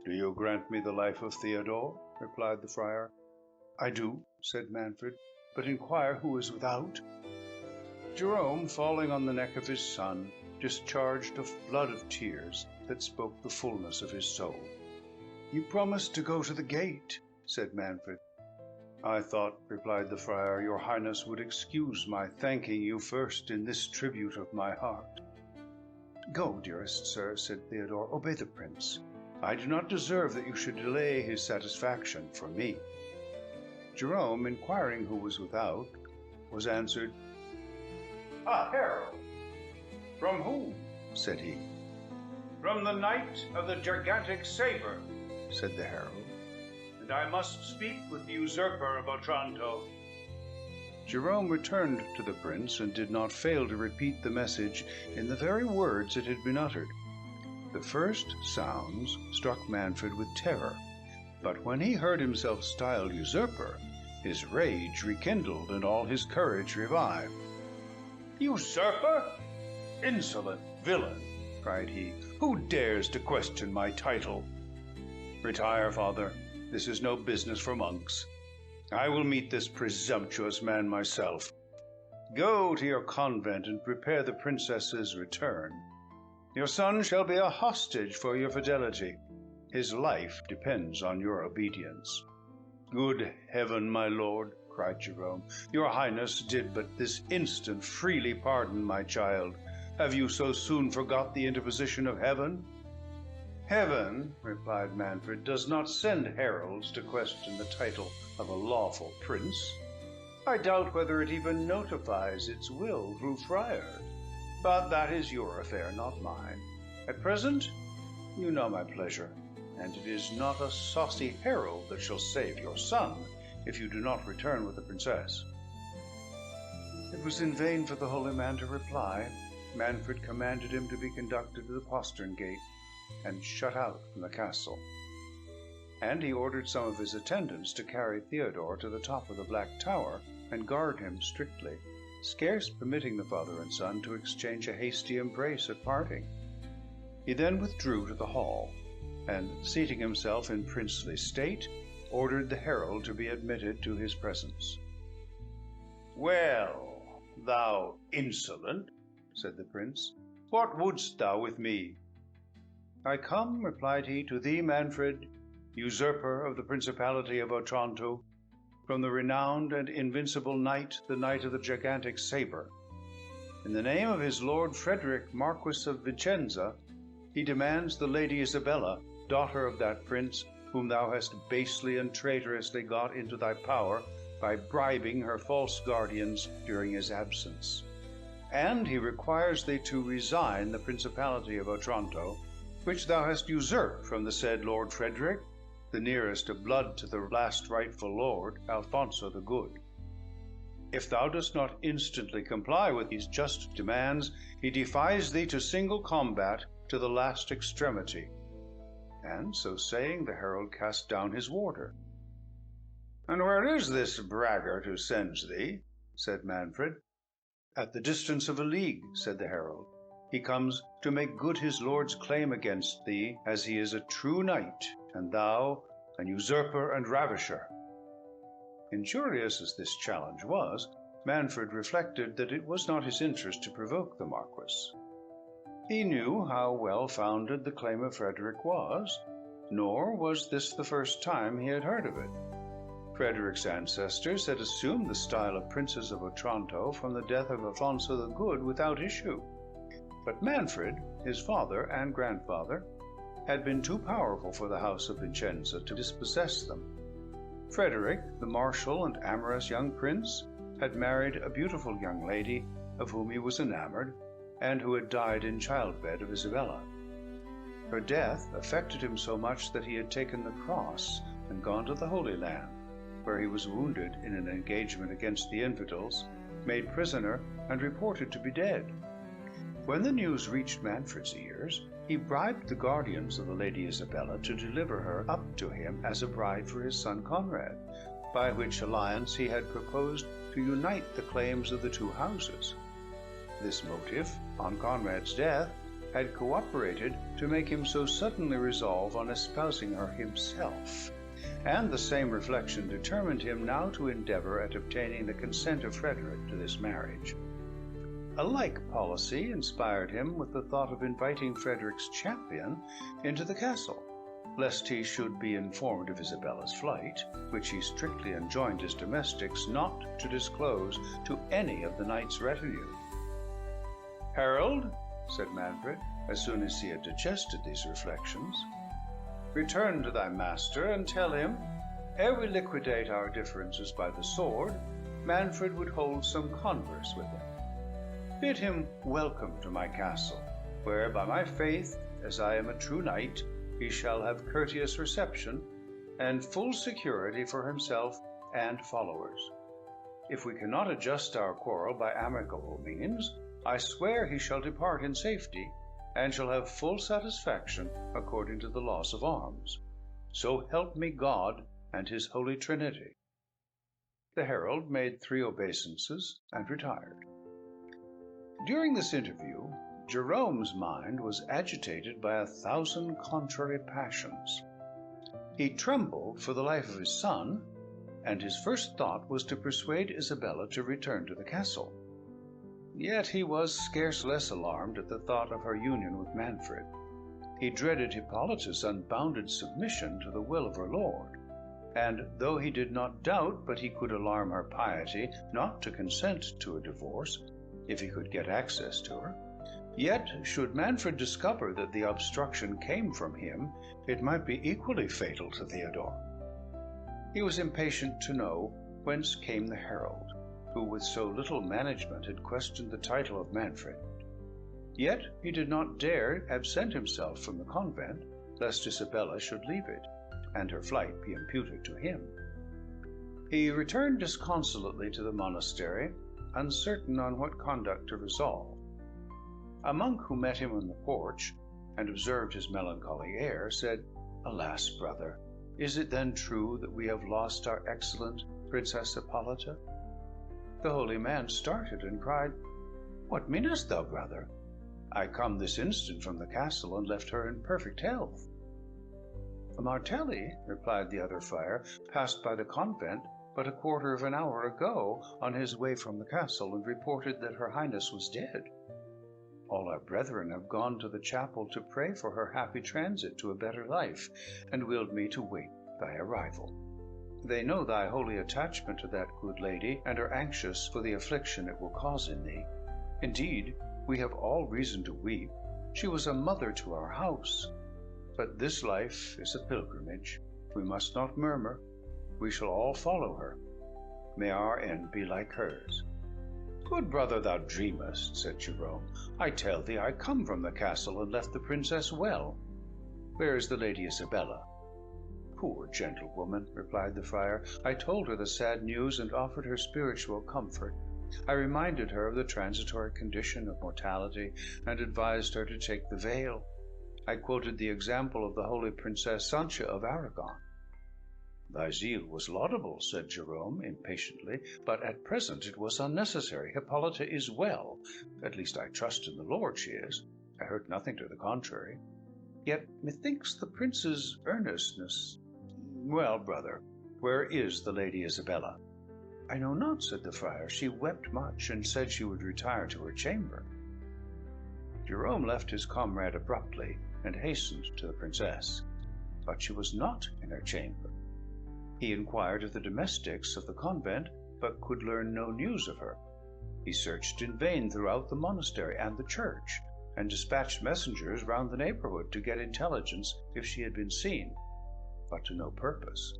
"Do you grant me the life of Theodore?" replied the friar. "I do," said Manfred, "but inquire who is without." Jerome, falling on the neck of his son, discharged a flood of tears that spoke the fullness of his soul. "You promised to go to the gate," said Manfred. "I thought," replied the friar, "your highness would excuse my thanking you first in this tribute of my heart." "Go, dearest sir," said Theodore, "obey the prince. I do not deserve that you should delay his satisfaction for me." Jerome, inquiring who was without, was answered, "A herald." "From whom?" said he. "From the knight of the gigantic sabre," said the herald, "and I must speak with the usurper of Otranto." Jerome returned to the prince, and did not fail to repeat the message in the very words it had been uttered. The first sounds struck Manfred with terror, but when he heard himself styled usurper, his rage rekindled and all his courage revived. "Usurper? Insolent villain!" cried he. "Who dares to question my title?" "Retire, father. This is no business for monks. I will meet this presumptuous man myself. Go to your convent and prepare the princess's return. Your son shall be a hostage for your fidelity. His life depends on your obedience." "Good heaven, my lord," cried Jerome. "Your Highness did but this instant freely pardon my child. Have you so soon forgot the interposition of heaven?" "Heaven," replied Manfred, "does not send heralds to question the title of a lawful prince. I doubt whether it even notifies its will through friars. But that is your affair, not mine. At present, you know my pleasure, and it is not a saucy herald that shall save your son if you do not return with the princess." It was in vain for the holy man to reply. Manfred commanded him to be conducted to the postern gate and shut out from the castle. And he ordered some of his attendants to carry Theodore to the top of the Black Tower and guard him strictly, scarce permitting the father and son to exchange a hasty embrace at parting. He then withdrew to the hall, and, seating himself in princely state, ordered the herald to be admitted to his presence. "Well, thou insolent," said the prince, "what wouldst thou with me?" "I come," replied he, "to thee, Manfred, usurper of the principality of Otranto, from the renowned and invincible knight, the knight of the gigantic sabre. In the name of his lord Frederick, Marquis of Vicenza, he demands the Lady Isabella, daughter of that prince whom thou hast basely and traitorously got into thy power by bribing her false guardians during his absence. And he requires thee to resign the principality of Otranto, which thou hast usurped from the said Lord Frederick, the nearest of blood to the last rightful lord, Alfonso the Good. If thou dost not instantly comply with these just demands, he defies thee to single combat to the last extremity." And so saying, the herald cast down his warder. "And where is this braggart who sends thee?" said Manfred. "At the distance of a league," said the herald. "He comes to make good his lord's claim against thee, as he is a true knight, and thou an usurper and ravisher." Injurious as this challenge was, Manfred reflected that it was not his interest to provoke the Marquis. He knew how well founded the claim of Frederick was, nor was this the first time he had heard of it. Frederick's ancestors had assumed the style of princes of Otranto from the death of Alfonso the Good without issue. But Manfred, his father and grandfather, had been too powerful for the house of Vicenza to dispossess them. Frederick, the martial and amorous young prince, had married a beautiful young lady of whom he was enamored, and who had died in childbed of Isabella. Her death affected him so much that he had taken the cross and gone to the Holy Land, where he was wounded in an engagement against the infidels, made prisoner, and reported to be dead. When the news reached Manfred's ears, he bribed the guardians of the Lady Isabella to deliver her up to him as a bride for his son Conrad, by which alliance he had proposed to unite the claims of the two houses. This motive, on Conrad's death, had cooperated to make him so suddenly resolve on espousing her himself, and the same reflection determined him now to endeavor at obtaining the consent of Frederick to this marriage. A like policy inspired him with the thought of inviting Frederick's champion into the castle, lest he should be informed of Isabella's flight, which he strictly enjoined his domestics not to disclose to any of the knight's retinue. "Herald," said Manfred, as soon as he had digested these reflections, "return to thy master and tell him, ere we liquidate our differences by the sword, Manfred would hold some converse with him. Bid him welcome to my castle, where, by my faith, as I am a true knight, he shall have courteous reception, and full security for himself and followers. If we cannot adjust our quarrel by amicable means, I swear he shall depart in safety, and shall have full satisfaction according to the laws of arms. So help me God and his Holy Trinity." The herald made 3 obeisances and retired. During this interview, Jerome's mind was agitated by 1,000 contrary passions. He trembled for the life of his son, and his first thought was to persuade Isabella to return to the castle. Yet he was scarce less alarmed at the thought of her union with Manfred. He dreaded Hippolyta's unbounded submission to the will of her lord, and though he did not doubt but he could alarm her piety not to consent to a divorce, if he could get access to her, yet should Manfred discover that the obstruction came from him, it might be equally fatal to Theodore. He was impatient to know whence came the herald, who with so little management had questioned the title of Manfred. Yet he did not dare absent himself from the convent, lest Isabella should leave it, and her flight be imputed to him. He returned disconsolately to the monastery, uncertain on what conduct to resolve. A monk who met him on the porch, and observed his melancholy air, said, "Alas, brother, is it then true that we have lost our excellent Princess Hippolyta?" The holy man started and cried, "What meanest thou, brother? I come this instant from the castle, and left her in perfect health." "Martelli," replied the other friar, "passed by the convent but a quarter of an hour ago on his way from the castle, and reported that her highness was dead. All our brethren have gone to the chapel to pray for her happy transit to a better life, and willed me to wait thy arrival. They know thy holy attachment to that good lady, and are anxious for the affliction it will cause in thee. Indeed, we have all reason to weep. She was a mother to our house. But this life is a pilgrimage. We must not murmur. We shall all follow her. May our end be like hers." "Good brother, thou dreamest," said Jerome. "I tell thee I come from the castle, and left the princess well. Where is the Lady Isabella?" "Poor gentlewoman," replied the friar. "I told her the sad news, and offered her spiritual comfort. I reminded her of the transitory condition of mortality, and advised her to take the veil. I quoted the example of the holy Princess Sancha of Aragon." "Thy zeal was laudable," said Jerome impatiently, "but at present it was unnecessary. Hippolyta is well. At least I trust in the Lord she is. I heard nothing to the contrary. Yet methinks the prince's earnestness— Well, brother, where is the Lady Isabella?" "I know not," said the friar. "She wept much, and said she would retire to her chamber." Jerome left his comrade abruptly, and hastened to the princess. But she was not in her chamber. He inquired of the domestics of the convent, but could learn no news of her. He searched in vain throughout the monastery and the church, and dispatched messengers round the neighborhood to get intelligence if she had been seen, but to no purpose.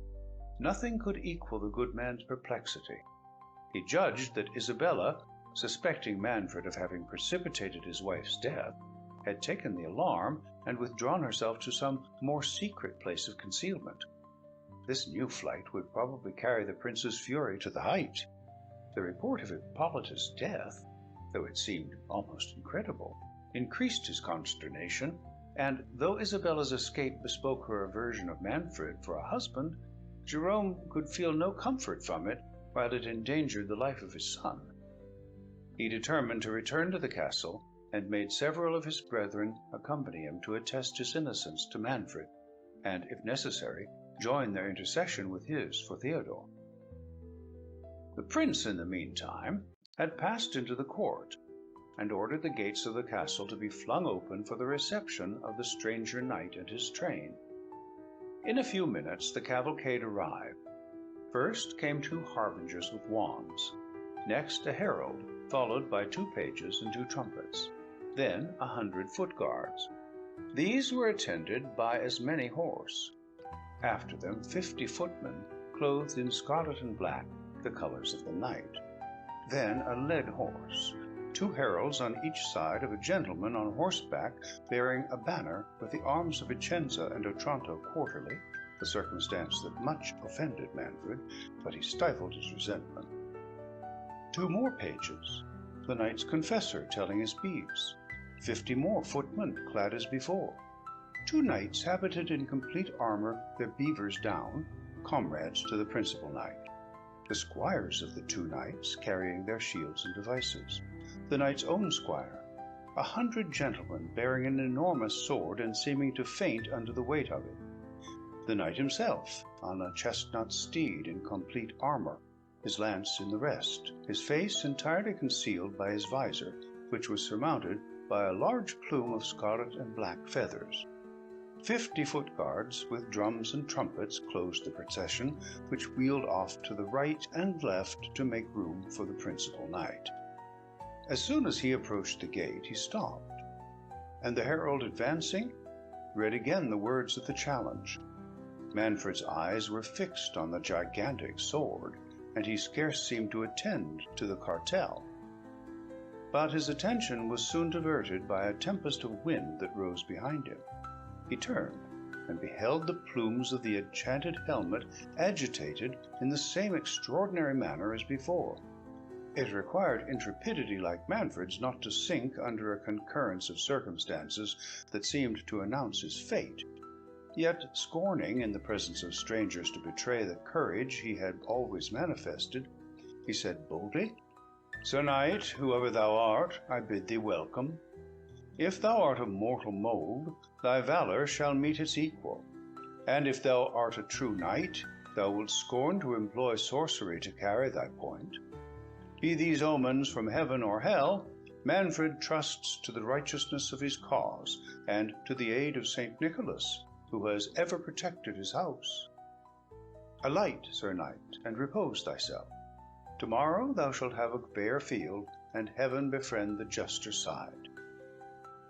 Nothing could equal the good man's perplexity. He judged that Isabella, suspecting Manfred of having precipitated his wife's death, had taken the alarm and withdrawn herself to some more secret place of concealment. This new flight would probably carry the prince's fury to the height. The report of Hippolyta's death, though it seemed almost incredible, increased his consternation, and though Isabella's escape bespoke her aversion of Manfred for a husband, Jerome could feel no comfort from it while it endangered the life of his son. He determined to return to the castle, and made several of his brethren accompany him to attest his innocence to Manfred, and, if necessary, join their intercession with his for Theodore. The prince, in the meantime, had passed into the court, and ordered the gates of the castle to be flung open for the reception of the stranger knight and his train. In a few minutes the cavalcade arrived. First came 2 harbingers with wands, next a herald, followed by 2 pages and 2 trumpets, then 100 foot guards. These were attended by as many horse. After them 50 footmen, clothed in scarlet and black, the colors of the knight. Then a led horse, 2 heralds on each side of a gentleman on horseback bearing a banner with the arms of Vicenza and Otranto quarterly, a circumstance that much offended Manfred, but he stifled his resentment. 2 more pages, the knight's confessor telling his beads, 50 more footmen clad as before, 2 knights habited in complete armor, their beavers down, comrades to the principal knight, the squires of the 2 knights carrying their shields and devices, the knight's own squire, 100 gentlemen bearing an enormous sword and seeming to faint under the weight of it, the knight himself on a chestnut steed in complete armor, his lance in the rest, his face entirely concealed by his visor, which was surmounted by a large plume of scarlet and black feathers. 50 foot guards with drums and trumpets closed the procession, which wheeled off to the right and left to make room for the principal knight. As soon as he approached the gate, he stopped, and the herald advancing read again the words of the challenge. Manfred's eyes were fixed on the gigantic sword, and he scarce seemed to attend to the cartel. But his attention was soon diverted by a tempest of wind that rose behind him. He turned and beheld the plumes of the enchanted helmet agitated in the same extraordinary manner as before. It required intrepidity like Manfred's not to sink under a concurrence of circumstances that seemed to announce his fate. Yet, scorning in the presence of strangers to betray the courage he had always manifested, he said boldly, "Sir Knight, whoever thou art, I bid thee welcome. If thou art of mortal mould, thy valour shall meet its equal, and if thou art a true knight, thou wilt scorn to employ sorcery to carry thy point. Be these omens from heaven or hell, Manfred trusts to the righteousness of his cause, and to the aid of St. Nicholas, who has ever protected his house. Alight, Sir Knight, and repose thyself. Tomorrow thou shalt have a bare field, and heaven befriend the juster side."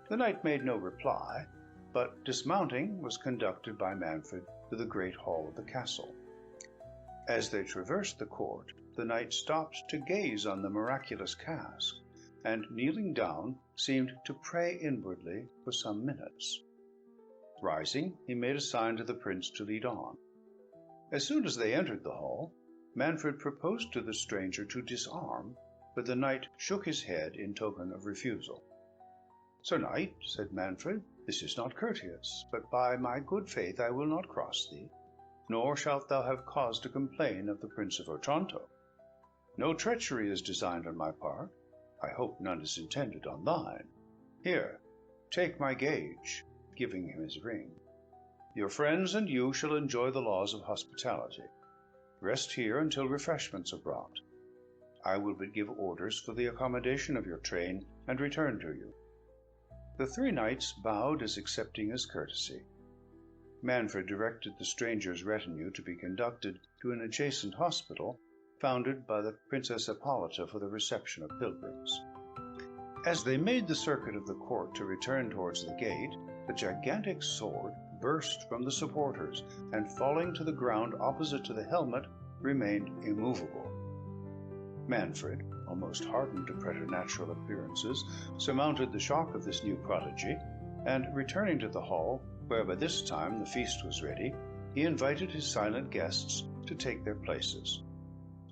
The knight made no reply, but dismounting was conducted by Manfred to the great hall of the castle. As they traversed the court, the knight stopped to gaze on the miraculous cask, and kneeling down, seemed to pray inwardly for some minutes. Rising, he made a sign to the prince to lead on. As soon as they entered the hall, Manfred proposed to the stranger to disarm, but the knight shook his head in token of refusal. "Sir Knight," said Manfred, "this is not courteous, but by my good faith I will not cross thee, nor shalt thou have cause to complain of the Prince of Otranto. No treachery is designed on my part. I hope none is intended on thine. Here, take my gage," giving him his ring. "Your friends and you shall enjoy the laws of hospitality. Rest here until refreshments are brought. I will but give orders for the accommodation of your train, and return to you." The three knights bowed as accepting his courtesy. Manfred directed the stranger's retinue to be conducted to an adjacent hospital, founded by the Princess Hippolyta for the reception of pilgrims. As they made the circuit of the court to return towards the gate, the gigantic sword burst from the supporters, and falling to the ground opposite to the helmet, remained immovable. Manfred, almost hardened to preternatural appearances, surmounted the shock of this new prodigy, and returning to the hall, where by this time the feast was ready, he invited his silent guests to take their places.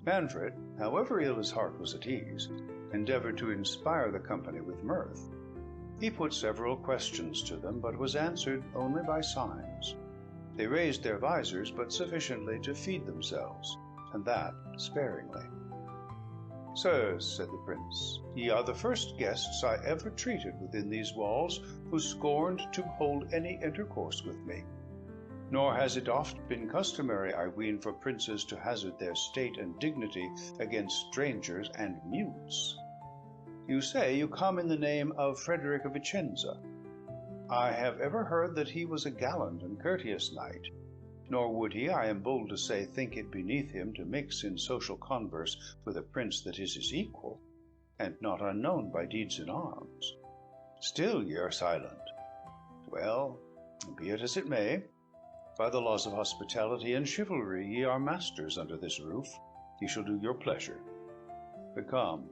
Manfred, however ill his heart was at ease, endeavored to inspire the company with mirth. He put several questions to them, but was answered only by signs. They raised their visors, but sufficiently to feed themselves, and that sparingly. "Sirs," said the prince, "ye are the first guests I ever treated within these walls who scorned to hold any intercourse with me. Nor has it oft been customary, I ween, for princes to hazard their state and dignity against strangers and mutes. You say you come in the name of Frederick of Vicenza. I have ever heard that he was a gallant and courteous knight, nor would he, I am bold to say, think it beneath him to mix in social converse with a prince that is his equal, and not unknown by deeds in arms. Still ye are silent. Well, be it as it may. By the laws of hospitality and chivalry ye are masters under this roof. Ye shall do your pleasure. But come,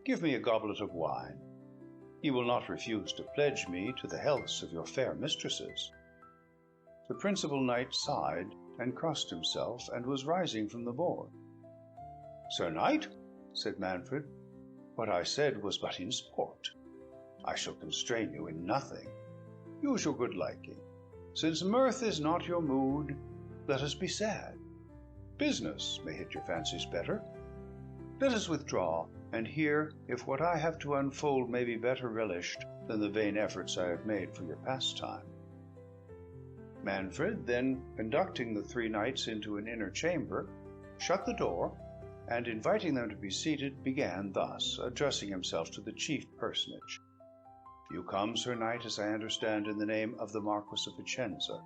give me a goblet of wine. Ye will not refuse to pledge me to the healths of your fair mistresses." The principal knight sighed, and crossed himself, and was rising from the board. "Sir Knight," said Manfred, "what I said was but in sport. I shall constrain you in nothing. Use your good liking. Since mirth is not your mood, let us be sad. Business may hit your fancies better. Let us withdraw, and hear if what I have to unfold may be better relished than the vain efforts I have made for your pastime." Manfred, then conducting the three knights into an inner chamber, shut the door, and inviting them to be seated, began thus, addressing himself to the chief personage. You come, Sir Knight, as I understand, in the name of the Marquis of Vicenza,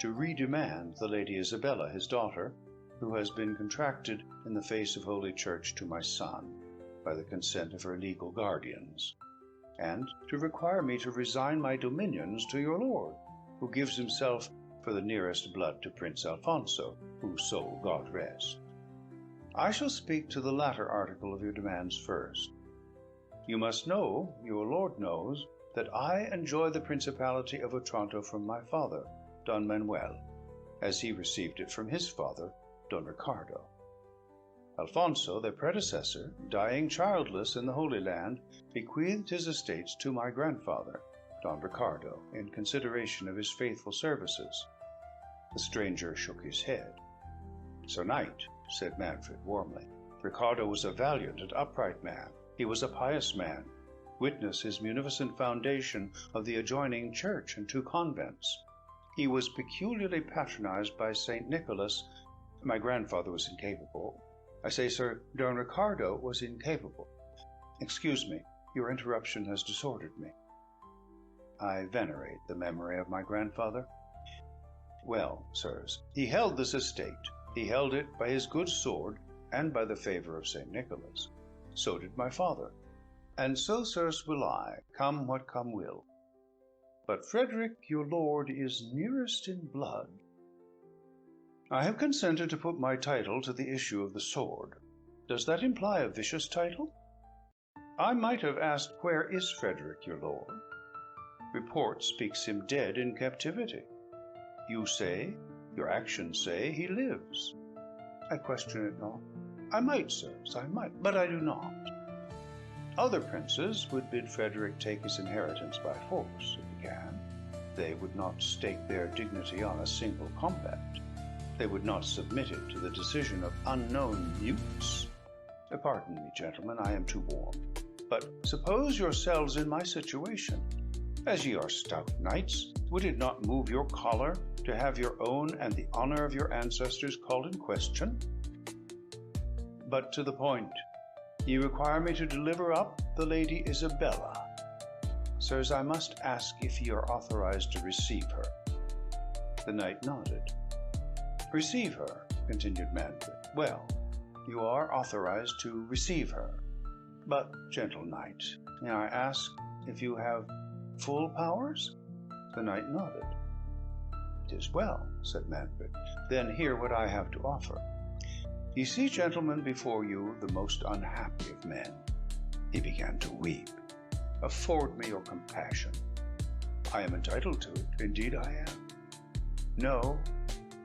to redemand the Lady Isabella, his daughter, who has been contracted in the face of Holy Church to my son, by the consent of her legal guardians, and to require me to resign my dominions to your lord, who gives himself for the nearest blood to Prince Alfonso, whose soul God rest. I shall speak to the latter article of your demands first. You must know, your lord knows, that I enjoy the principality of Otranto from my father, Don Manuel, as he received it from his father, Don Ricardo. Alfonso, their predecessor, dying childless in the Holy Land, bequeathed his estates to my grandfather, Don Ricardo, in consideration of his faithful services. The stranger shook his head. Sir Knight, said Manfred warmly, Ricardo was a valiant and upright man. He was a pious man. Witness his munificent foundation of the adjoining church and 2 convents. He was peculiarly patronized by St. Nicholas. My grandfather was incapable. I say, sir, Don Ricardo was incapable. Excuse me, your interruption has disordered me. I venerate the memory of my grandfather. Well, sirs, he held this estate. He held it by his good sword and by the favor of St. Nicholas. So did my father. And so, sirs, will I, come what come will. But Frederick, your lord, is nearest in blood. I have consented to put my title to the issue of the sword. Does that imply a vicious title? I might have asked, where is Frederick, your lord? Report speaks him dead in captivity. You say, your actions say, he lives. I question it not. I might, sirs, I might, but I do not. Other princes would bid Frederick take his inheritance by force, if he can. They would not stake their dignity on a single combat. They would not submit it to the decision of unknown mutes. Pardon me, gentlemen, I am too warm. But suppose yourselves in my situation. As ye are stout knights, would it not move your choler to have your own and the honor of your ancestors called in question? But to the point. Ye require me to deliver up the Lady Isabella. Sirs, I must ask if ye are authorized to receive her. The knight nodded. Receive her, continued Manfred. Well, you are authorized to receive her. But, gentle knight, may I ask if you have full powers? The knight nodded. "'Tis well," said Manfred. "Then hear what I have to offer. Ye see, gentlemen, before you the most unhappy of men." He began to weep. "Afford me your compassion." "I am entitled to it, indeed I am. No,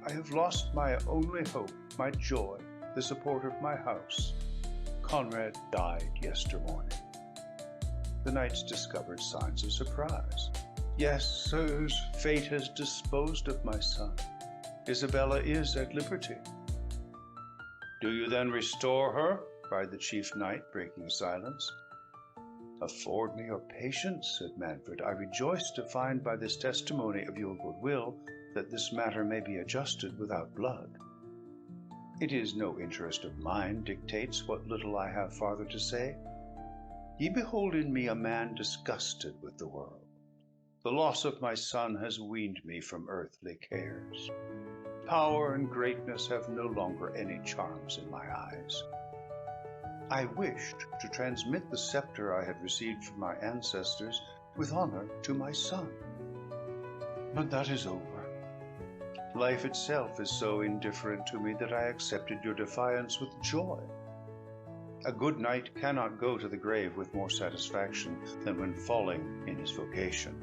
I have lost my only hope, my joy, the support of my house. Conrad died yestermorning." The knights discovered signs of surprise. "Yes, sirs, fate has disposed of my son. Isabella is at liberty." "Do you then restore her?" cried the chief knight, breaking silence. "Afford me your patience," said Manfred. "I rejoice to find by this testimony of your goodwill that this matter may be adjusted without blood. It is no interest of mine dictates what little I have farther to say. Ye behold in me a man disgusted with the world. The loss of my son has weaned me from earthly cares. Power and greatness have no longer any charms in my eyes. I wished to transmit the scepter I had received from my ancestors with honor to my son. But that is over. Life itself is so indifferent to me that I accepted your defiance with joy. A good knight cannot go to the grave with more satisfaction than when falling in his vocation.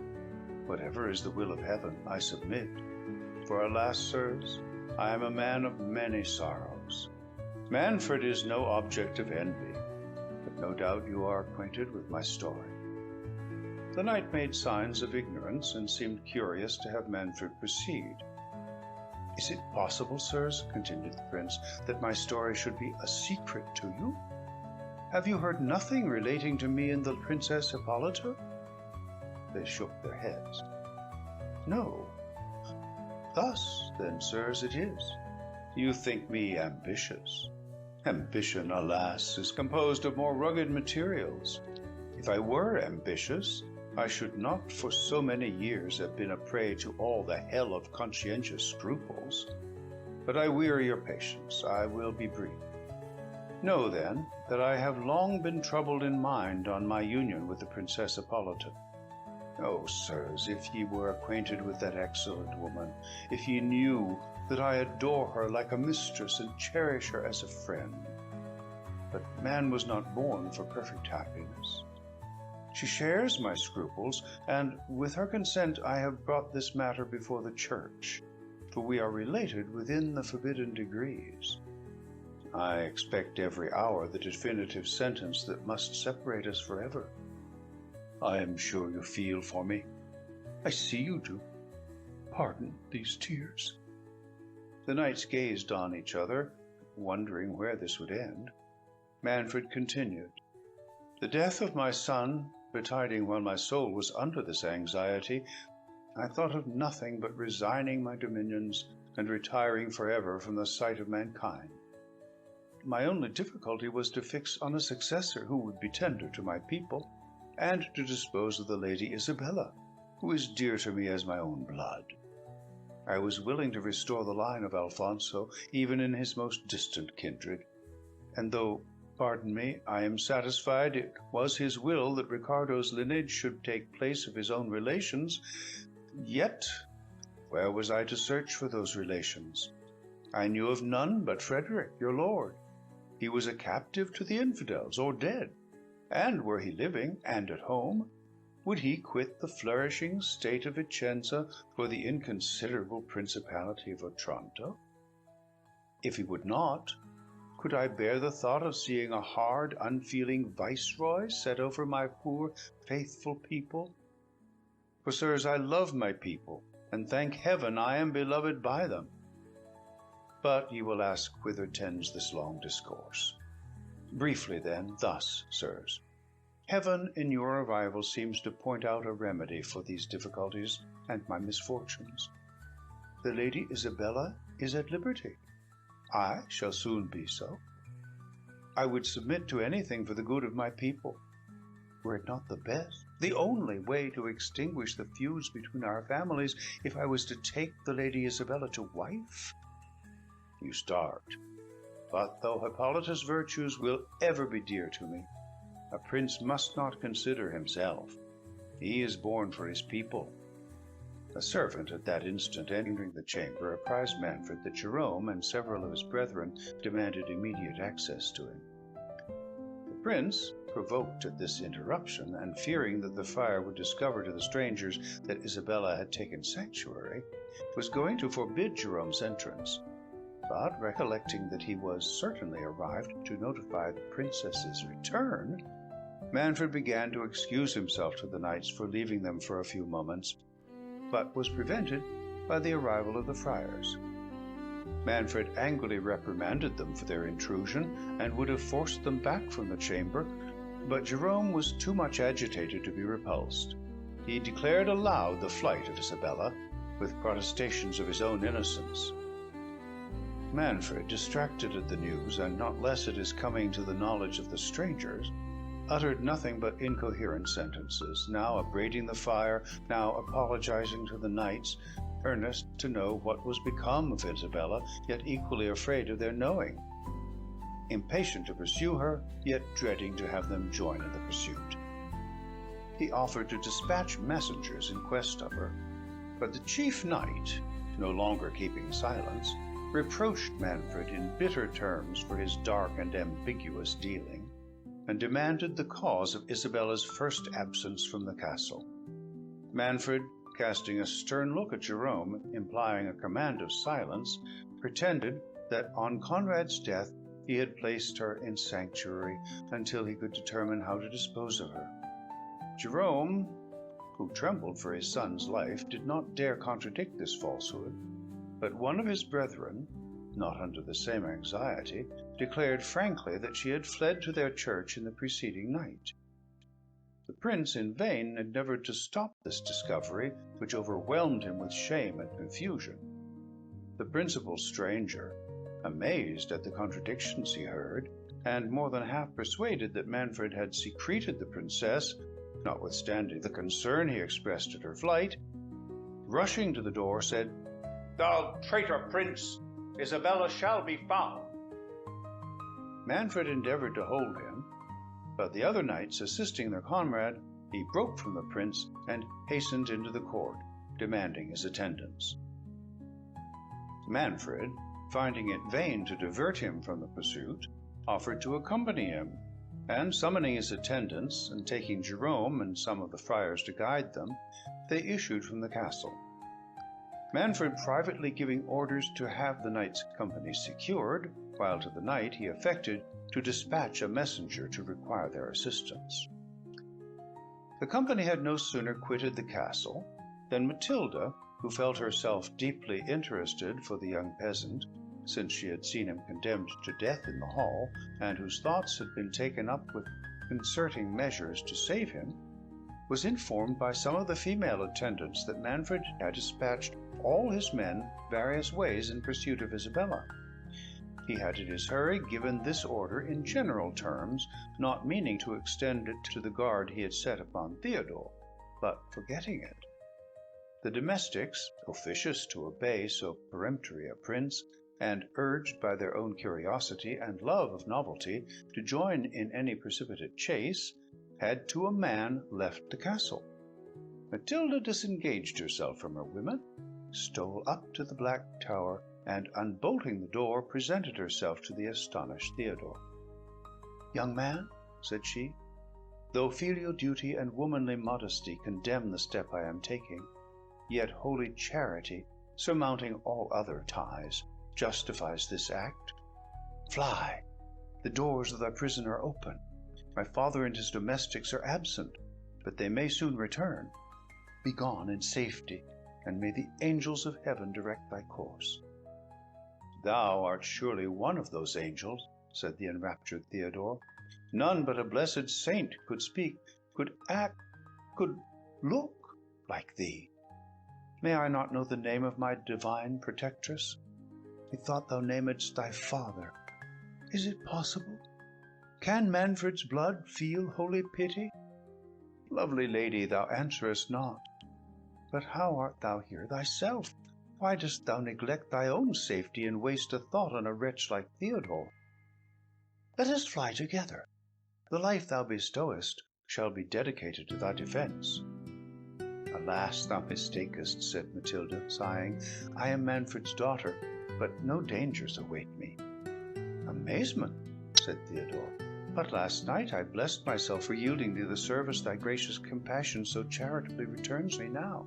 Whatever is the will of heaven, I submit. For alas, sirs, I am a man of many sorrows. Manfred is no object of envy, but no doubt you are acquainted with my story." The knight made signs of ignorance and seemed curious to have Manfred proceed. "Is it possible, sirs," continued the prince, "that my story should be a secret to you? Have you heard nothing relating to me and the Princess Hippolyta?" They shook their heads. "No. Thus, then, sirs, it is. You think me ambitious. Ambition, alas, is composed of more rugged materials. If I were ambitious, I should not for so many years have been a prey to all the hell of conscientious scruples. But I weary your patience. I will be brief. Know, then, that I have long been troubled in mind on my union with the Princess Hippolyta. Oh, sirs, if ye were acquainted with that excellent woman, if ye knew that I adore her like a mistress and cherish her as a friend. But man was not born for perfect happiness. She shares my scruples, and with her consent I have brought this matter before the Church, for we are related within the forbidden degrees. I expect every hour the definitive sentence that must separate us forever. I am sure you feel for me. I see you do. Pardon these tears." The knights gazed on each other, wondering where this would end. Manfred continued, "The death of my son, betiding while my soul was under this anxiety, I thought of nothing but resigning my dominions and retiring forever from the sight of mankind. My only difficulty was to fix on a successor who would be tender to my people, and to dispose of the Lady Isabella, who is dear to me as my own blood. I was willing to restore the line of Alfonso, even in his most distant kindred, and though, pardon me, I am satisfied it was his will that Ricardo's lineage should take place of his own relations, yet where was I to search for those relations? I knew of none but Frederick, your lord. He was a captive to the infidels, or dead, and were he living, and at home, would he quit the flourishing state of Vicenza for the inconsiderable principality of Otranto? If he would not, could I bear the thought of seeing a hard, unfeeling viceroy set over my poor, faithful people? For, sirs, I love my people, and thank heaven I am beloved by them. But ye will ask whither tends this long discourse. Briefly, then, thus, sirs. Heaven in your arrival seems to point out a remedy for these difficulties and my misfortunes. The Lady Isabella is at liberty. I shall soon be so. I would submit to anything for the good of my people. Were it not the best, the only way to extinguish the feuds between our families, if I was to take the Lady Isabella to wife? You start. But though Hippolyta's virtues will ever be dear to me, a prince must not consider himself. He is born for his people. A servant at that instant entering the chamber apprised Manfred that Jerome and several of his brethren demanded immediate access to him. The prince, provoked at this interruption, and fearing that the friar would discover to the strangers that Isabella had taken sanctuary, was going to forbid Jerome's entrance. But recollecting that he was certainly arrived to notify the princess's return, Manfred began to excuse himself to the knights for leaving them for a few moments, but was prevented by the arrival of the friars. Manfred angrily reprimanded them for their intrusion, and would have forced them back from the chamber, but Jerome was too much agitated to be repulsed. He declared aloud the flight of Isabella, with protestations of his own innocence. Manfred, distracted at the news, and not less at his coming to the knowledge of the strangers, uttered nothing but incoherent sentences, now upbraiding the fire, now apologizing to the knights, earnest to know what was become of Isabella, yet equally afraid of their knowing, impatient to pursue her, yet dreading to have them join in the pursuit. He offered to dispatch messengers in quest of her, but the chief knight, no longer keeping silence, reproached Manfred in bitter terms for his dark and ambiguous dealing, and demanded the cause of Isabella's first absence from the castle. Manfred, casting a stern look at Jerome, implying a command of silence, pretended that on Conrad's death he had placed her in sanctuary until he could determine how to dispose of her. Jerome, who trembled for his son's life, did not dare contradict this falsehood, but one of his brethren, not under the same anxiety, declared frankly that she had fled to their church in the preceding night. The prince in vain endeavored to stop this discovery, which overwhelmed him with shame and confusion. The principal stranger, amazed at the contradictions he heard, and more than half persuaded that Manfred had secreted the princess, notwithstanding the concern he expressed at her flight, rushing to the door, said, "Thou traitor prince, Isabella shall be found." Manfred endeavored to hold him, but the other knights assisting their comrade, he broke from the prince and hastened into the court, demanding his attendance. Manfred, finding it vain to divert him from the pursuit, offered to accompany him, and summoning his attendants, and taking Jerome and some of the friars to guide them, they issued from the castle. Manfred privately giving orders to have the knight's company secured, while to the night he affected to dispatch a messenger to require their assistance. The company had no sooner quitted the castle than Matilda, who felt herself deeply interested for the young peasant, since she had seen him condemned to death in the hall, and whose thoughts had been taken up with concerting measures to save him, was informed by some of the female attendants that Manfred had dispatched all his men various ways in pursuit of Isabella. He had in his hurry given this order in general terms, not meaning to extend it to the guard he had set upon Theodore, but forgetting it. The domestics, officious to obey so peremptory a prince, and urged by their own curiosity and love of novelty to join in any precipitate chase, had to a man left the castle. Matilda disengaged herself from her women, stole up to the black tower, and, unbolting the door, presented herself to the astonished Theodore. "Young man," said she, "though filial duty and womanly modesty condemn the step I am taking, yet holy charity, surmounting all other ties, justifies this act. Fly! The doors of thy prison are open. My father and his domestics are absent, but they may soon return. Be gone in safety, and may the angels of heaven direct thy course." "Thou art surely one of those angels," said the enraptured Theodore. "None but a blessed saint could speak, could act, could look like thee. May I not know the name of my divine protectress? Methought thou namedst thy father. Is it possible? Can Manfred's blood feel holy pity? Lovely lady, thou answerest not. But how art thou here thyself? Why dost thou neglect thy own safety, and waste a thought on a wretch like Theodore? Let us fly together. The life thou bestowest shall be dedicated to thy defence." "Alas, thou mistakest," said Matilda, sighing. "I am Manfred's daughter, but no dangers await me." "Amazement," said Theodore. "But last night I blessed myself for yielding thee the service thy gracious compassion so charitably returns me now."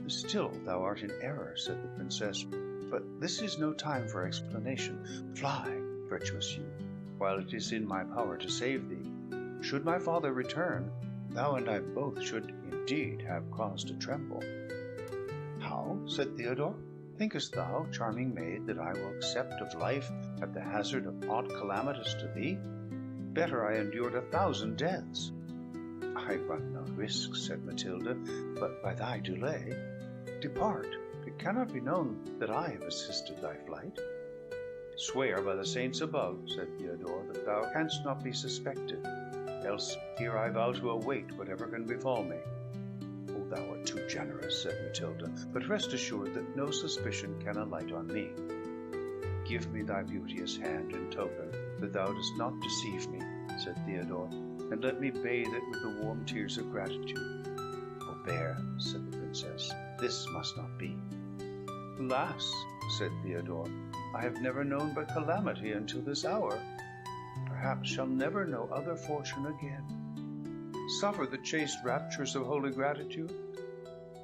"Still thou art in error," said the princess, "but this is no time for explanation. Fly, virtuous youth, while it is in my power to save thee. Should my father return, thou and I both should indeed have cause to tremble." "How?" said Theodore. "Thinkest thou, charming maid, that I will accept of life at the hazard of aught calamitous to thee? Better I endured 1,000 deaths." "I run no risk," said Matilda, "but by thy delay. Depart, it cannot be known that I have assisted thy flight." "Swear by the saints above," said Theodore, "that thou canst not be suspected, else here I vow to await whatever can befall me." "Oh, thou art too generous," said Matilda, "but rest assured that no suspicion can alight on me." "Give me thy beauteous hand in token that thou dost not deceive me," said Theodore, "and let me bathe it with the warm tears of gratitude." "Forbear," said the princess, "this must not be." "Alas," said Theodore, "I have never known but calamity until this hour. Perhaps shall never know other fortune again. Suffer the chaste raptures of holy gratitude.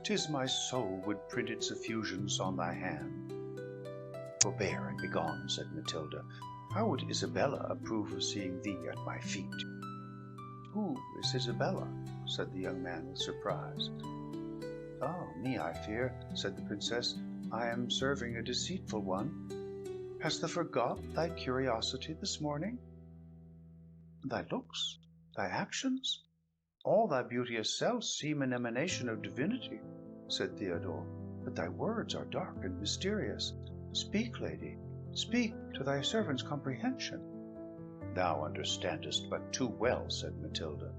'Tis my soul would print its effusions on thy hand." "Forbear and begone," said Matilda. "How would Isabella approve of seeing thee at my feet?" "Who is Isabella?" said the young man with surprise. "Ah, me, I fear," said the princess, "I am serving a deceitful one. Hast thou forgot thy curiosity this morning? Thy looks, thy actions, all thy beauteous self seem an emanation of divinity," said Theodore, "but thy words are dark and mysterious. Speak, lady, speak to thy servant's comprehension." "Thou understandest but too well," said Matilda.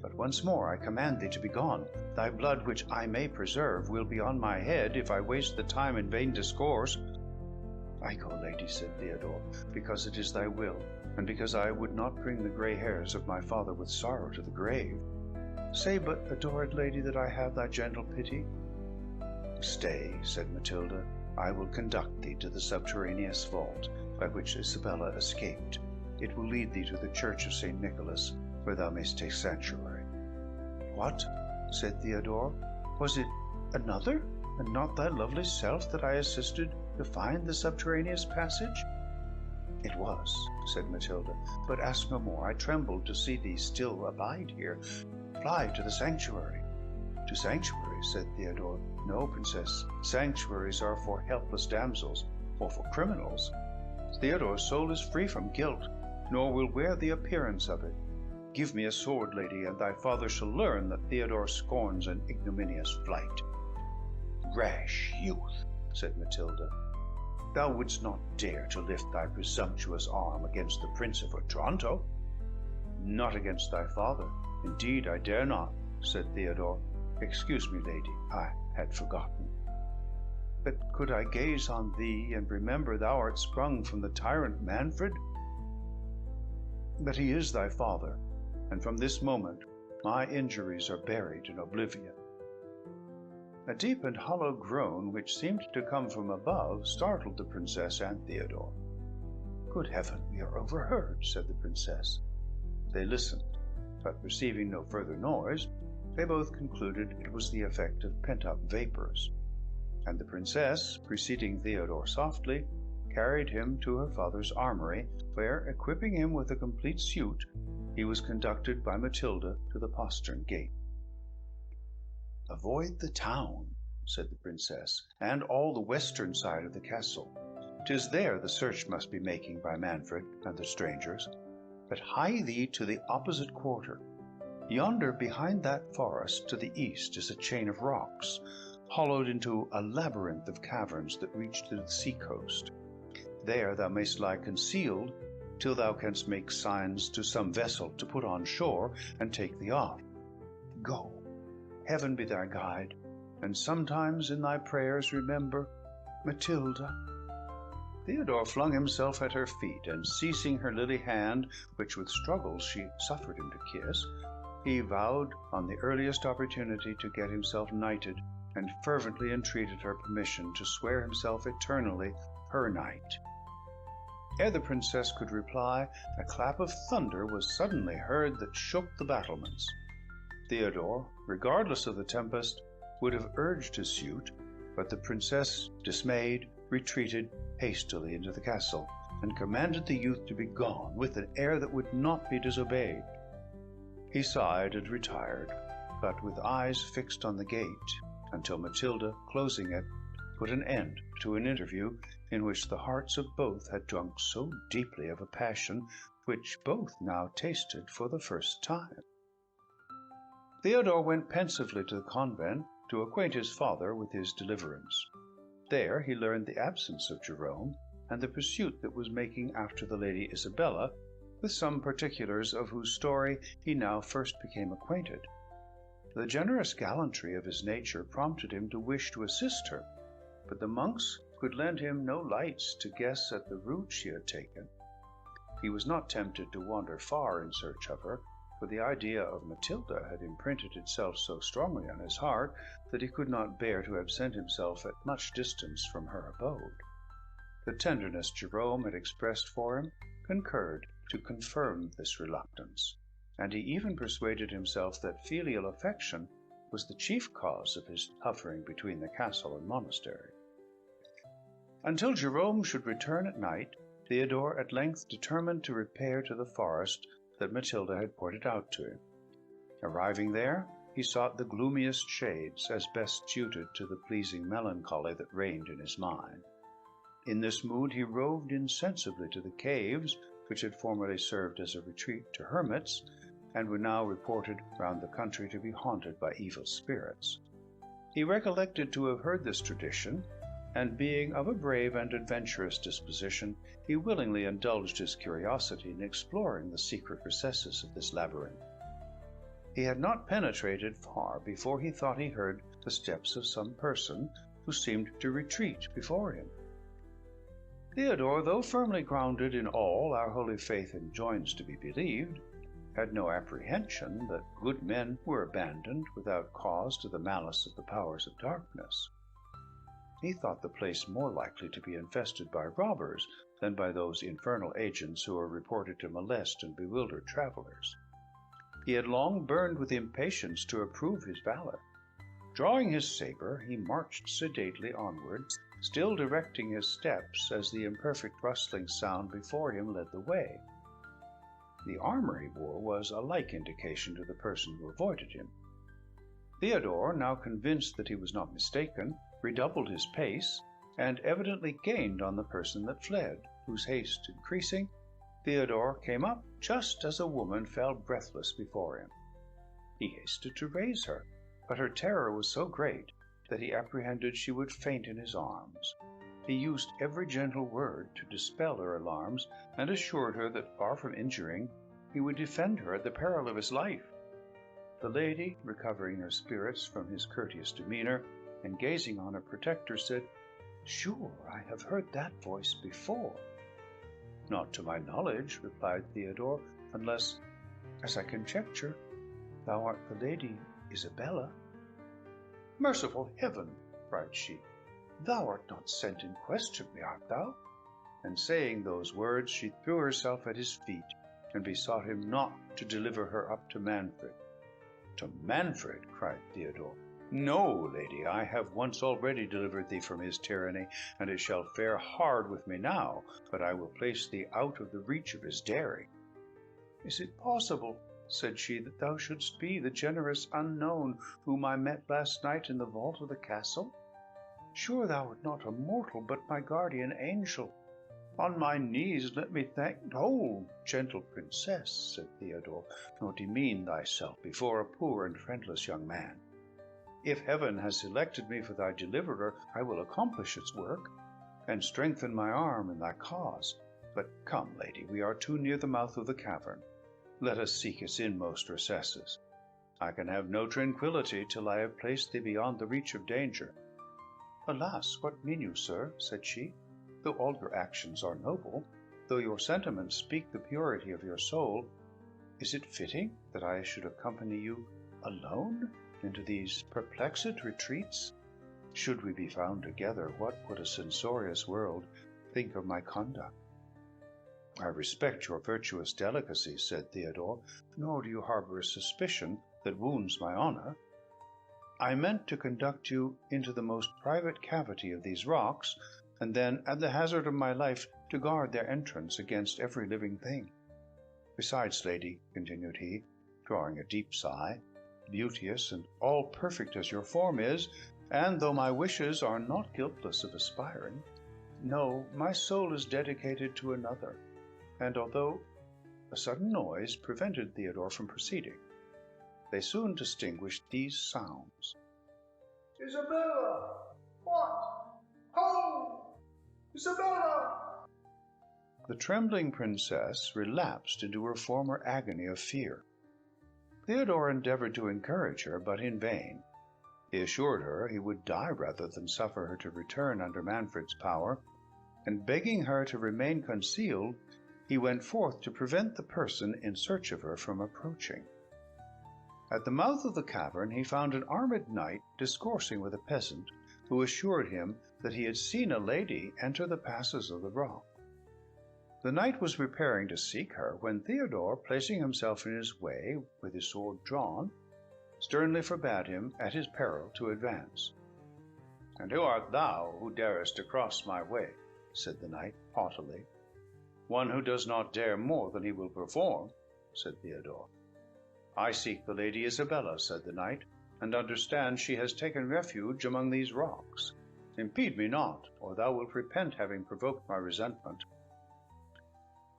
But once more I command thee to be gone. Thy blood, which I may preserve, will be on my head if I waste the time in vain discourse." "I go, lady," said Theodore, "because it is thy will, and because I would not bring the grey hairs of my father with sorrow to the grave. Say but, adored lady, that I have thy gentle pity." "Stay," said Matilda, "I will conduct thee to the subterraneous vault by which Isabella escaped. It will lead thee to the church of St. Nicholas, where thou mayst take sanctuary." "What?" said Theodore. "Was it another, and not thy lovely self, that I assisted to find the subterraneous passage?" "It was," said Matilda, "but ask no more. I trembled to see thee still abide here. Fly to the sanctuary." "To sanctuary?" said Theodore. "No, princess, sanctuaries are for helpless damsels, or for criminals. Theodore's soul is free from guilt, nor will wear the appearance of it. Give me a sword, lady, and thy father shall learn that Theodore scorns an ignominious flight." "Rash youth," said Matilda, "thou wouldst not dare to lift thy presumptuous arm against the Prince of Otranto." "Not against thy father, indeed I dare not," said Theodore. "Excuse me, lady, I had forgotten." "But could I gaze on thee, and remember thou art sprung from the tyrant Manfred? But he is thy father, and from this moment my injuries are buried in oblivion." A deep and hollow groan, which seemed to come from above, startled the princess and Theodore. "Good heaven, we are overheard," said the princess. They listened, but perceiving no further noise, they both concluded it was the effect of pent-up vapors, and the princess, preceding Theodore softly, carried him to her father's armory, where, equipping him with a complete suit, he was conducted by Matilda to the postern gate. "Avoid the town," said the princess, "and all the western side of the castle. 'Tis there the search must be making by Manfred and the strangers. But hie thee to the opposite quarter. Yonder, behind that forest to the east, is a chain of rocks, hollowed into a labyrinth of caverns that reach to the sea-coast. There thou mayst lie concealed till thou canst make signs to some vessel to put on shore and take thee off. Go, heaven be thy guide, and sometimes in thy prayers remember Matilda." Theodore flung himself at her feet, and seizing her lily hand, which with struggles she suffered him to kiss, he vowed on the earliest opportunity to get himself knighted, and fervently entreated her permission to swear himself eternally her knight. Ere the princess could reply, a clap of thunder was suddenly heard that shook the battlements. Theodore, regardless of the tempest, would have urged his suit, but the princess, dismayed, retreated hastily into the castle, and commanded the youth to be gone, with an air that would not be disobeyed. He sighed and retired, but with eyes fixed on the gate, until Matilda, closing it, put an end to an interview in which the hearts of both had drunk so deeply of a passion which both now tasted for the first time. Theodore went pensively to the convent to acquaint his father with his deliverance. There he learned the absence of Jerome, and the pursuit that was making after the Lady Isabella, with some particulars of whose story he now first became acquainted. The generous gallantry of his nature prompted him to wish to assist her, but the monks could lend him no lights to guess at the route she had taken. He was not tempted to wander far in search of her, for the idea of Matilda had imprinted itself so strongly on his heart that he could not bear to absent himself at much distance from her abode. The tenderness Jerome had expressed for him concurred to confirm this reluctance, and he even persuaded himself that filial affection was the chief cause of his hovering between the castle and monastery. Until Jerome should return at night, Theodore at length determined to repair to the forest that Matilda had pointed out to him. Arriving there, he sought the gloomiest shades, as best suited to the pleasing melancholy that reigned in his mind. In this mood he roved insensibly to the caves which had formerly served as a retreat to hermits, and were now reported round the country to be haunted by evil spirits. He recollected to have heard this tradition, and being of a brave and adventurous disposition, he willingly indulged his curiosity in exploring the secret recesses of this labyrinth. He had not penetrated far before he thought he heard the steps of some person who seemed to retreat before him. Theodore, though firmly grounded in all our holy faith enjoins to be believed, had no apprehension that good men were abandoned without cause to the malice of the powers of darkness. He thought the place more likely to be infested by robbers than by those infernal agents who are reported to molest and bewilder travelers. He had long burned with impatience to approve his valor. Drawing his saber, he marched sedately onward, still directing his steps as the imperfect rustling sound before him led the way. The armor he wore was a like indication to the person who avoided him. Theodore, now convinced that he was not mistaken, redoubled his pace, and evidently gained on the person that fled, whose haste increasing, Theodore came up just as a woman fell breathless before him. He hasted to raise her, but her terror was so great that he apprehended she would faint in his arms. He used every gentle word to dispel her alarms, and assured her that, far from injuring, he would defend her at the peril of his life. The lady, recovering her spirits from his courteous demeanor, and gazing on her protector, said, "Sure, I have heard that voice before." "Not to my knowledge," replied Theodore, "unless, as I conjecture, thou art the Lady Isabella." "Merciful heaven!" cried she, "thou art not sent in quest of me, art thou?" And saying those words, she threw herself at his feet, and besought him not to deliver her up to Manfred. "To Manfred?" cried Theodore. "No, lady, I have once already delivered thee from his tyranny, and it shall fare hard with me now, but I will place thee out of the reach of his daring." "Is it possible," said she, "that thou shouldst be the generous unknown whom I met last night in the vault of the castle? Sure thou art not a mortal, but my guardian angel. On my knees let me thank—" "Oh, gentle princess," said Theodore, "nor demean thyself before a poor and friendless young man. If heaven has selected me for thy deliverer, I will accomplish its work, and strengthen my arm in thy cause. But come, lady, we are too near the mouth of the cavern. Let us seek its inmost recesses. I can have no tranquility till I have placed thee beyond the reach of danger." "Alas, what mean you, sir?" said she. "Though all your actions are noble, though your sentiments speak the purity of your soul, is it fitting that I should accompany you alone into these perplexed retreats? Should we be found together, what would a censorious world think of my conduct?" "I respect your virtuous delicacy," said Theodore, "nor do you harbor a suspicion that wounds my honor. I meant to conduct you into the most private cavity of these rocks, and then, at the hazard of my life, to guard their entrance against every living thing. Besides, lady," continued he, drawing a deep sigh, "beauteous and all perfect as your form is, and though my wishes are not guiltless of aspiring, no, my soul is dedicated to another." And although a sudden noise prevented Theodore from proceeding, they soon distinguished these sounds: "Isabella! What? Ho! Isabella!" The trembling princess relapsed into her former agony of fear. Theodore endeavored to encourage her, but in vain. He assured her he would die rather than suffer her to return under Manfred's power, and begging her to remain concealed, he went forth to prevent the person in search of her from approaching. At the mouth of the cavern he found an armed knight discoursing with a peasant, who assured him that he had seen a lady enter the passes of the rock. The knight was preparing to seek her, when Theodore, placing himself in his way with his sword drawn, sternly forbade him at his peril to advance. "And who art thou who darest to cross my way?" said the knight haughtily. "One who does not dare more than he will perform," said Theodore. "I seek the Lady Isabella," said the knight, "and understand she has taken refuge among these rocks. Impede me not, or thou wilt repent having provoked my resentment."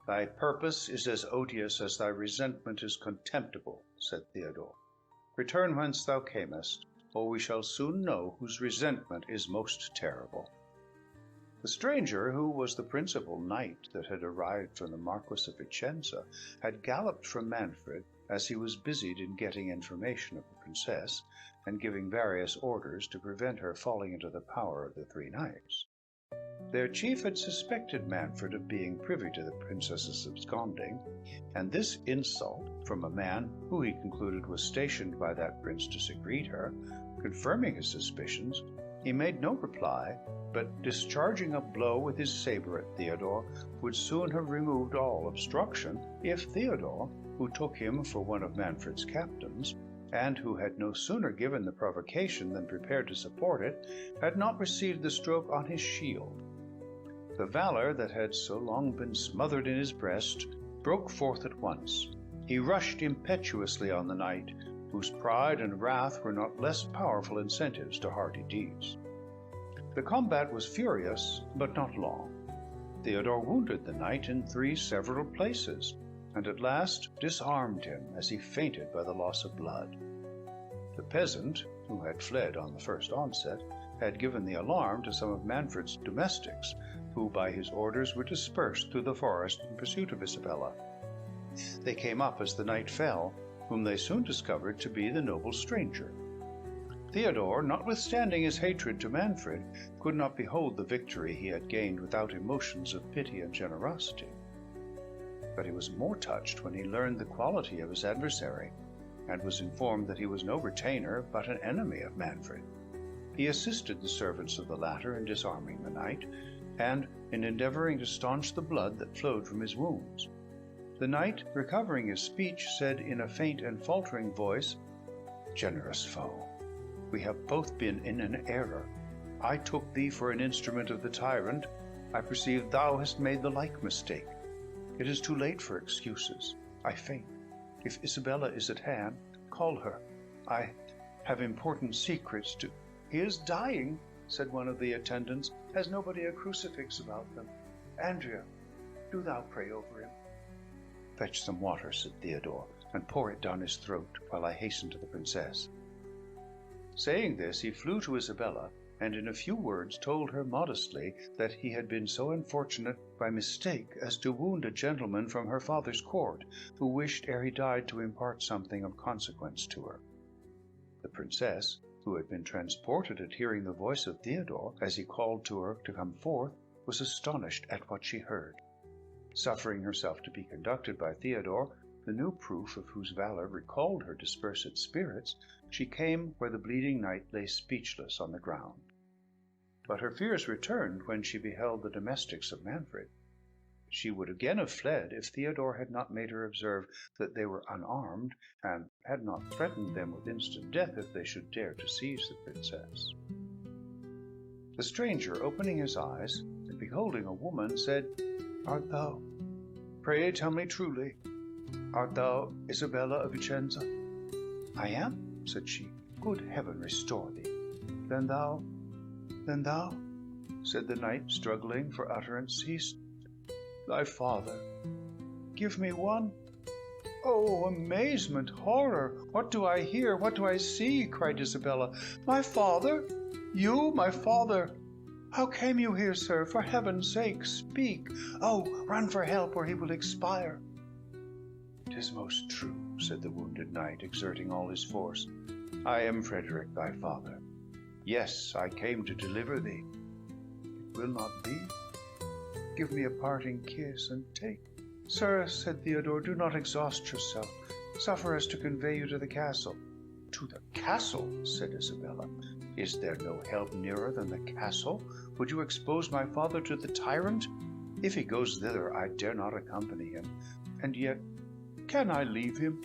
"Thy purpose is as odious as thy resentment is contemptible," said Theodore. "Return whence thou camest, or we shall soon know whose resentment is most terrible." The stranger, who was the principal knight that had arrived from the Marquis of Vicenza, had galloped from Manfred as he was busied in getting information of the princess and giving various orders to prevent her falling into the power of the three knights. Their chief had suspected Manfred of being privy to the princess's absconding, and this insult from a man who he concluded was stationed by that prince to secrete her, confirming his suspicions, he made no reply, but discharging a blow with his sabre at Theodore, would soon have removed all obstruction if Theodore, who took him for one of Manfred's captains, and who had no sooner given the provocation than prepared to support it, had not received the stroke on his shield. The valor that had so long been smothered in his breast broke forth at once. He rushed impetuously on the knight, whose pride and wrath were not less powerful incentives to hardy deeds. The combat was furious, but not long. Theodore wounded the knight in 3 several places, and at last disarmed him as he fainted by the loss of blood. The peasant, who had fled on the first onset, had given the alarm to some of Manfred's domestics, who by his orders were dispersed through the forest in pursuit of Isabella. They came up as the knight fell, whom they soon discovered to be the noble stranger. Theodore, notwithstanding his hatred to Manfred, could not behold the victory he had gained without emotions of pity and generosity. But he was more touched when he learned the quality of his adversary, and was informed that he was no retainer but an enemy of Manfred. He assisted the servants of the latter in disarming the knight, and in endeavoring to staunch the blood that flowed from his wounds. The knight, recovering his speech, said in a faint and faltering voice, "Generous foe, we have both been in an error. I took thee for an instrument of the tyrant. I perceive thou hast made the like mistake. It is too late for excuses. I faint. If Isabella is at hand, call her. I have important secrets to—" "He is dying," said one of the attendants. "Has nobody a crucifix about them? Andrea, do thou pray over him." "Fetch some water," said Theodore, "and pour it down his throat, while I hasten to the princess." Saying this, he flew to Isabella, and in a few words told her modestly that he had been so unfortunate by mistake as to wound a gentleman from her father's court, who wished ere he died to impart something of consequence to her. The princess, who had been transported at hearing the voice of Theodore as he called to her to come forth, was astonished at what she heard. Suffering herself to be conducted by Theodore, the new proof of whose valor recalled her dispersed spirits, she came where the bleeding knight lay speechless on the ground. But her fears returned when she beheld the domestics of Manfred. She would again have fled if Theodore had not made her observe that they were unarmed, and had not threatened them with instant death if they should dare to seize the princess. The stranger, opening his eyes, and beholding a woman, said, "Art thou? Pray tell me truly. Art thou Isabella of Vicenza?" "I am," said she. "Good heaven restore thee. Then thou, said the knight, struggling for utterance, "ceased. Thy father. Give me one." "Oh, amazement, horror! What do I hear? What do I see?" cried Isabella. "My father? You, my father? How came you here, sir? For heaven's sake, speak. Oh, run for help, or he will expire." "'Tis most true," said the wounded knight, exerting all his force. "I am Frederick, thy father. Yes, I came to deliver thee. It will not be. Give me a parting kiss, and take—" "Sir," said Theodore, "do not exhaust yourself. Suffer us to convey you to the castle." "To the castle?" said Isabella. "Is there no help nearer than the castle? Would you expose my father to the tyrant? If he goes thither, I dare not accompany him. And yet, can I leave him?"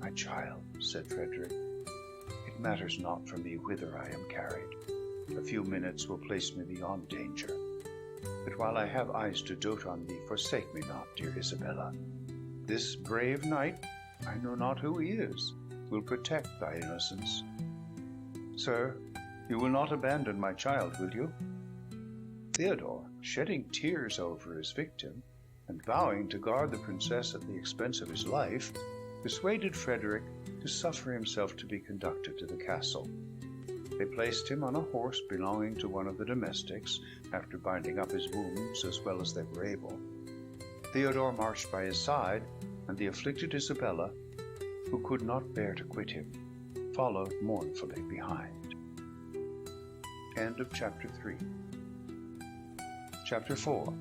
"My child," said Frederick, "it matters not for me whither I am carried. A few minutes will place me beyond danger. But while I have eyes to dote on thee, forsake me not, dear Isabella. This brave knight, I know not who he is, will protect thy innocence. Sir, you will not abandon my child, will you?" Theodore, shedding tears over his victim, and vowing to guard the princess at the expense of his life, persuaded Frederick to suffer himself to be conducted to the castle. They placed him on a horse belonging to one of the domestics, after binding up his wounds as well as they were able. Theodore marched by his side, and the afflicted Isabella, who could not bear to quit him, followed mournfully behind. End of Chapter 3. Chapter 4.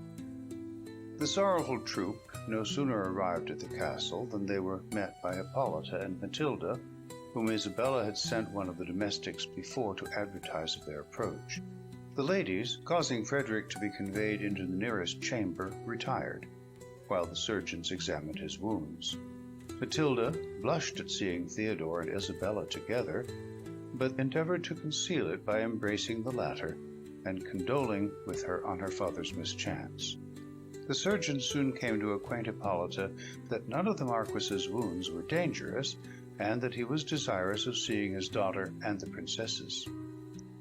The sorrowful troop no sooner arrived at the castle than they were met by Hippolyta and Matilda, whom Isabella had sent one of the domestics before to advertise of their approach. The ladies, causing Frederick to be conveyed into the nearest chamber, retired, while the surgeons examined his wounds. Matilda blushed at seeing Theodore and Isabella together, but endeavored to conceal it by embracing the latter and condoling with her on her father's mischance. The surgeon soon came to acquaint Hippolyta that none of the Marquis's wounds were dangerous, and that he was desirous of seeing his daughter and the princesses.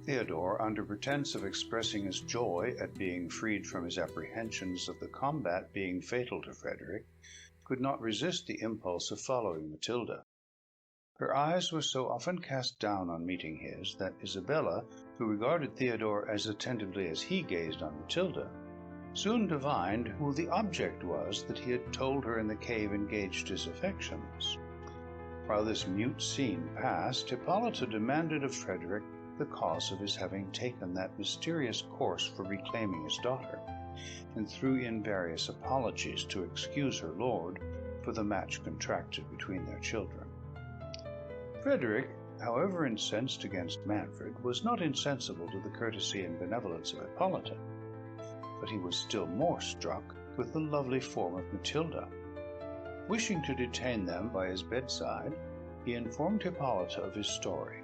Theodore, under pretense of expressing his joy at being freed from his apprehensions of the combat being fatal to Frederick, could not resist the impulse of following Matilda. Her eyes were so often cast down on meeting his, that Isabella, who regarded Theodore as attentively as he gazed on Matilda, soon divined who the object was that he had told her in the cave engaged his affections. While this mute scene passed, Hippolyta demanded of Frederick the cause of his having taken that mysterious course for reclaiming his daughter, and threw in various apologies to excuse her lord for the match contracted between their children. Frederick, however incensed against Manfred, was not insensible to the courtesy and benevolence of Hippolyta, but he was still more struck with the lovely form of Matilda. Wishing to detain them by his bedside, he informed Hippolyta of his story.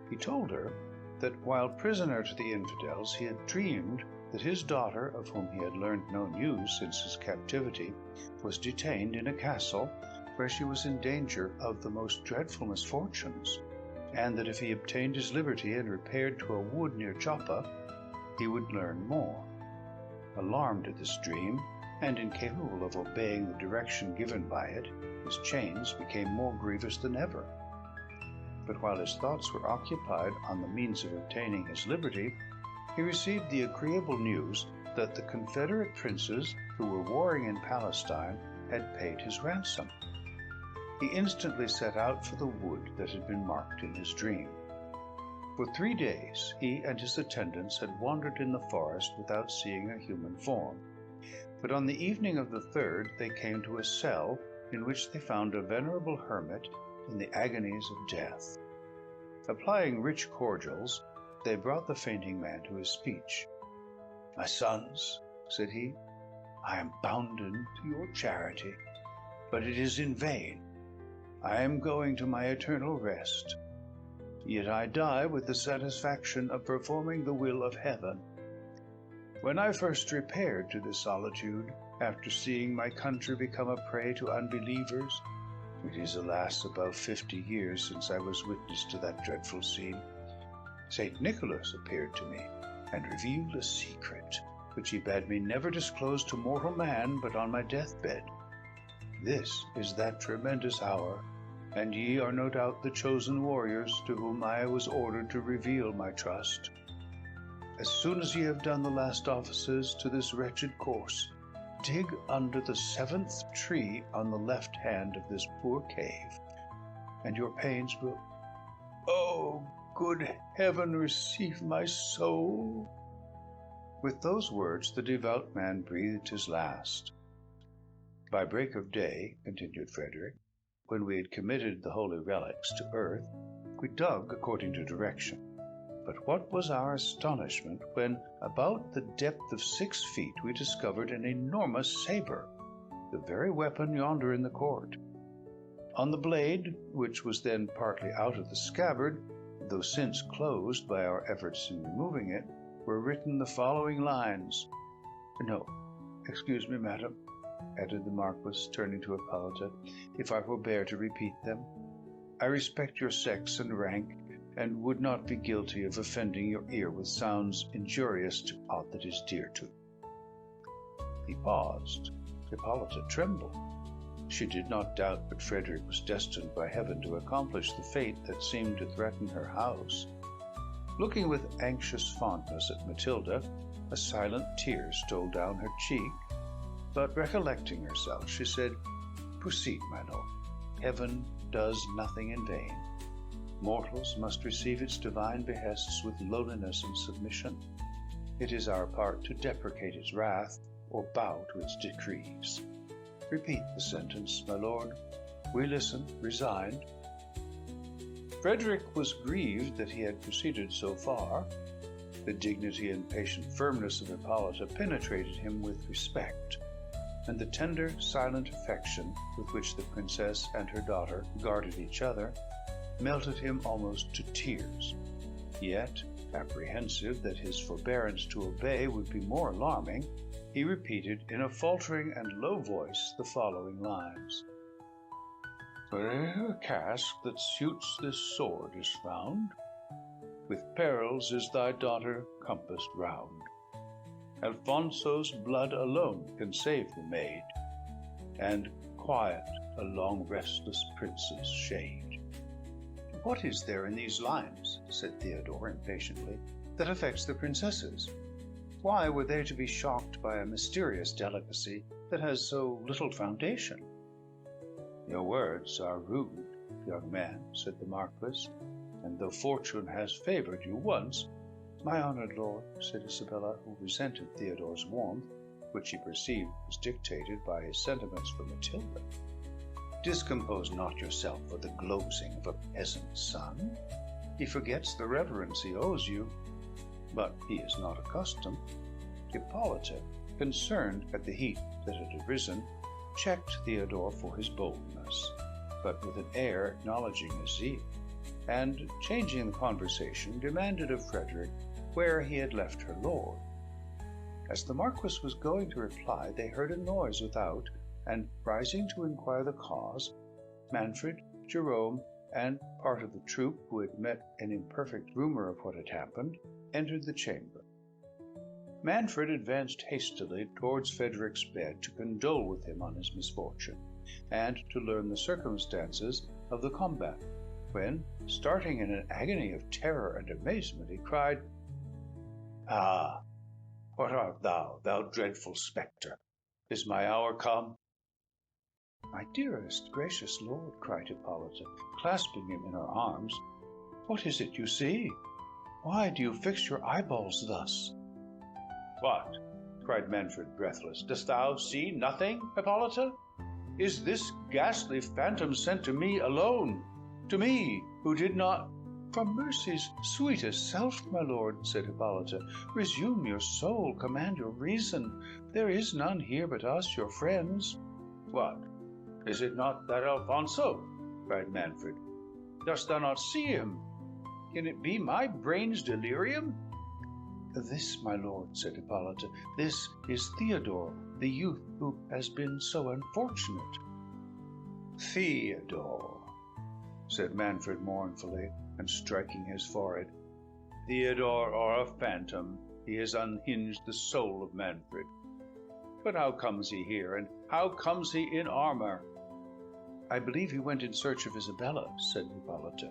He told her that while prisoner to the infidels, he had dreamed that his daughter, of whom he had learned no news since his captivity, was detained in a castle where she was in danger of the most dreadful misfortunes, and that if he obtained his liberty and repaired to a wood near Joppa, he would learn more. Alarmed at this dream, and incapable of obeying the direction given by it, his chains became more grievous than ever. But while his thoughts were occupied on the means of obtaining his liberty, he received the agreeable news that the Confederate princes who were warring in Palestine had paid his ransom. He instantly set out for the wood that had been marked in his dream. For 3 days he and his attendants had wandered in the forest without seeing a human form, but on the evening of the 3rd they came to a cell in which they found a venerable hermit in the agonies of death. Applying rich cordials, they brought the fainting man to his speech. "My sons," said he, "I am bounden to your charity, but it is in vain. I am going to my eternal rest. Yet I die with the satisfaction of performing the will of heaven. When I first repaired to this solitude, after seeing my country become a prey to unbelievers, it is, alas, above 50 years since I was witness to that dreadful scene, St. Nicholas appeared to me, and revealed a secret, which he bade me never disclose to mortal man but on my deathbed. This is that tremendous hour, and ye are no doubt the chosen warriors to whom I was ordered to reveal my trust. As soon as ye have done the last offices to this wretched corse, dig under the 7th tree on the left hand of this poor cave, and your pains will... Oh, good heaven, receive my soul!" With those words the devout man breathed his last. "By break of day," continued Frederick, "when we had committed the holy relics to earth, we dug according to direction. But what was our astonishment when, about the depth of 6 feet, we discovered an enormous saber, the very weapon yonder in the court. On the blade, which was then partly out of the scabbard, though since closed by our efforts in removing it, were written the following lines. No, excuse me, madam," added the Marquis, turning to Hippolyta, "if I forbear to repeat them. I respect your sex and rank, and would not be guilty of offending your ear with sounds injurious to aught that is dear to you." He paused. Hippolyta trembled. She did not doubt but Frederick was destined by heaven to accomplish the fate that seemed to threaten her house. Looking with anxious fondness at Matilda, a silent tear stole down her cheek, but recollecting herself, she said, "Proceed, my lord. Heaven does nothing in vain. Mortals must receive its divine behests with lowliness and submission. It is our part to deprecate its wrath or bow to its decrees. Repeat the sentence, my lord. We listen, resigned. Frederick was grieved that he had proceeded so far. The dignity and patient firmness of Hippolyta penetrated him with respect, and the tender, silent affection with which the princess and her daughter guarded each other melted him almost to tears. Yet, apprehensive that his forbearance to obey would be more alarming, he repeated in a faltering and low voice the following lines. Where'er a casque that suits this sword is found, with perils is thy daughter compassed round. Alfonso's blood alone can save the maid, and quiet a long restless prince's shade. What is there in these lines, said Theodore impatiently, that affects the princesses? Why were they to be shocked by a mysterious delicacy that has so little foundation? Your words are rude, young man, said the Marquis, and though fortune has favored you once, my honored lord, said Isabella, who resented Theodore's warmth, which she perceived was dictated by his sentiments for Matilda. Discompose not yourself for the glozing of a peasant's son. He forgets the reverence he owes you, but he is not accustomed. Hippolyta, concerned at the heat that had arisen, checked Theodore for his boldness, but with an air acknowledging his zeal, and, changing the conversation, demanded of Frederick where he had left her lord. As the Marquis was going to reply, they heard a noise without, and, rising to inquire the cause, Manfred, Jerome, and part of the troop who had met an imperfect rumor of what had happened, entered the chamber. Manfred advanced hastily towards Frederick's bed to condole with him on his misfortune, and to learn the circumstances of the combat, when, starting in an agony of terror and amazement, he cried, Ah, what art thou, thou dreadful spectre? Is my hour come? My dearest, gracious lord, cried Hippolyta, clasping him in her arms, what is it you see? Why do you fix your eyeballs thus? What? Cried Manfred, breathless. Dost thou see nothing, Hippolyta? Is this ghastly phantom sent to me alone? To me, who did not— For mercy's sweetest self, my lord, said Hippolyta, resume your soul, command your reason. There is none here but us, your friends. What? Is it not that Alfonso? Cried Manfred. Dost thou not see him? Can it be my brain's delirium? This, my lord, said Hippolyta, this is Theodore, the youth who has been so unfortunate. Theodore, said Manfred mournfully, and striking his forehead. Theodore or a phantom, he has unhinged the soul of Manfred. But how comes he here, and how comes he in armor? I believe he went in search of Isabella, said Hippolyta.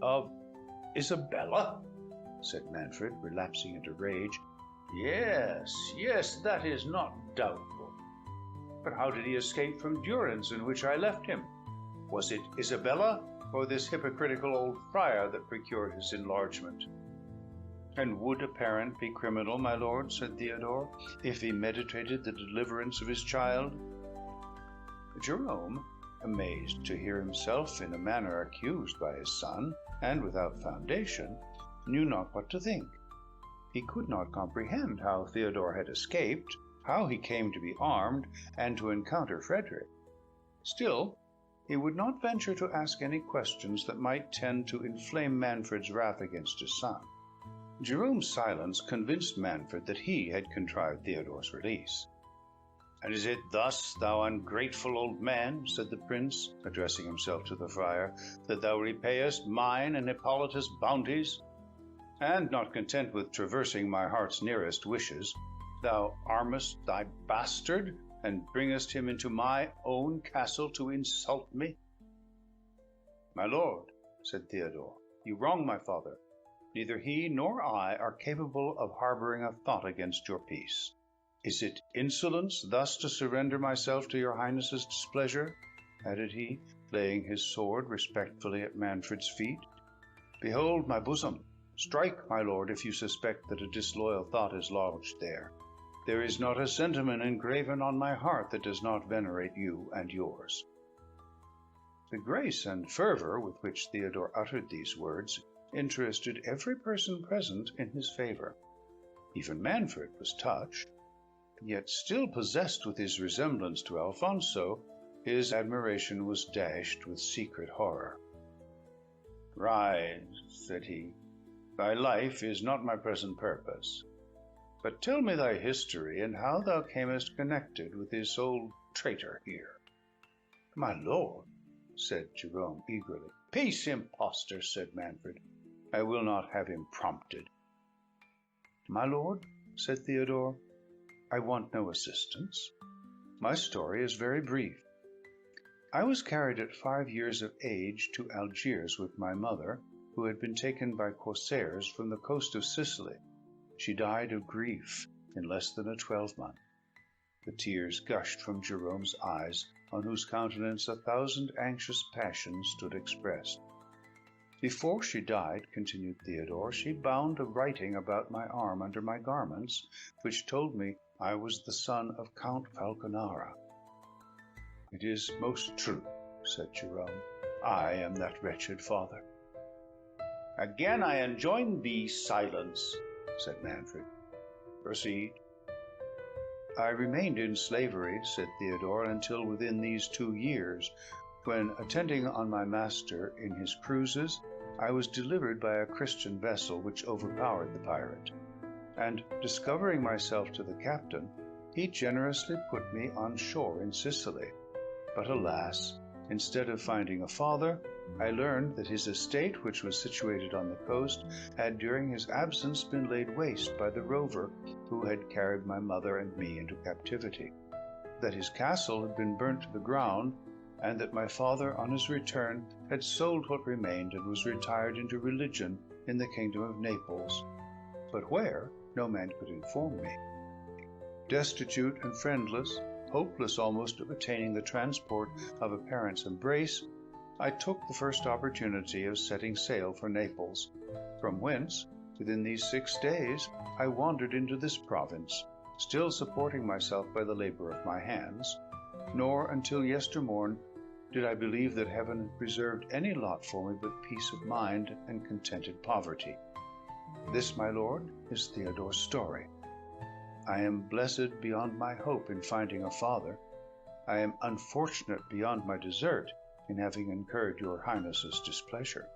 Of Isabella? Said Manfred, relapsing into rage. Yes, that is not doubtful. But how did he escape from durance in which I left him? Was it Isabella, or this hypocritical old friar that procured his enlargement? And would a parent be criminal, my lord, said Theodore, if he meditated the deliverance of his child? Jerome, amazed to hear himself in a manner accused by his son, and without foundation, knew not what to think. He could not comprehend how Theodore had escaped, how he came to be armed, and to encounter Frederick. Still, he would not venture to ask any questions that might tend to inflame Manfred's wrath against his son. Jerome's silence convinced Manfred that he had contrived Theodore's release. And is it thus, thou ungrateful old man, said the prince, addressing himself to the friar, that thou repayest mine and Hippolyta's bounties? And not content with traversing my heart's nearest wishes, thou armest thy bastard, and bringest him into my own castle to insult me? My lord, said Theodore, you wrong my father. Neither he nor I are capable of harboring a thought against your peace. Is it insolence thus to surrender myself to your highness's displeasure? Added he, laying his sword respectfully at Manfred's feet. "Behold my bosom. Strike, my lord, if you suspect that a disloyal thought is lodged there. There is not a sentiment engraven on my heart that does not venerate you and yours." The grace and fervor with which Theodore uttered these words interested every person present in his favor. Even Manfred was touched, yet still possessed with his resemblance to Alfonso, his admiration was dashed with secret horror. "Rise," said he. "Thy life is not my present purpose. But tell me thy history, and how thou camest connected with this old traitor here." "My lord," said Jerome eagerly. "Peace, impostor," said Manfred. "I will not have him prompted." "My lord," said Theodore, "I want no assistance. My story is very brief. I was carried at 5 years of age to Algiers with my mother, who had been taken by corsairs from the coast of Sicily. She died of grief in less than a 12-month. The tears gushed from Jerome's eyes, on whose countenance 1,000 anxious passions stood expressed. "Before she died," continued Theodore, "she bound a writing about my arm under my garments, which told me I was the son of Count Falconara." "It is most true," said Jerome. "I am that wretched father." "Again I enjoin thee silence," said Manfred. "Proceed." "I remained in slavery," said Theodore, "until within these 2 years, when, attending on my master in his cruises, I was delivered by a Christian vessel which overpowered the pirate, and, discovering myself to the captain, he generously put me on shore in Sicily. But alas, instead of finding a father, I learned that his estate, which was situated on the coast, had during his absence been laid waste by the rover who had carried my mother and me into captivity, that his castle had been burnt to the ground, and that my father on his return had sold what remained and was retired into religion in the kingdom of Naples, but where no man could inform me. Destitute and friendless, hopeless almost of attaining the transport of a parent's embrace, I took the first opportunity of setting sail for Naples, from whence, within these 6 days, I wandered into this province, still supporting myself by the labor of my hands, nor until yestermorn did I believe that heaven had preserved any lot for me but peace of mind and contented poverty. This, my lord, is Theodore's story. I am blessed beyond my hope in finding a father. I am unfortunate beyond my desert in having incurred your highness's displeasure."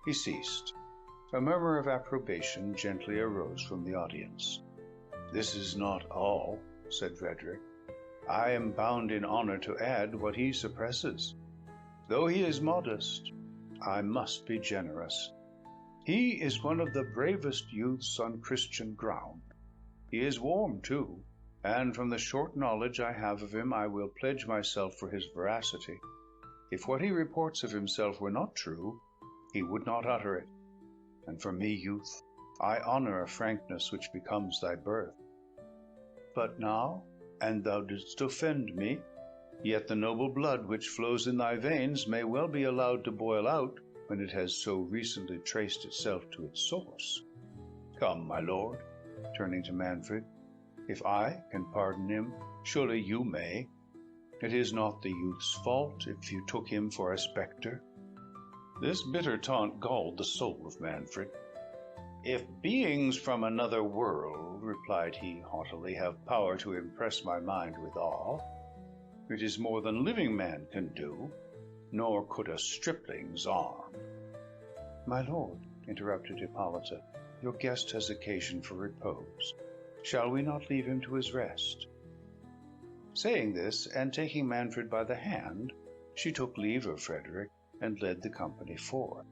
He ceased. A murmur of approbation gently arose from the audience. "This is not all," said Frederick. "I am bound in honor to add what he suppresses. Though he is modest, I must be generous. He is one of the bravest youths on Christian ground. He is warm, too, and from the short knowledge I have of him, I will pledge myself for his veracity. If what he reports of himself were not true, he would not utter it. And for me, youth, I honor a frankness which becomes thy birth. But now, and thou didst offend me, yet the noble blood which flows in thy veins may well be allowed to boil out when it has so recently traced itself to its source. Come, my lord," turning to Manfred, "if I can pardon him, surely you may. It is not the youth's fault if you took him for a spectre." This bitter taunt galled the soul of Manfred. "If beings from another world," replied he haughtily, "have power to impress my mind with awe, it is more than living man can do, nor could a stripling's arm." "My lord," interrupted Hippolyta, "your guest has occasion for repose. Shall we not leave him to his rest?" Saying this, and taking Manfred by the hand, she took leave of Frederick, and led the company forth.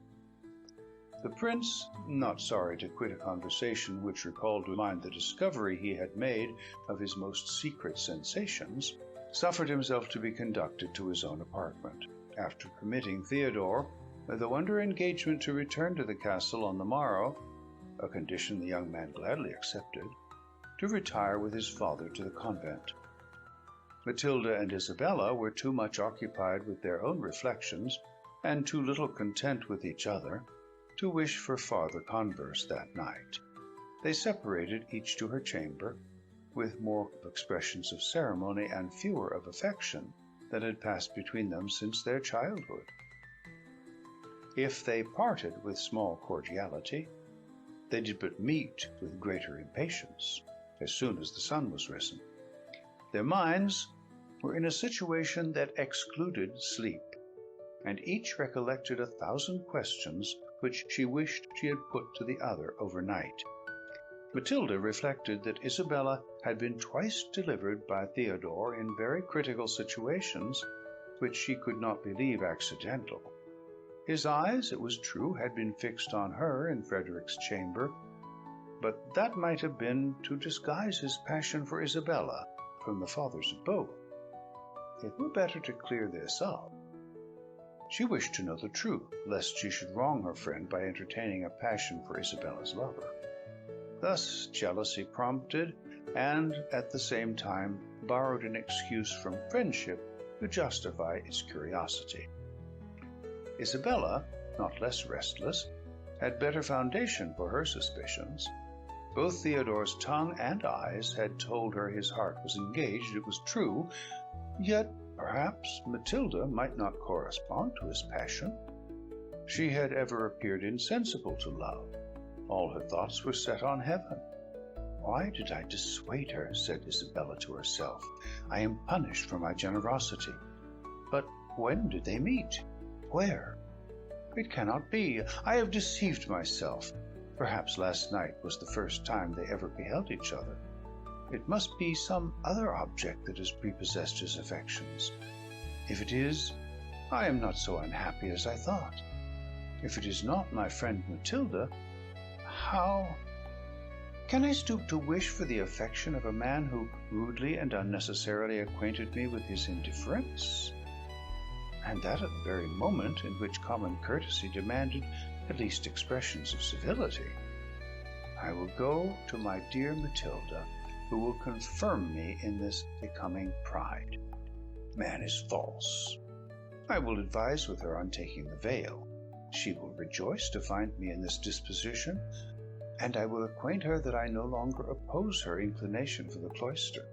The prince, not sorry to quit a conversation which recalled to mind the discovery he had made of his most secret sensations, suffered himself to be conducted to his own apartment, after permitting Theodore, though under engagement to return to the castle on the morrow, a condition the young man gladly accepted, to retire with his father to the convent. Matilda and Isabella were too much occupied with their own reflections, and too little content with each other, to wish for farther converse that night. They separated, each to her chamber, with more expressions of ceremony and fewer of affection than had passed between them since their childhood. If they parted with small cordiality, they did but meet with greater impatience as soon as the sun was risen. Their minds were in a situation that excluded sleep, and each recollected 1,000 questions which she wished she had put to the other overnight. Matilda reflected that Isabella had been twice delivered by Theodore in very critical situations, which she could not believe accidental. His eyes, it was true, had been fixed on her in Frederick's chamber, but that might have been to disguise his passion for Isabella from the fathers of both. It were better to clear this up. She wished to know the truth, lest she should wrong her friend by entertaining a passion for Isabella's lover. Thus jealousy prompted, and at the same time borrowed an excuse from friendship to justify its curiosity. Isabella, not less restless, had better foundation for her suspicions. Both Theodore's tongue and eyes had told her his heart was engaged, it was true, yet perhaps Matilda might not correspond to his passion. She had ever appeared insensible to love. All her thoughts were set on heaven. Why did I dissuade her, said Isabella to herself. I am punished for my generosity. But when did they meet? Where? It cannot be. I have deceived myself. Perhaps last night was the first time they ever beheld each other. It must be some other object that has prepossessed his affections. If it is, I am not so unhappy as I thought. If it is not my friend Matilda, how can I stoop to wish for the affection of a man who rudely and unnecessarily acquainted me with his indifference? And that at the very moment in which common courtesy demanded at least expressions of civility. I will go to my dear Matilda, who will confirm me in this becoming pride. Man is false. I will advise with her on taking the veil. She will rejoice to find me in this disposition, and I will acquaint her that I no longer oppose her inclination for the cloister.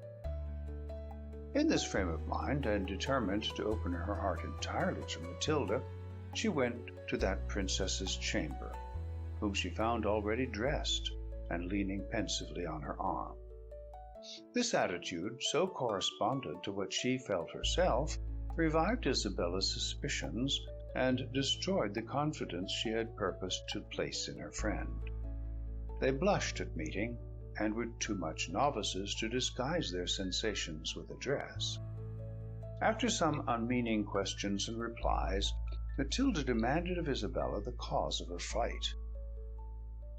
In this frame of mind, and determined to open her heart entirely to Matilda, she went to that princess's chamber, whom she found already dressed and leaning pensively on her arm. This attitude, so corresponded to what she felt herself, revived Isabella's suspicions and destroyed the confidence she had purposed to place in her friend. They blushed at meeting, and were too much novices to disguise their sensations with a dress. After some unmeaning questions and replies, Matilda demanded of Isabella the cause of her flight.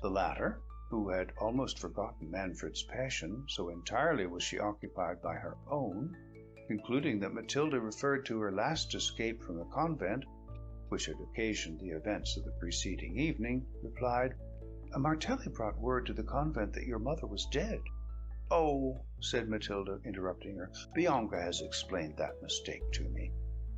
The latter, who had almost forgotten Manfred's passion, so entirely was she occupied by her own, concluding that Matilda referred to her last escape from the convent, which had occasioned the events of the preceding evening, replied, Martelli brought word to the convent that your mother was dead. Oh, said Matilda, interrupting her, Bianca has explained that mistake to me.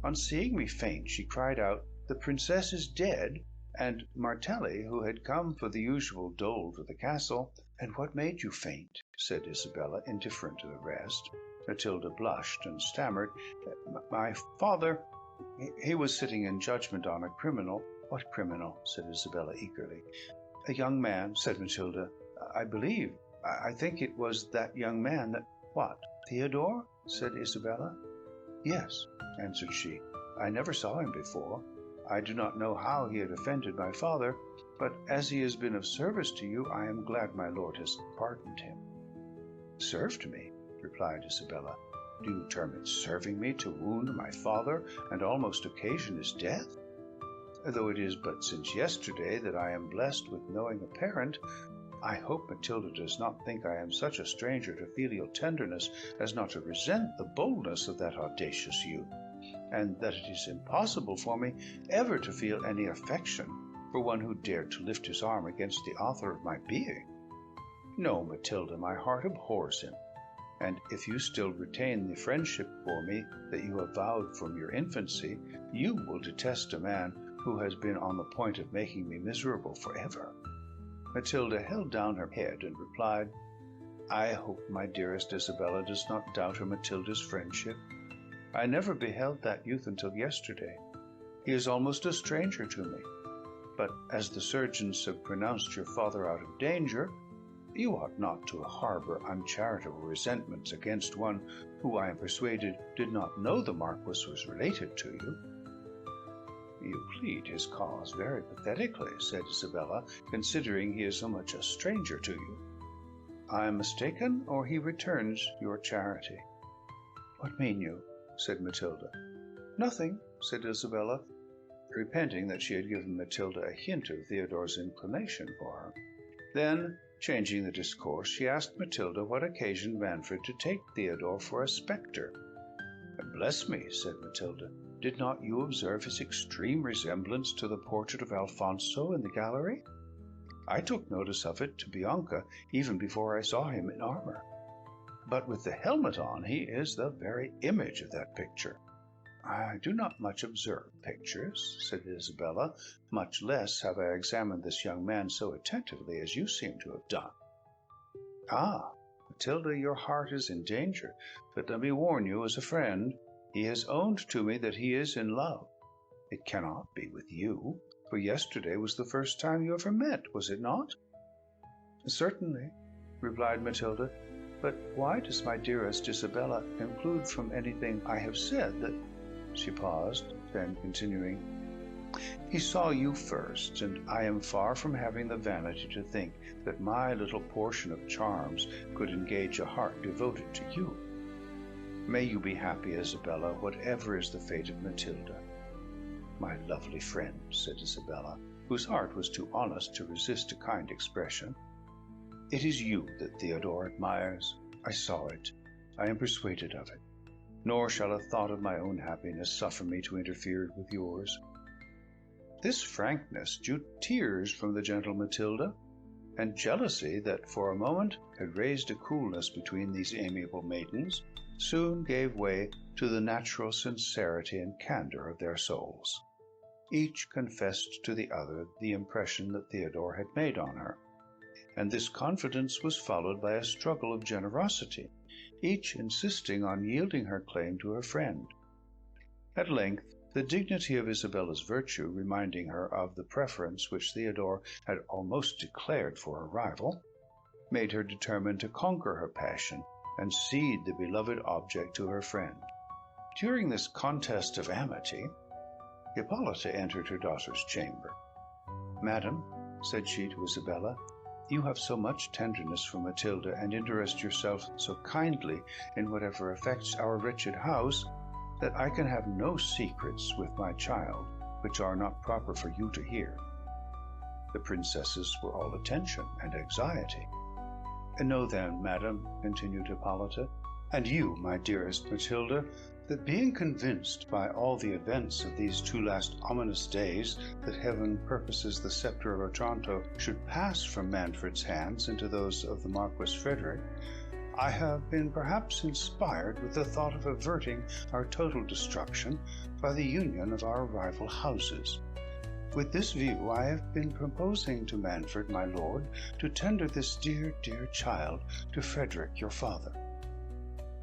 On seeing me faint, she cried out, the princess is dead, and Martelli, who had come for the usual dole to the castle. And what made you faint? Said Isabella, indifferent to the rest. Matilda blushed and stammered, My father, he was sitting in judgment on a criminal. What criminal? Said Isabella eagerly. A young man, said Matilda. I think it was that young man that... What, Theodore? Said Isabella. Yes, answered she. I never saw him before. I do not know how he had offended my father, but as he has been of service to you, I am glad my lord has pardoned him. Served me, replied Isabella. Do you term it serving me to wound my father and almost occasion his death? Though it is but since yesterday that I am blessed with knowing a parent, I hope Matilda does not think I am such a stranger to filial tenderness as not to resent the boldness of that audacious youth, and that it is impossible for me ever to feel any affection for one who dared to lift his arm against the author of my being. No, Matilda, my heart abhors him. and if you still retain the friendship for me that you have vowed from your infancy, you will detest a man who has been on the point of making me miserable forever." Matilda held down her head and replied, "I hope my dearest Isabella does not doubt her Matilda's friendship. I never beheld that youth until yesterday. He is almost a stranger to me. But as the surgeons have pronounced your father out of danger, you ought not to harbor uncharitable resentments against one who I am persuaded did not know the Marquis was related to you." "You plead his cause very pathetically," said Isabella, "considering he is so much a stranger to you. I am mistaken, or he returns your charity." "What mean you?" said Matilda. "Nothing," said Isabella, repenting that she had given Matilda a hint of Theodore's inclination for her. Then, changing the discourse, she asked Matilda what occasioned Manfred to take Theodore for a spectre. "Bless me," said Matilda, "did not you observe his extreme resemblance to the portrait of Alfonso in the gallery? I took notice of it to Bianca even before I saw him in armor. But with the helmet on, he is the very image of that picture." "I do not much observe pictures," said Isabella, "much less have I examined this young man so attentively as you seem to have done." "Ah, Matilda, your heart is in danger, but let me warn you as a friend, he has owned to me that he is in love. It cannot be with you, for yesterday was the first time you ever met, was it not?" "Certainly," replied Matilda. "But why does my dearest Isabella conclude from anything I have said that—" She paused, then continuing, "He saw you first, and I am far from having the vanity to think that my little portion of charms could engage a heart devoted to you. May you be happy, Isabella, whatever is the fate of Matilda." "My lovely friend," said Isabella, whose heart was too honest to resist a kind expression, "it is you that Theodore admires. I saw it. I am persuaded of it. Nor shall a thought of my own happiness suffer me to interfere with yours." This frankness drew tears from the gentle Matilda, and jealousy that for a moment had raised a coolness between these amiable maidens soon gave way to the natural sincerity and candor of their souls. Each confessed to the other the impression that Theodore had made on her, and this confidence was followed by a struggle of generosity, each insisting on yielding her claim to her friend. At length, the dignity of Isabella's virtue reminding her of the preference which Theodore had almost declared for her rival, made her determined to conquer her passion and cede the beloved object to her friend. During this contest of amity, Hippolyta entered her daughter's chamber. "Madam," said she to Isabella, "you have so much tenderness for Matilda, and interest yourself so kindly in whatever affects our wretched house, that I can have no secrets with my child which are not proper for you to hear." The princesses were all attention and anxiety. "Know then, madam," continued Hippolyta, "and you, my dearest Matilda, that being convinced by all the events of these 2 last ominous days that heaven purposes the sceptre of Otranto should pass from Manfred's hands into those of the Marquis Frederick, I have been perhaps inspired with the thought of averting our total destruction by the union of our rival houses. With this view I have been proposing to Manfred, my lord, to tender this dear, dear child to Frederick, your father."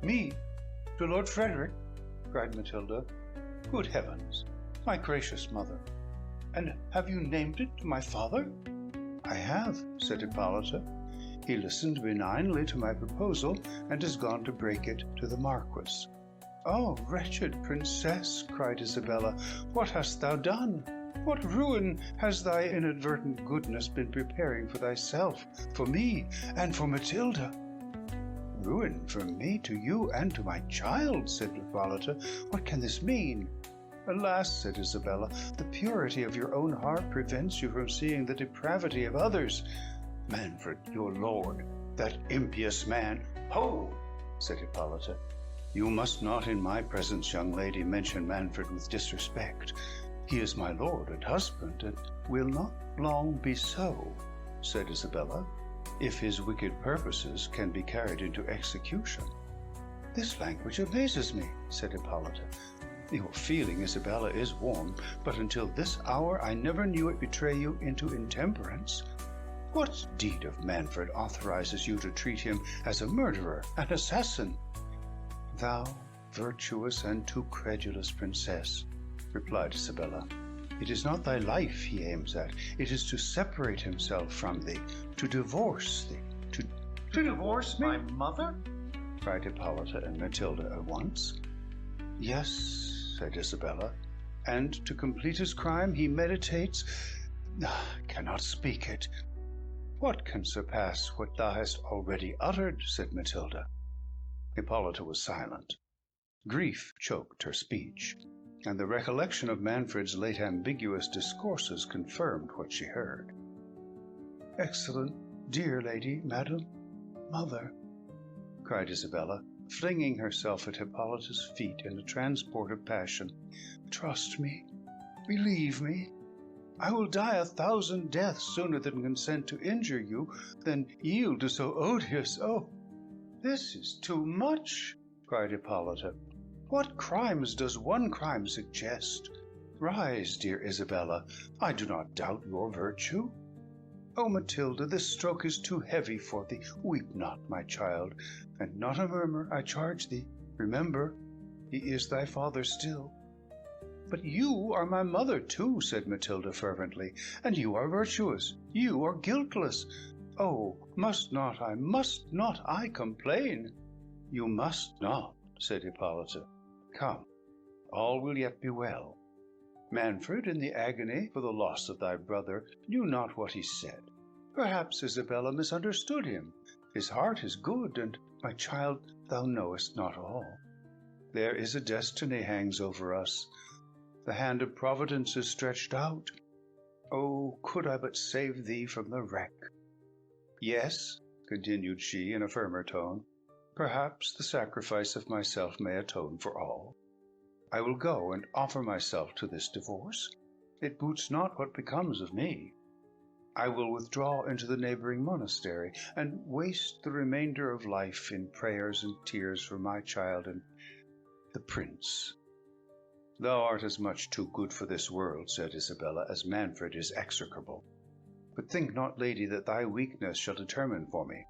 "Me? To Lord Frederick?" cried Matilda. "Good heavens, my gracious mother! And have you named it to my father?" "I have," said Hippolyta. "He listened benignly to my proposal, and is gone to break it to the Marquis." "Oh, wretched princess!" cried Isabella, "what hast thou done? What ruin has thy inadvertent goodness been preparing for thyself, for me, and for Matilda?" "Ruin from me to you and to my child," said Hippolyta. "What can this mean?" "Alas," said Isabella, "the purity of your own heart prevents you from seeing the depravity of others. Manfred, your lord, that impious man—" "Ho!" said Hippolyta. "You must not in my presence, young lady, mention Manfred with disrespect. He is my lord and husband, and will not long be so," said Isabella, "if his wicked purposes can be carried into execution." This language amazes me, said Hippolyta. Your feeling, Isabella, is warm, but until this hour I never knew it betray you into intemperance. What deed of Manfred authorizes you to treat him as a murderer, an assassin? Thou, virtuous and too credulous princess, replied Isabella, it is not thy life he aims at. It is to separate himself from thee, to divorce thee, to divorce me? My mother? Cried Hippolyta and Matilda at once. Yes, said Isabella, and to complete his crime he meditates... cannot speak it. What can surpass what thou hast already uttered? Said Matilda. Hippolyta was silent. Grief choked her speech, and the recollection of Manfred's late ambiguous discourses confirmed what she heard. Excellent, dear lady, madam, mother, cried Isabella, flinging herself at Hippolyta's feet in a transport of passion. Trust me, believe me. I will die 1,000 deaths sooner than consent to injure you, than yield to so odious... Oh, this is too much, cried Hippolyta. What crimes does one crime suggest? Rise, dear Isabella. I do not doubt your virtue. Oh, Matilda, this stroke is too heavy for thee. Weep not, my child, and not a murmur, I charge thee. Remember, he is thy father still. But you are my mother, too, said Matilda fervently, and you are virtuous. You are guiltless. Oh, must not I complain? You must not, said Hippolyta. Come, all will yet be well. Manfred, in the agony for the loss of thy brother, knew not what he said. Perhaps Isabella misunderstood him. His heart is good, and, my child, thou knowest not all. There is a destiny hangs over us. The hand of Providence is stretched out. Oh, could I but save thee from the wreck! Yes, continued she in a firmer tone, perhaps the sacrifice of myself may atone for all. I will go and offer myself to this divorce. It boots not what becomes of me. I will withdraw into the neighboring monastery, and waste the remainder of life in prayers and tears for my child and the prince. Thou art as much too good for this world, said Isabella, as Manfred is execrable. But think not, lady, that thy weakness shall determine for me.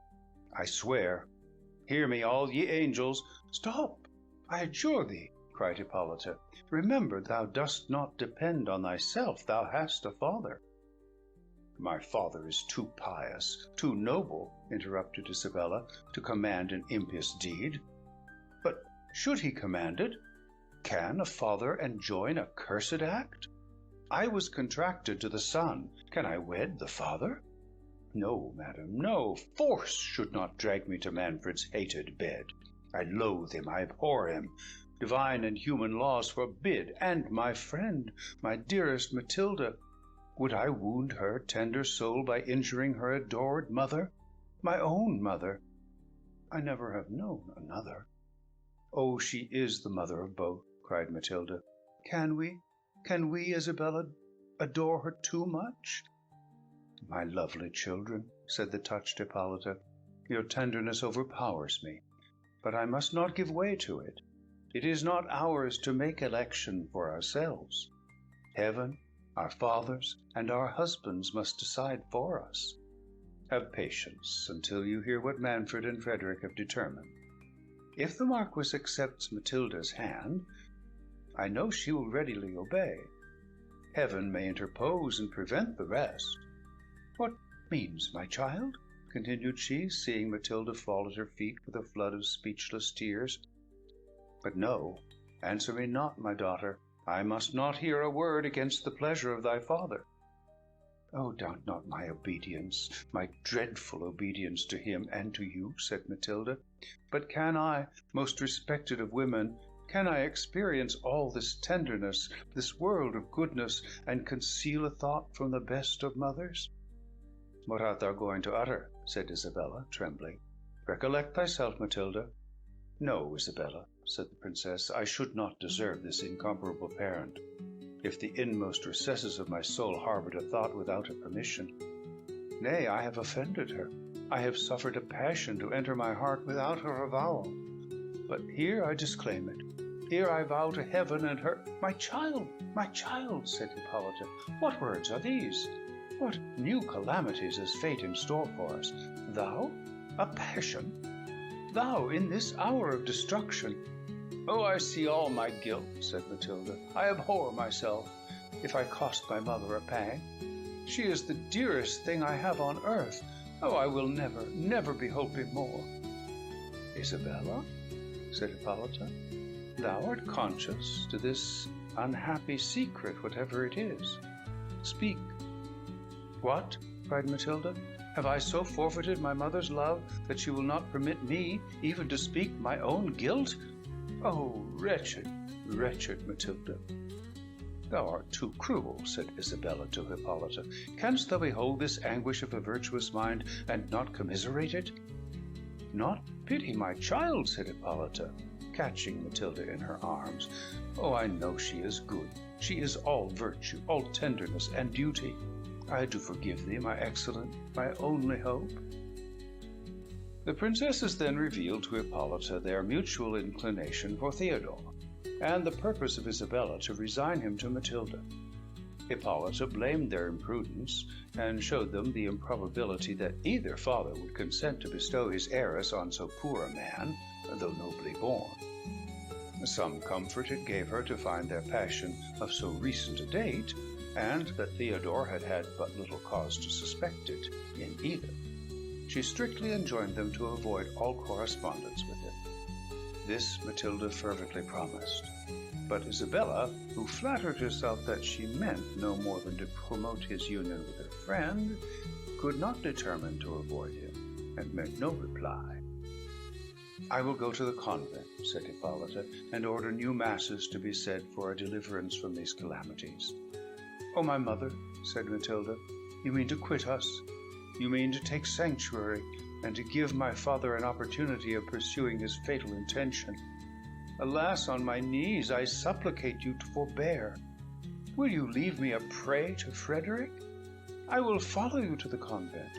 I swear. Hear me, all ye angels. Stop, I adjure thee, cried Hippolyta. Remember, thou dost not depend on thyself. Thou hast a father. My father is too pious, too noble, interrupted Isabella, to command an impious deed. But should he command it, can a father enjoin a cursed act? I was contracted to the son. Can I wed the father? No, madam, no. Force should not drag me to Manfred's hated bed. I loathe him, I abhor him. Divine and human laws forbid. And my friend, my dearest Matilda, would I wound her tender soul by injuring her adored mother? My own mother. I never have known another. Oh, she is the mother of both, cried Matilda. Can we, Isabella, adore her too much? My lovely children, said the touched Hippolyta, your tenderness overpowers me, but I must not give way to it. It is not ours to make election for ourselves. Heaven, our fathers, and our husbands must decide for us. Have patience until you hear what Manfred and Frederick have determined. If the Marquis accepts Matilda's hand, I know she will readily obey. Heaven may interpose and prevent the rest. What means, my child? Continued she, seeing Matilda fall at her feet with a flood of speechless tears. But no, answer me not, my daughter. I must not hear a word against the pleasure of thy father. Oh, doubt not my obedience, my dreadful obedience to him and to you, said Matilda. But can I, most respected of women, can I experience all this tenderness, this world of goodness, and conceal a thought from the best of mothers? What art thou going to utter? Said Isabella, trembling. Recollect thyself, Matilda. No, Isabella, said the princess, I should not deserve this incomparable parent, if the inmost recesses of my soul harbored a thought without her permission. Nay, I have offended her. I have suffered a passion to enter my heart without her avowal. But here I disclaim it. Here I vow to heaven and her—" My child, said Hippolyta, what words are these? What new calamities has fate in store for us? Thou, a passion? Thou, in this hour of destruction? Oh, I see all my guilt, said Matilda. I abhor myself, if I cost my mother a pang. She is the dearest thing I have on earth. Oh, I will never, never behold him more. Isabella, said Hippolyta, thou art conscious to this unhappy secret, whatever it is. Speak. What? Cried Matilda. Have I so forfeited my mother's love that she will not permit me even to speak my own guilt? Oh, wretched, wretched Matilda! Thou art too cruel, said Isabella to Hippolyta. Canst thou behold this anguish of a virtuous mind, and not commiserate it? Not pity my child, said Hippolyta, catching Matilda in her arms. Oh, I know she is good. She is all virtue, all tenderness and duty. I do forgive thee, my excellent, my only hope. The princesses then revealed to Hippolyta their mutual inclination for Theodore, and the purpose of Isabella to resign him to Matilda. Hippolyta blamed their imprudence, and showed them the improbability that either father would consent to bestow his heiress on so poor a man, though nobly born. Some comfort it gave her to find their passion of so recent a date, and that Theodore had had but little cause to suspect it in either. She strictly enjoined them to avoid all correspondence with him. This Matilda fervently promised, but Isabella, who flattered herself that she meant no more than to promote his union with her friend, could not determine to avoid him, and made no reply. I will go to the convent, said Hippolyta, and order new masses to be said for our deliverance from these calamities. Oh, my mother, said Matilda, you mean to quit us? You mean to take sanctuary, and to give my father an opportunity of pursuing his fatal intention? Alas, on my knees I supplicate you to forbear. Will you leave me a prey to Frederick? I will follow you to the convent.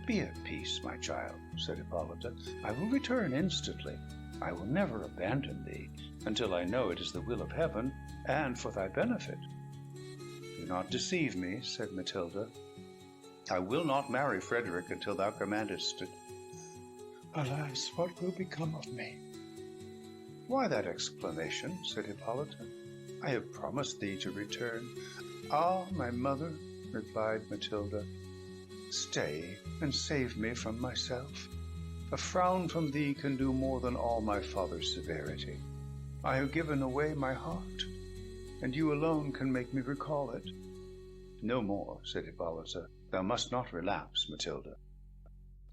Be at peace, my child, said Hippolyta. I will return instantly. I will never abandon thee until I know it is the will of heaven, and for thy benefit. Do not deceive me, said Matilda. I will not marry Frederick until thou commandest it. Alas, what will become of me? Why that exclamation, said Hippolyta. I have promised thee to return. Ah, my mother, replied Matilda, stay and save me from myself. A frown from thee can do more than all my father's severity. I have given away my heart, and you alone can make me recall it. No more, said Hippolyta. Thou must not relapse, Matilda.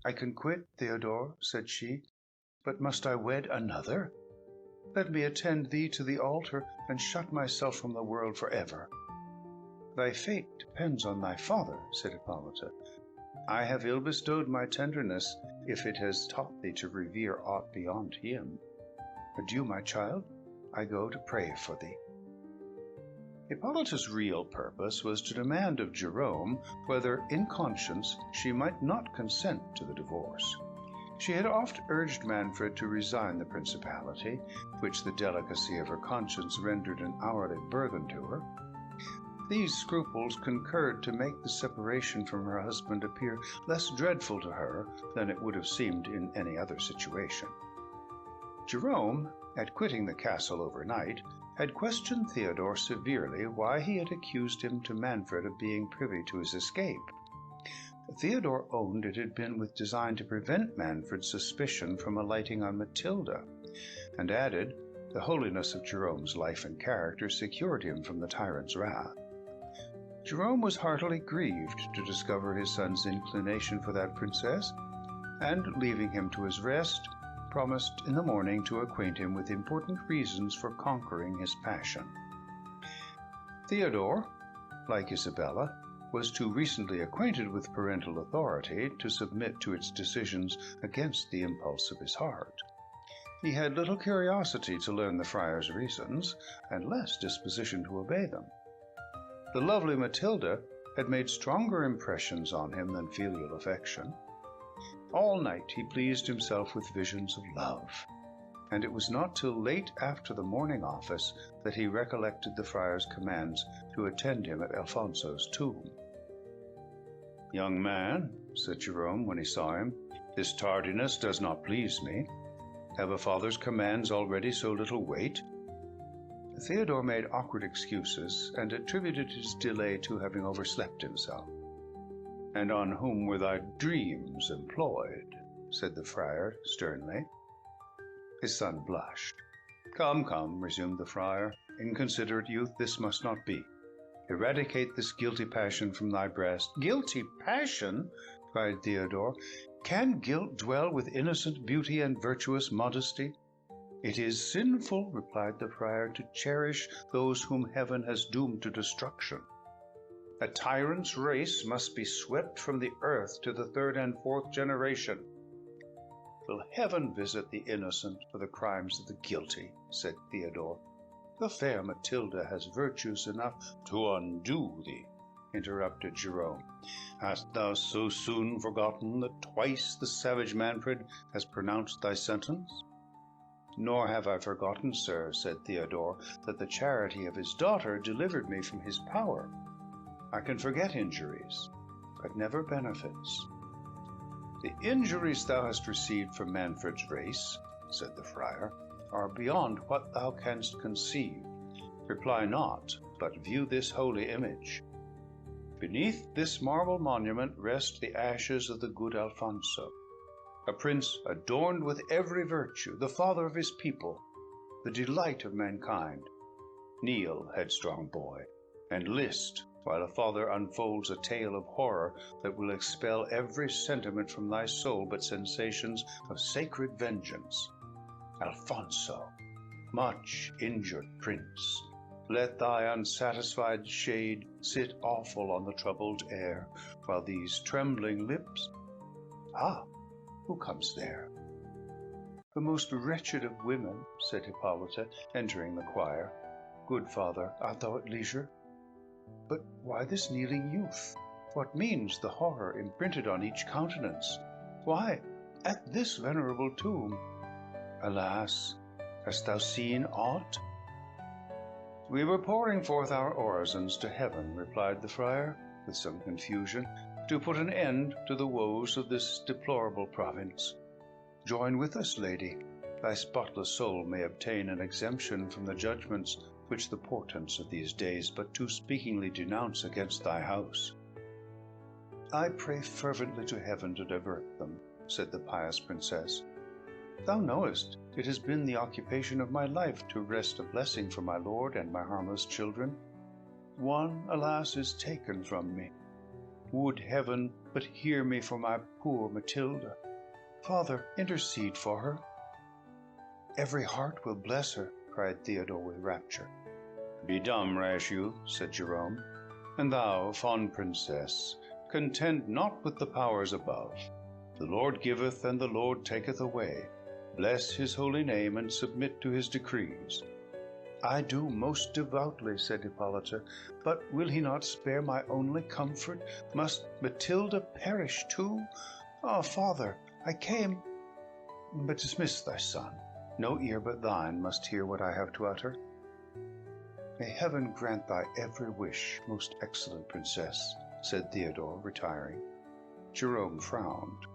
I can quit Theodore, said she, but must I wed another? Let me attend thee to the altar, and shut myself from the world forever. Thy fate depends on thy father, said Hippolyta. I have ill bestowed my tenderness, if it has taught thee to revere aught beyond him. Adieu, my child. I go to pray for thee. Hippolyta's real purpose was to demand of Jerome whether, in conscience, she might not consent to the divorce. She had oft urged Manfred to resign the principality, which the delicacy of her conscience rendered an hourly burthen to her. These scruples concurred to make the separation from her husband appear less dreadful to her than it would have seemed in any other situation. Jerome, at quitting the castle overnight, had questioned Theodore severely why he had accused him to Manfred of being privy to his escape. Theodore owned it had been with design to prevent Manfred's suspicion from alighting on Matilda, and added, the holiness of Jerome's life and character secured him from the tyrant's wrath. Jerome was heartily grieved to discover his son's inclination for that princess, and, leaving him to his rest, promised in the morning to acquaint him with important reasons for conquering his passion. Theodore, like Isabella, was too recently acquainted with parental authority to submit to its decisions against the impulse of his heart. He had little curiosity to learn the friar's reasons, and less disposition to obey them. The lovely Matilda had made stronger impressions on him than filial affection. All night he pleased himself with visions of love. and it was not till late after the morning office that he recollected the friar's commands to attend him at Alfonso's tomb. "Young man," said Jerome when he saw him, "this tardiness does not please me. Have a father's commands already so little weight?" Theodore made awkward excuses, and attributed his delay to having overslept himself. "And on whom were thy dreams employed?" said the friar sternly. His son blushed. "Come, come," resumed the friar, "inconsiderate youth, this must not be. Eradicate this guilty passion from thy breast." "Guilty passion?" cried Theodore. "Can guilt dwell with innocent beauty and virtuous modesty?" "It is sinful," replied the friar, "to cherish those whom heaven has doomed to destruction. A tyrant's race must be swept from the earth to the third and fourth generation." "Will heaven visit the innocent for the crimes of the guilty?" said Theodore. "The fair Matilda has virtues enough to undo thee," interrupted Jerome. "Hast thou so soon forgotten that twice the savage Manfred has pronounced thy sentence?" "Nor have I forgotten, sir," said Theodore, "that the charity of his daughter delivered me from his power. I can forget injuries, but never benefits." "The injuries thou hast received from Manfred's race," said the friar, "are beyond what thou canst conceive. Reply not, but view this holy image. Beneath this marble monument rest the ashes of the good Alfonso, a prince adorned with every virtue, the father of his people, the delight of mankind. Kneel, headstrong boy, and list while a father unfolds a tale of horror that will expel every sentiment from thy soul but sensations of sacred vengeance. Alfonso, much injured prince, let thy unsatisfied shade sit awful on the troubled air, while these trembling lips— Ah, who comes there?" "The most wretched of women," said Hippolyta, entering the choir. "Good father, art thou at leisure? But why this kneeling youth? What means the horror imprinted on each countenance? Why, at this venerable tomb— Alas, hast thou seen aught?" "We were pouring forth our orisons to heaven," replied the friar, with some confusion, "to put an end to the woes of this deplorable province. Join with us, lady. Thy spotless soul may obtain an exemption from the judgments which the portents of these days but too speakingly denounce against thy house." "I pray fervently to heaven to divert them," said the pious princess. "Thou knowest it has been the occupation of my life to wrest a blessing for my lord and my harmless children. One, alas, is taken from me. Would heaven but hear me for my poor Matilda. Father, intercede for her." "Every heart will bless her," cried Theodore with rapture. "Be dumb, rash youth," said Jerome. "And thou, fond princess, contend not with the powers above. The Lord giveth, and the Lord taketh away. Bless his holy name, and submit to his decrees." "I do most devoutly," said Hippolyta. "But will he not spare my only comfort? Must Matilda perish too? Ah, father, I came— But dismiss thy son. No ear but thine must hear what I have to utter." "May heaven grant thy every wish, most excellent princess," said Theodore, retiring. Jerome frowned.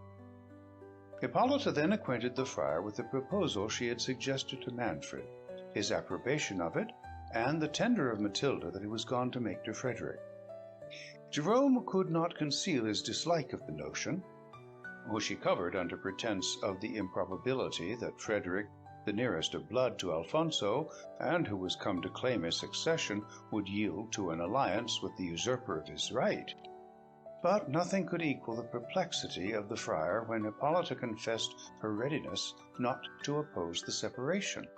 Hippolyta then acquainted the friar with the proposal she had suggested to Manfred, his approbation of it, and the tender of Matilda that he was gone to make to Frederick. Jerome could not conceal his dislike of the notion, which he covered under pretence of the improbability that Frederick, the nearest of blood to Alfonso, and who was come to claim his succession, would yield to an alliance with the usurper of his right. But nothing could equal the perplexity of the friar when Hippolyta confessed her readiness not to oppose the separation,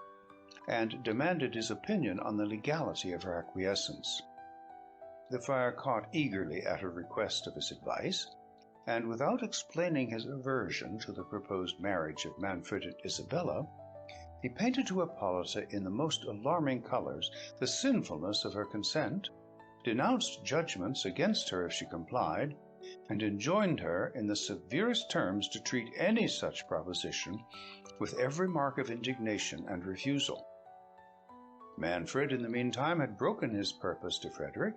and demanded his opinion on the legality of her acquiescence. The friar caught eagerly at her request of his advice, and without explaining his aversion to the proposed marriage of Manfred and Isabella, he painted to Hippolyta in the most alarming colors the sinfulness of her consent, denounced judgments against her if she complied, and enjoined her in the severest terms to treat any such proposition with every mark of indignation and refusal. Manfred, in the meantime, had broken his purpose to Frederick,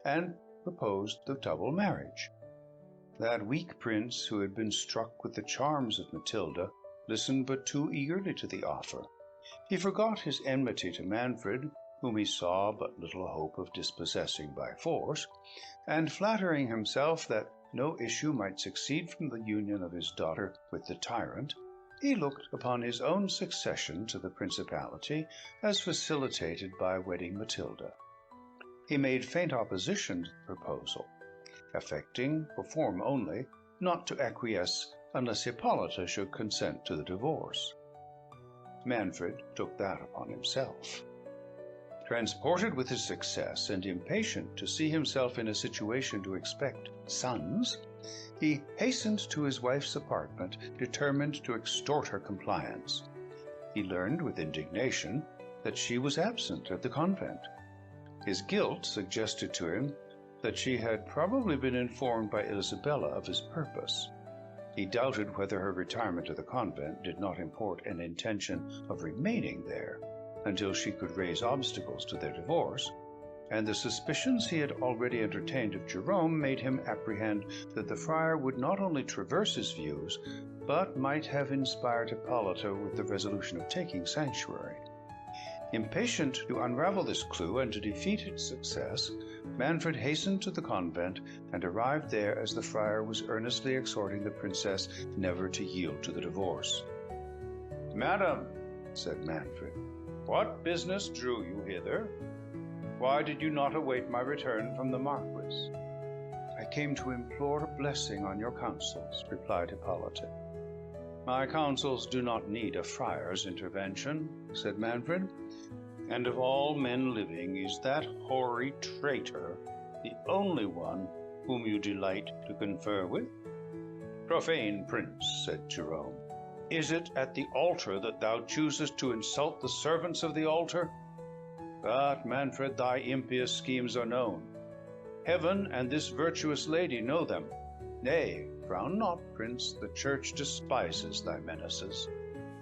and proposed the double marriage. That weak prince, who had been struck with the charms of Matilda, listened but too eagerly to the offer. He forgot his enmity to Manfred, whom he saw but little hope of dispossessing by force, and flattering himself that no issue might succeed from the union of his daughter with the tyrant, he looked upon his own succession to the principality as facilitated by wedding Matilda. He made faint opposition to the proposal, affecting, for form only, not to acquiesce unless Hippolyta should consent to the divorce. Manfred took that upon himself. Transported with his success, and impatient to see himself in a situation to expect sons, he hastened to his wife's apartment, determined to extort her compliance. He learned with indignation that she was absent at the convent. His guilt suggested to him that she had probably been informed by Isabella of his purpose. He doubted whether her retirement to the convent did not import an intention of remaining there until she could raise obstacles to their divorce, and the suspicions he had already entertained of Jerome made him apprehend that the friar would not only traverse his views, but might have inspired Hippolyta with the resolution of taking sanctuary. Impatient to unravel this clue and to defeat its success, Manfred hastened to the convent and arrived there as the friar was earnestly exhorting the princess never to yield to the divorce. "Madam," said Manfred, "what business drew you hither? Why did you not await my return from the Marquis?" "I came to implore a blessing on your counsels," replied Hippolyta. "My counsels do not need a friar's intervention," said Manfred. "And of all men living, is that hoary traitor the only one whom you delight to confer with?" "Profane prince," said Jerome, "is it at the altar that thou choosest to insult the servants of the altar? But, Manfred, thy impious schemes are known. Heaven and this virtuous lady know them. Nay, frown not, prince, the church despises thy menaces.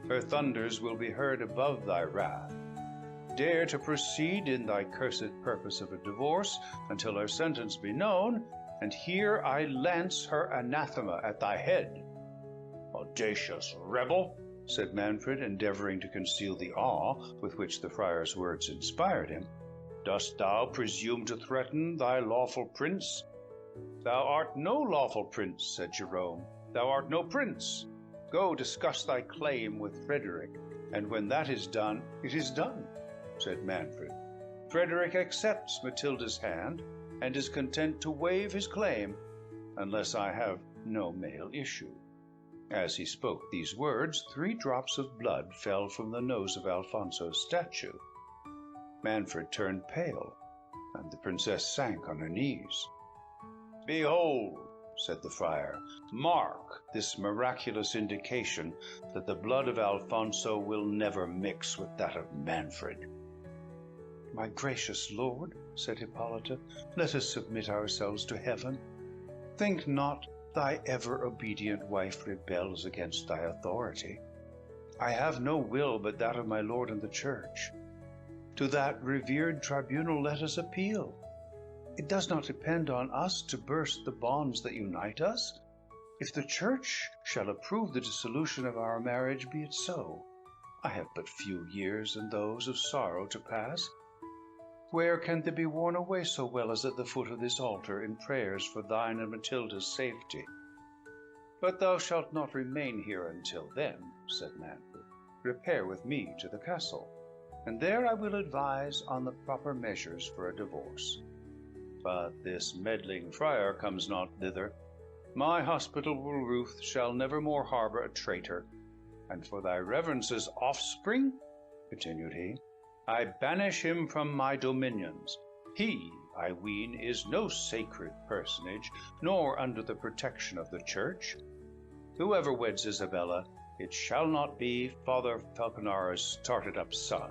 Her thunders will be heard above thy wrath. Dare to proceed in thy cursed purpose of a divorce until her sentence be known, and here I lance her anathema at thy head." "Audacious rebel," said Manfred, endeavoring to conceal the awe with which the friar's words inspired him. "Dost thou presume to threaten thy lawful prince?" "Thou art no lawful prince," said Jerome. "Thou art no prince. Go discuss thy claim with Frederick, and when that is done, it is done," said Manfred. "Frederick accepts Matilda's hand, and is content to waive his claim, unless I have no male issue." As he spoke these words, 3 drops of blood fell from the nose of Alfonso's statue. Manfred turned pale, and the princess sank on her knees. "Behold," said the friar, "mark this miraculous indication that the blood of Alfonso will never mix with that of Manfred." "My gracious lord," said Hippolyta, "let us submit ourselves to heaven. Think not thy ever-obedient wife rebels against thy authority. I have no will but that of my lord and the church. To that revered tribunal let us appeal. It does not depend on us to burst the bonds that unite us. If the church shall approve the dissolution of our marriage, be it so. I have but few years, and those of sorrow to pass. Where can they be worn away so well as at the foot of this altar in prayers for thine and Matilda's safety?" "But thou shalt not remain here until then," said Manfred. "Repair with me to the castle, and there I will advise on the proper measures for a divorce. But this meddling friar comes not thither. My hospitable roof shall never more harbour a traitor. And for thy reverence's offspring," continued he, "I banish him from my dominions. He, I ween, is no sacred personage, nor under the protection of the church. Whoever weds Isabella, it shall not be Father Falconara's started-up son."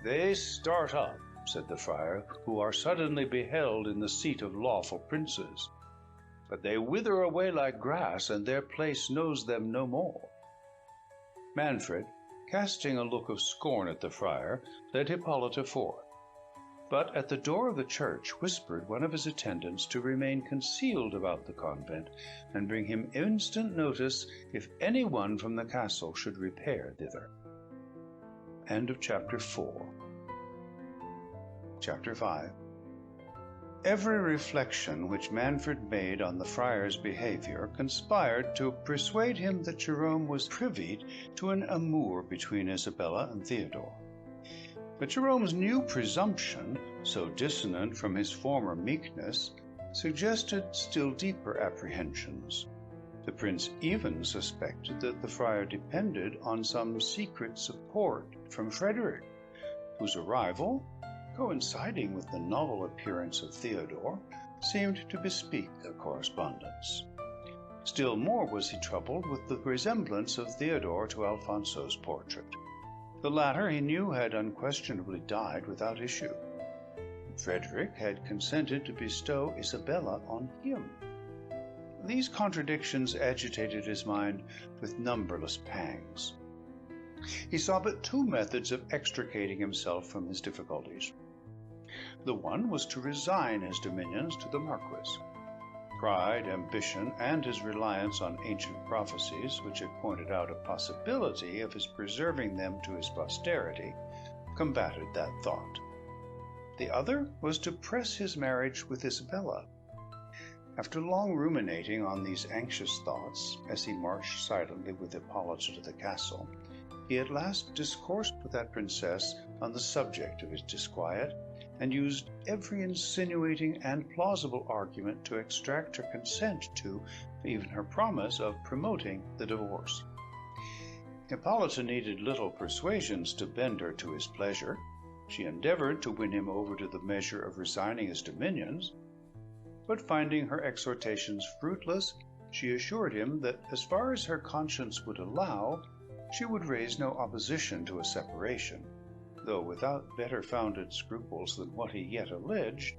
"They start up," said the friar, "who are suddenly beheld in the seat of lawful princes. but they wither away like grass, and their place knows them no more." Manfred, casting a look of scorn at the friar, led Hippolyta forth, but at the door of the church whispered one of his attendants to remain concealed about the convent, and bring him instant notice if any one from the castle should repair thither. End of chapter 4. Chapter 5. Every reflection which Manfred made on the friar's behavior conspired to persuade him that Jerome was privy to an amour between Isabella and Theodore. But Jerome's new presumption, so dissonant from his former meekness, suggested still deeper apprehensions. The prince even suspected that the friar depended on some secret support from Frederick, whose arrival, coinciding with the novel appearance of Theodore, seemed to bespeak a correspondence. Still more was he troubled with the resemblance of Theodore to Alfonso's portrait. The latter, he knew, had unquestionably died without issue. Frederick had consented to bestow Isabella on him. These contradictions agitated his mind with numberless pangs. He saw but two methods of extricating himself from his difficulties. The one was to resign his dominions to the Marquis. Pride, ambition, and his reliance on ancient prophecies, which had pointed out a possibility of his preserving them to his posterity, combated that thought. The other was to press his marriage with Isabella. After long ruminating on these anxious thoughts, as he marched silently with Hippolyta to the castle, he at last discoursed with that princess on the subject of his disquiet, and used every insinuating and plausible argument to extract her consent to, even her promise of promoting the divorce. Hippolyta needed little persuasions to bend her to his pleasure. She endeavored to win him over to the measure of resigning his dominions, but finding her exhortations fruitless, she assured him that as far as her conscience would allow, she would raise no opposition to a separation, though without better founded scruples than what he yet alleged,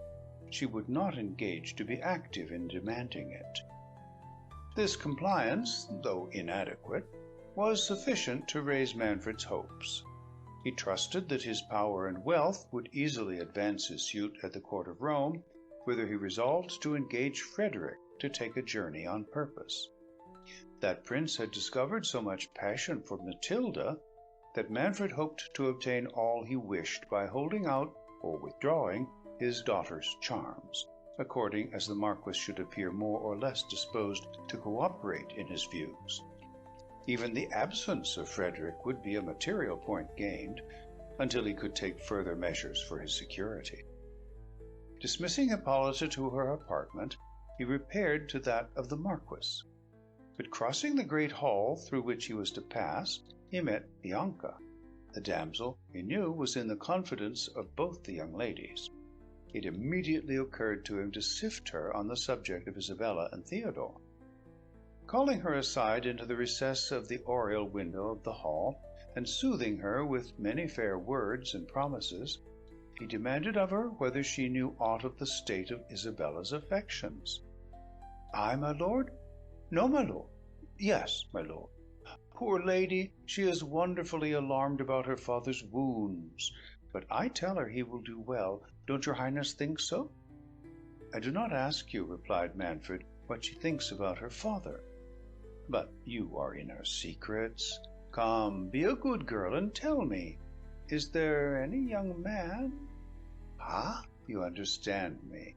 she would not engage to be active in demanding it. This compliance, though inadequate, was sufficient to raise Manfred's hopes. He trusted that his power and wealth would easily advance his suit at the court of Rome, whither he resolved to engage Frederick to take a journey on purpose. That prince had discovered so much passion for Matilda that Manfred hoped to obtain all he wished by holding out or withdrawing his daughter's charms, according as the Marquis should appear more or less disposed to cooperate in his views. Even the absence of Frederick would be a material point gained, until he could take further measures for his security. Dismissing Hippolyta to her apartment, he repaired to that of the Marquis. But crossing the great hall through which he was to pass, he met Bianca. The damsel, he knew, was in the confidence of both the young ladies. It immediately occurred to him to sift her on the subject of Isabella and Theodore. Calling her aside into the recess of the oriel window of the hall, and soothing her with many fair words and promises, he demanded of her whether she knew aught of the state of Isabella's affections. "I, my lord? No, my lord. Yes, my lord. Poor lady, she is wonderfully alarmed about her father's wounds, but I tell her he will do well. Don't your highness think so?" "I do not ask you," replied Manfred, "what she thinks about her father. But you are in her secrets. Come, be a good girl, and tell me, is there any young man—" "Ah, you understand me."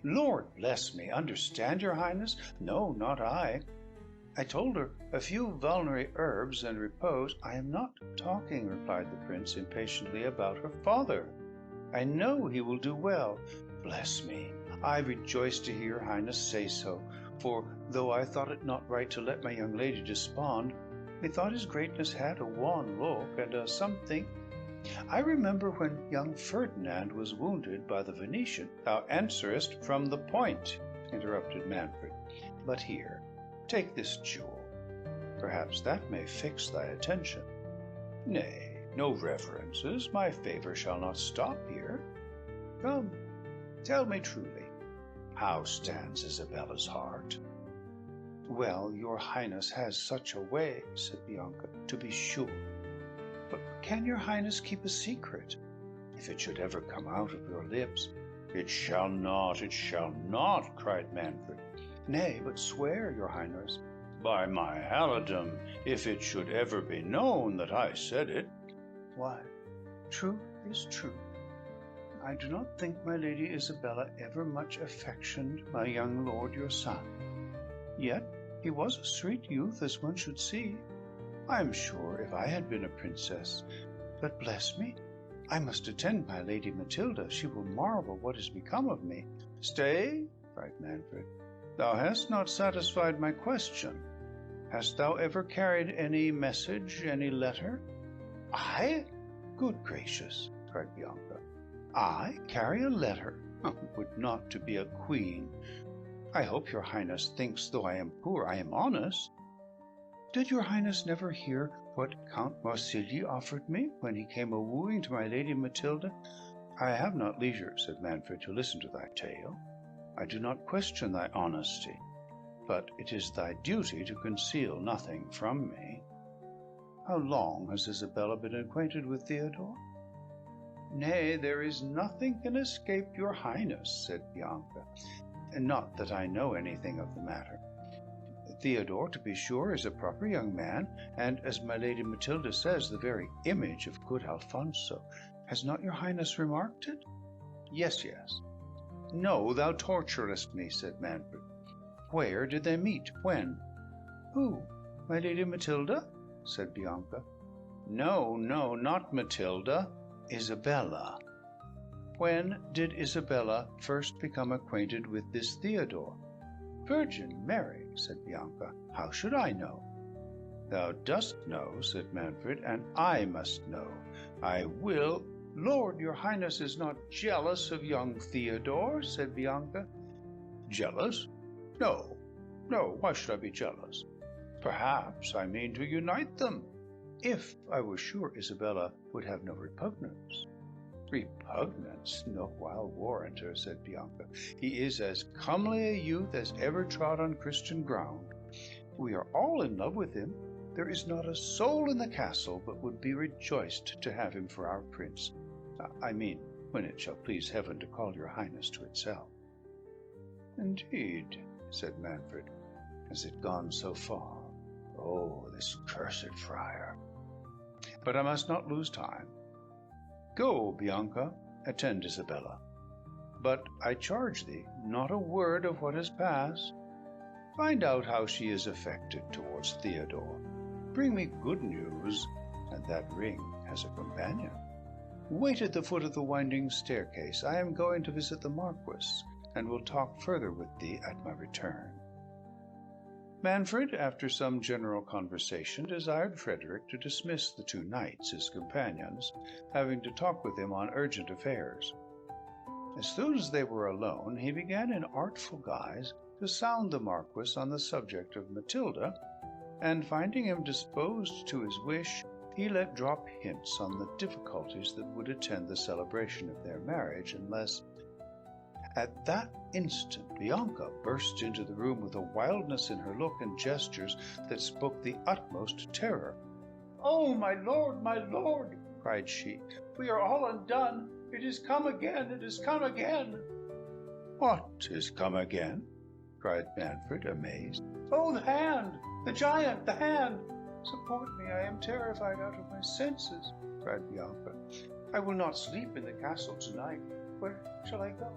"Lord bless me, understand your highness? No, not I. I told her a few vulnerary herbs and repose—" "I am not talking," replied the prince impatiently, "about her father. I know he will do well." "Bless me, I rejoice to hear your highness say so, for, though I thought it not right to let my young lady despond, methought his greatness had a wan look, and a something. I remember when young Ferdinand was wounded by the Venetian—" "Thou answerest from the point," interrupted Manfred. "But here, take this jewel. Perhaps that may fix thy attention." "Nay, no reverences. My favour shall not stop here. Come, tell me truly, How stands Isabella's heart?" "Well, your Highness has such a way," said Bianca, "to be sure. But can your Highness keep a secret? If it should ever come out of your lips—" It shall not, cried Manfred. "Nay, but swear, your Highness." "By my halidom, if it should ever be known that I said it." "Why, truth is truth. I do not think my Lady Isabella ever much affectioned my young lord your son. Yet he was a sweet youth, as one should see. I am sure if I had been a princess— But bless me, I must attend my Lady Matilda. She will marvel what is become of me." "Stay," cried Manfred. "Thou hast not satisfied my question. Hast thou ever carried any message, any letter?" "I? Good gracious!" cried Bianca. "I carry a letter? Would not to be a queen! I hope your Highness thinks, though I am poor, I am honest. Did your Highness never hear what Count Marsigli offered me when he came a-wooing to my Lady Matilda?" "I have not leisure," said Manfred, "to listen to thy tale. I do not question thy honesty, but it is thy duty to conceal nothing from me. How long has Isabella been acquainted with Theodore?" "Nay, there is nothing can escape your Highness," said Bianca. "Not that I know anything of the matter. Theodore, to be sure, is a proper young man, and, as my Lady Matilda says, the very image of good Alfonso. Has not your Highness remarked it?" Yes. "No, thou torturest me," said Manfred. "Where did they meet? When?" "Who? My Lady Matilda?" said Bianca. No, not Matilda. "Isabella. When did Isabella first become acquainted with this Theodore?" "Virgin Mary," said Bianca, "how should I know?" "Thou dost know," said Manfred, "and I must know. I will—" "Lord, your Highness is not jealous of young Theodore?" said Bianca. "Jealous? No, why should I be jealous? Perhaps I mean to unite them." "If I were sure Isabella would have no repugnance." "Repugnance? No, I'll warrant her," said Bianca. "He is as comely a youth as ever trod on Christian ground. We are all in love with him. There is not a soul in the castle but would be rejoiced to have him for our prince. I mean, when it shall please heaven to call your Highness to itself." "Indeed," said Manfred. "Has it gone so far? Oh, this cursed friar! But I must not lose time. Go, Bianca, attend Isabella. But I charge thee, not a word of what has passed. Find out how she is affected towards Theodore. Bring me good news, and that ring has a companion. Wait at the foot of the winding staircase. I am going to visit the Marquis, and will talk further with thee at my return." Manfred, after some general conversation, desired Frederick to dismiss the two knights, his companions, having to talk with him on urgent affairs. As soon as they were alone, he began in artful guise to sound the Marquis on the subject of Matilda, and finding him disposed to his wish, he let drop hints on the difficulties that would attend the celebration of their marriage, unless— At that instant Bianca burst into the room with a wildness in her look and gestures that spoke the utmost terror. "Oh, my lord," cried she, "we are all undone. It is come again, it is come again." "What is come again?" cried Manfred, amazed. "Oh, the hand! The giant! The hand! Support me, I am terrified out of my senses," cried Bianca. "I will not sleep in the castle tonight. Where shall I go?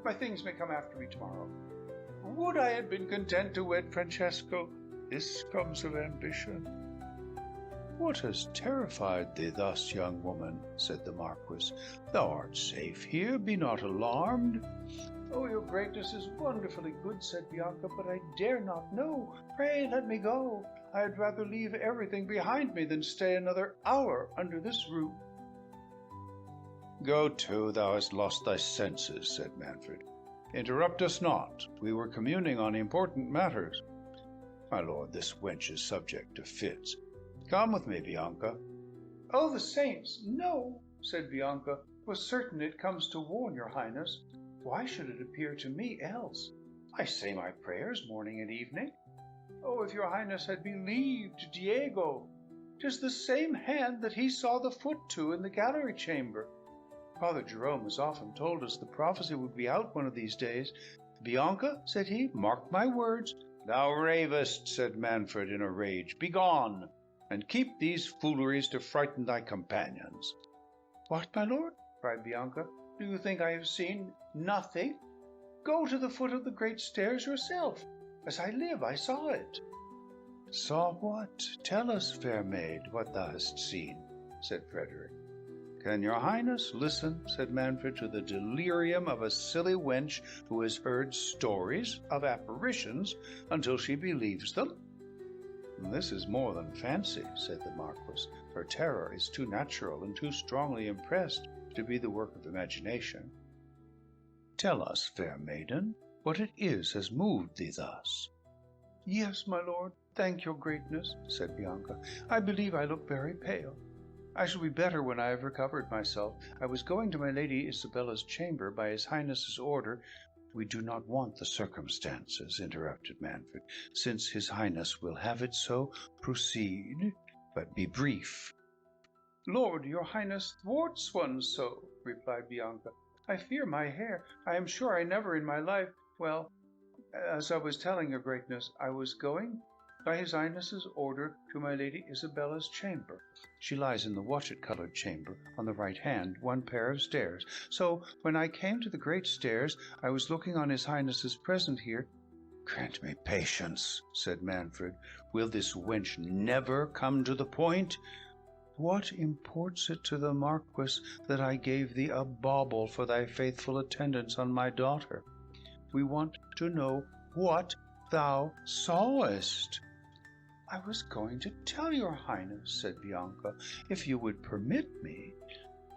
My things may come after me tomorrow. Would I had been content to wed Francesco. This comes of ambition." "What has terrified thee thus, young woman?" said the Marquis. "Thou art safe here. Be not alarmed." "Oh, your greatness is wonderfully good," said Bianca, "but I dare not know. Pray let me go. I had rather leave everything behind me than stay another hour under this roof." "Go to, thou hast lost thy senses," said Manfred. "Interrupt us not. We were communing on important matters. My lord, this wench is subject to fits. Come with me, Bianca." "Oh, the saints, no," said Bianca. "'Twas certain it comes to warn your Highness." Why should it appear to me else? I say my prayers morning and evening. Oh, if your highness had believed Diego! 'Tis the same hand that he saw the foot to in the gallery chamber. Father Jerome has often told us the prophecy would be out one of these days. Bianca, said he, mark my words. Thou ravest, said Manfred in a rage. Begone, and keep these fooleries to frighten thy companions. What, my lord? Cried Bianca. Do you think I have seen nothing? Go to the foot of the great stairs yourself. As I live, I saw it. Saw what? Tell us, fair maid, what thou hast seen, said Frederick. Can your highness listen, said Manfred, to the delirium of a silly wench who has heard stories of apparitions until she believes them? This is more than fancy, said the Marquis. Her terror is too natural and too strongly impressed to be the work of imagination. Tell us, fair maiden, what it is has moved thee thus. Yes, my lord, thank your greatness, said Bianca. I believe I look very pale. I shall be better when I have recovered myself. I was going to my Lady Isabella's chamber by his highness's order. We do not want the circumstances, interrupted Manfred. Since his highness will have it so, proceed, but be brief. Lord, your highness thwarts one so, replied Bianca. I fear my hair. I am sure I never in my life, well, as I was telling your greatness, I was going by his highness's order to my Lady Isabella's chamber. She lies in the watchet-coloured chamber on the right hand, one pair of stairs. So when I came to the great stairs, I was looking on his highness's present here. Grant me patience, said Manfred. Will this wench never come to the point? What imports it to the Marquis that I gave thee a bauble for thy faithful attendance on my daughter? We want to know what thou sawest. I was going to tell your highness, said Bianca, if you would permit me.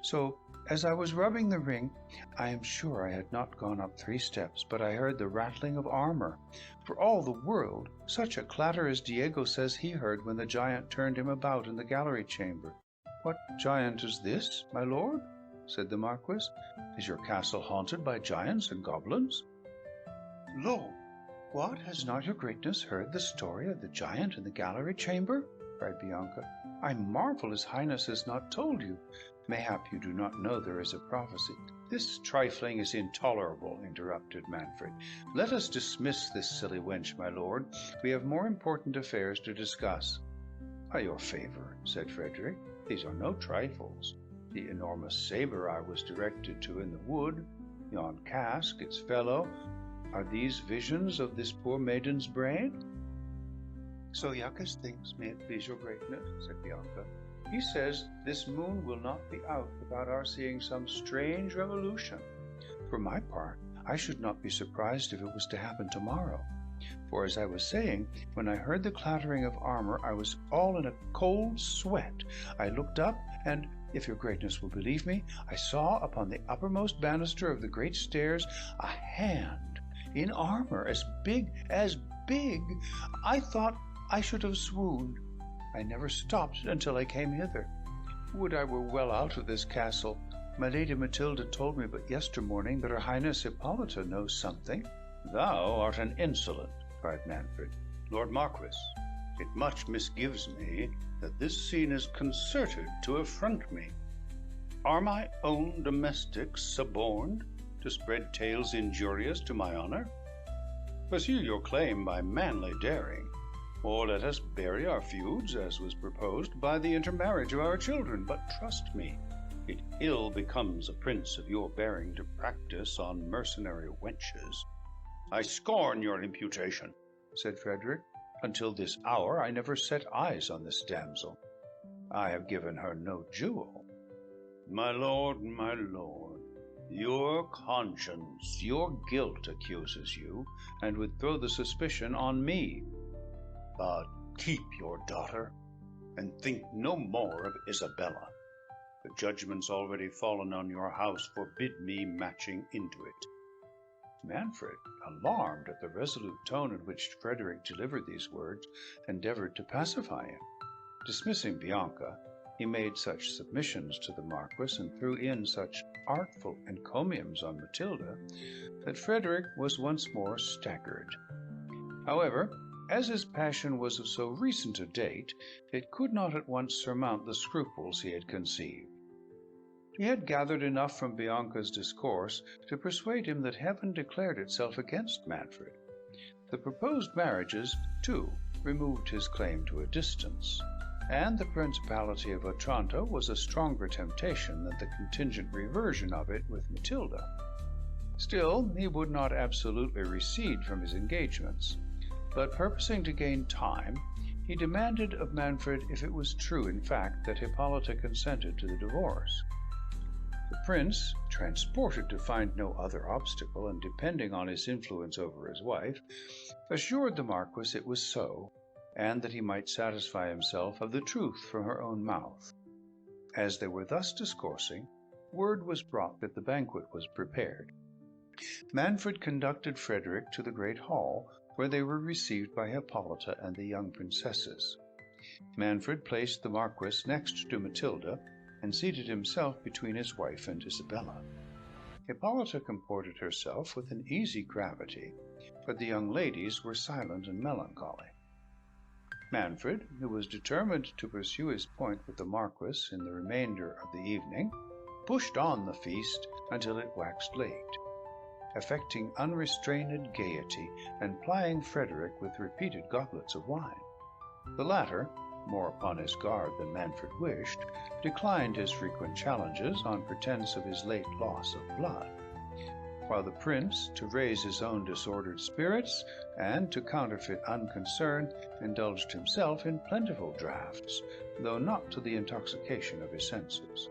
So, as I was rubbing the ring, I am sure I had not gone up 3 steps, but I heard the rattling of armor. For all the world, such a clatter as Diego says he heard when the giant turned him about in the gallery chamber. What giant is this, my lord? Said the Marquis. Is your castle haunted by giants and goblins? Lo, what, has not your greatness heard the story of the giant in the gallery chamber? Cried Bianca. I marvel his highness has not told you. Mayhap you do not know there is a prophecy. This trifling is intolerable, interrupted Manfred. Let us dismiss this silly wench, my lord. We have more important affairs to discuss. By your favour, said Frederick, these are no trifles. The enormous sabre I was directed to in the wood, yon cask, its fellow, are these visions of this poor maiden's brain? So Iacchus thinks, may it please your greatness, said Bianca. He says this moon will not be out without our seeing some strange revolution. For my part, I should not be surprised if it was to happen tomorrow. For as I was saying, when I heard the clattering of armor, I was all in a cold sweat. I looked up, and, if your greatness will believe me, I saw upon the uppermost banister of the great stairs a hand in armor as big as big. I thought I should have swooned. I never stopped until I came hither. Would I were well out of this castle. My Lady Matilda told me but yestermorning that her Highness Hippolyta knows something. Thou art an insolent, cried Manfred. Lord Marquis, it much misgives me that this scene is concerted to affront me. Are my own domestics suborned to spread tales injurious to my honour? Pursue your claim by manly daring, or let us bury our feuds, as was proposed, by the intermarriage of our children. But trust me, it ill becomes a prince of your bearing to practice on mercenary wenches. I scorn your imputation, said Frederick. Until this hour I never set eyes on this damsel. I have given her no jewel. My lord, your conscience, your guilt accuses you, and would throw the suspicion on me. But keep your daughter, and think no more of Isabella. The judgments already fallen on your house forbid me matching into it. Manfred, alarmed at the resolute tone in which Frederick delivered these words, endeavoured to pacify him. Dismissing Bianca, He made such submissions to the Marquis, and threw in such artful encomiums on Matilda, that Frederick was once more staggered. However, as his passion was of so recent a date, it could not at once surmount the scruples he had conceived. He had gathered enough from Bianca's discourse to persuade him that heaven declared itself against Manfred. The proposed marriages, too, removed his claim to a distance, and the principality of Otranto was a stronger temptation than the contingent reversion of it with Matilda. Still, he would not absolutely recede from his engagements, but purposing to gain time, he demanded of Manfred if it was true in fact that Hippolyta consented to the divorce. The prince, transported to find no other obstacle, and depending on his influence over his wife, assured the Marquis it was so, and that he might satisfy himself of the truth from her own mouth. As they were thus discoursing, word was brought that the banquet was prepared. Manfred conducted Frederick to the great hall, where they were received by Hippolyta and the young princesses. Manfred placed the Marquis next to Matilda, and seated himself between his wife and Isabella. Hippolyta comported herself with an easy gravity, but the young ladies were silent and melancholy. Manfred, who was determined to pursue his point with the Marquis in the remainder of the evening, pushed on the feast until it waxed late, affecting unrestrained gaiety, and plying Frederick with repeated goblets of wine. The latter, more upon his guard than Manfred wished, declined his frequent challenges on pretence of his late loss of blood, while the prince, to raise his own disordered spirits, and to counterfeit unconcern, indulged himself in plentiful draughts, though not to the intoxication of his senses.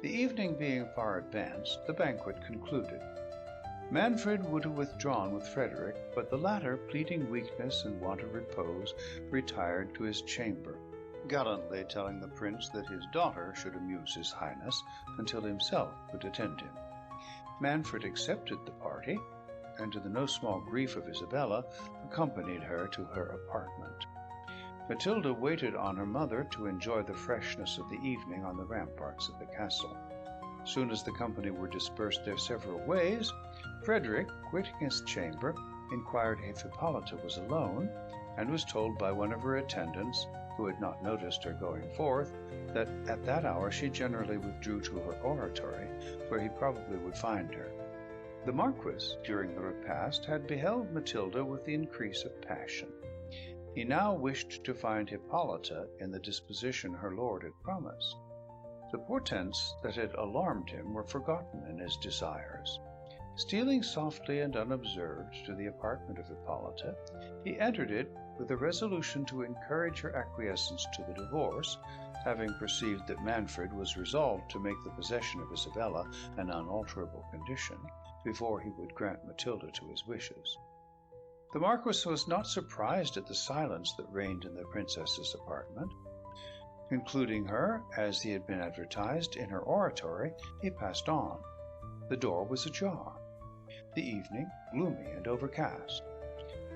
The evening being far advanced, the banquet concluded. Manfred would have withdrawn with Frederick, but the latter, pleading weakness and want of repose, retired to his chamber, gallantly telling the prince that his daughter should amuse his highness until himself could attend him. Manfred accepted the party, and to the no small grief of Isabella, accompanied her to her apartment. Matilda waited on her mother to enjoy the freshness of the evening on the ramparts of the castle. Soon as the company were dispersed their several ways, Frederick, quitting his chamber, inquired if Hippolyta was alone, and was told by one of her attendants, who had not noticed her going forth, that at that hour she generally withdrew to her oratory, where he probably would find her. The Marquis, during the repast, had beheld Matilda with the increase of passion. He now wished to find Hippolyta in the disposition her lord had promised. The portents that had alarmed him were forgotten in his desires. Stealing softly and unobserved to the apartment of Hippolyta, he entered it with a resolution to encourage her acquiescence to the divorce, having perceived that Manfred was resolved to make the possession of Isabella an unalterable condition, before he would grant Matilda to his wishes. The Marquis was not surprised at the silence that reigned in the princess's apartment. Concluding her, as he had been advertised, in her oratory, he passed on. The door was ajar. The evening gloomy and overcast.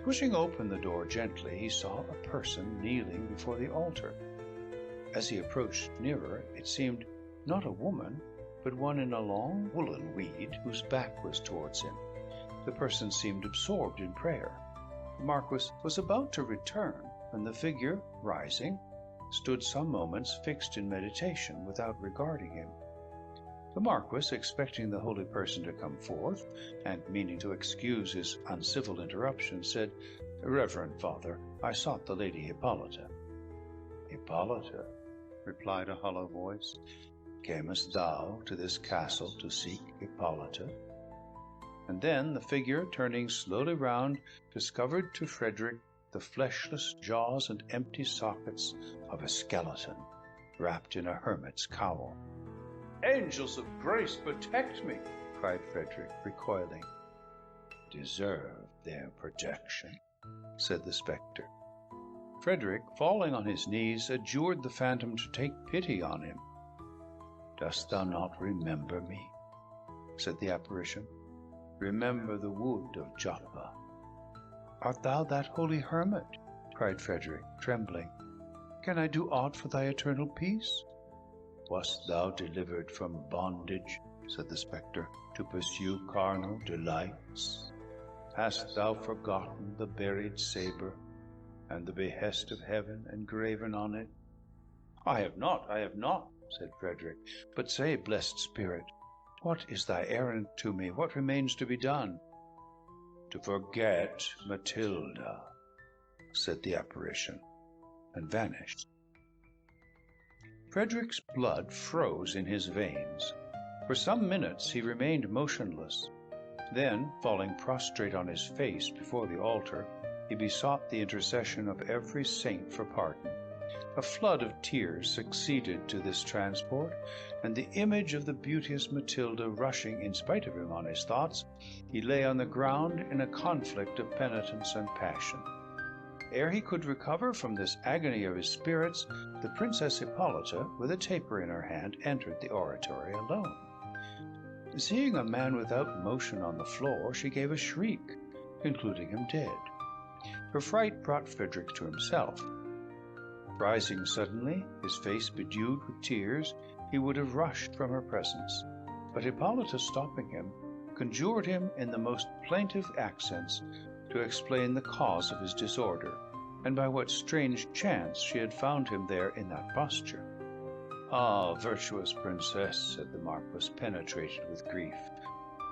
Pushing open the door gently, he saw a person kneeling before the altar. As he approached nearer, it seemed not a woman, but one in a long woolen weed, whose back was towards him. The person seemed absorbed in prayer. The Marquis was about to return, when the figure, rising, stood some moments fixed in meditation, without regarding him. The Marquis, expecting the holy person to come forth, and meaning to excuse his uncivil interruption, said, "Reverend Father, I sought the Lady Hippolyta." "Hippolyta," replied a hollow voice, "camest thou to this castle to seek Hippolyta?" And then the figure, turning slowly round, discovered to Frederick the fleshless jaws and empty sockets of a skeleton, wrapped in a hermit's cowl. "Angels of grace, protect me!" cried Frederick, recoiling. "Deserve their protection," said the spectre. Frederick, falling on his knees, adjured the phantom to take pity on him. "Dost thou not remember me?" said the apparition. "Remember the wood of Joppa." "Art thou that holy hermit?" cried Frederick, trembling. Can I do aught for thy eternal peace?" "Wast thou delivered from bondage," said the spectre, "to pursue carnal delights? Hast thou forgotten the buried sabre, and the behest of heaven engraven on it?" I have not, said Frederick. "But say, blessed spirit, what is thy errand to me? What remains to be done?" "To forget Matilda," said the apparition, and vanished. Frederick's blood froze in his veins. For some minutes he remained motionless. Then, falling prostrate on his face before the altar, he besought the intercession of every saint for pardon. A flood of tears succeeded to this transport, and the image of the beauteous Matilda rushing in spite of him on his thoughts, he lay on the ground in a conflict of penitence and passion. Ere he could recover from this agony of his spirits, the Princess Hippolyta, with a taper in her hand, entered the oratory alone. Seeing a man without motion on the floor, she gave a shriek, concluding him dead. Her fright brought Frederick to himself. Rising suddenly, his face bedewed with tears, he would have rushed from her presence, but Hippolyta, stopping him, conjured him in the most plaintive accents to explain the cause of his disorder, and by what strange chance she had found him there in that posture. "Ah, virtuous princess," said the Marquis, penetrated with grief,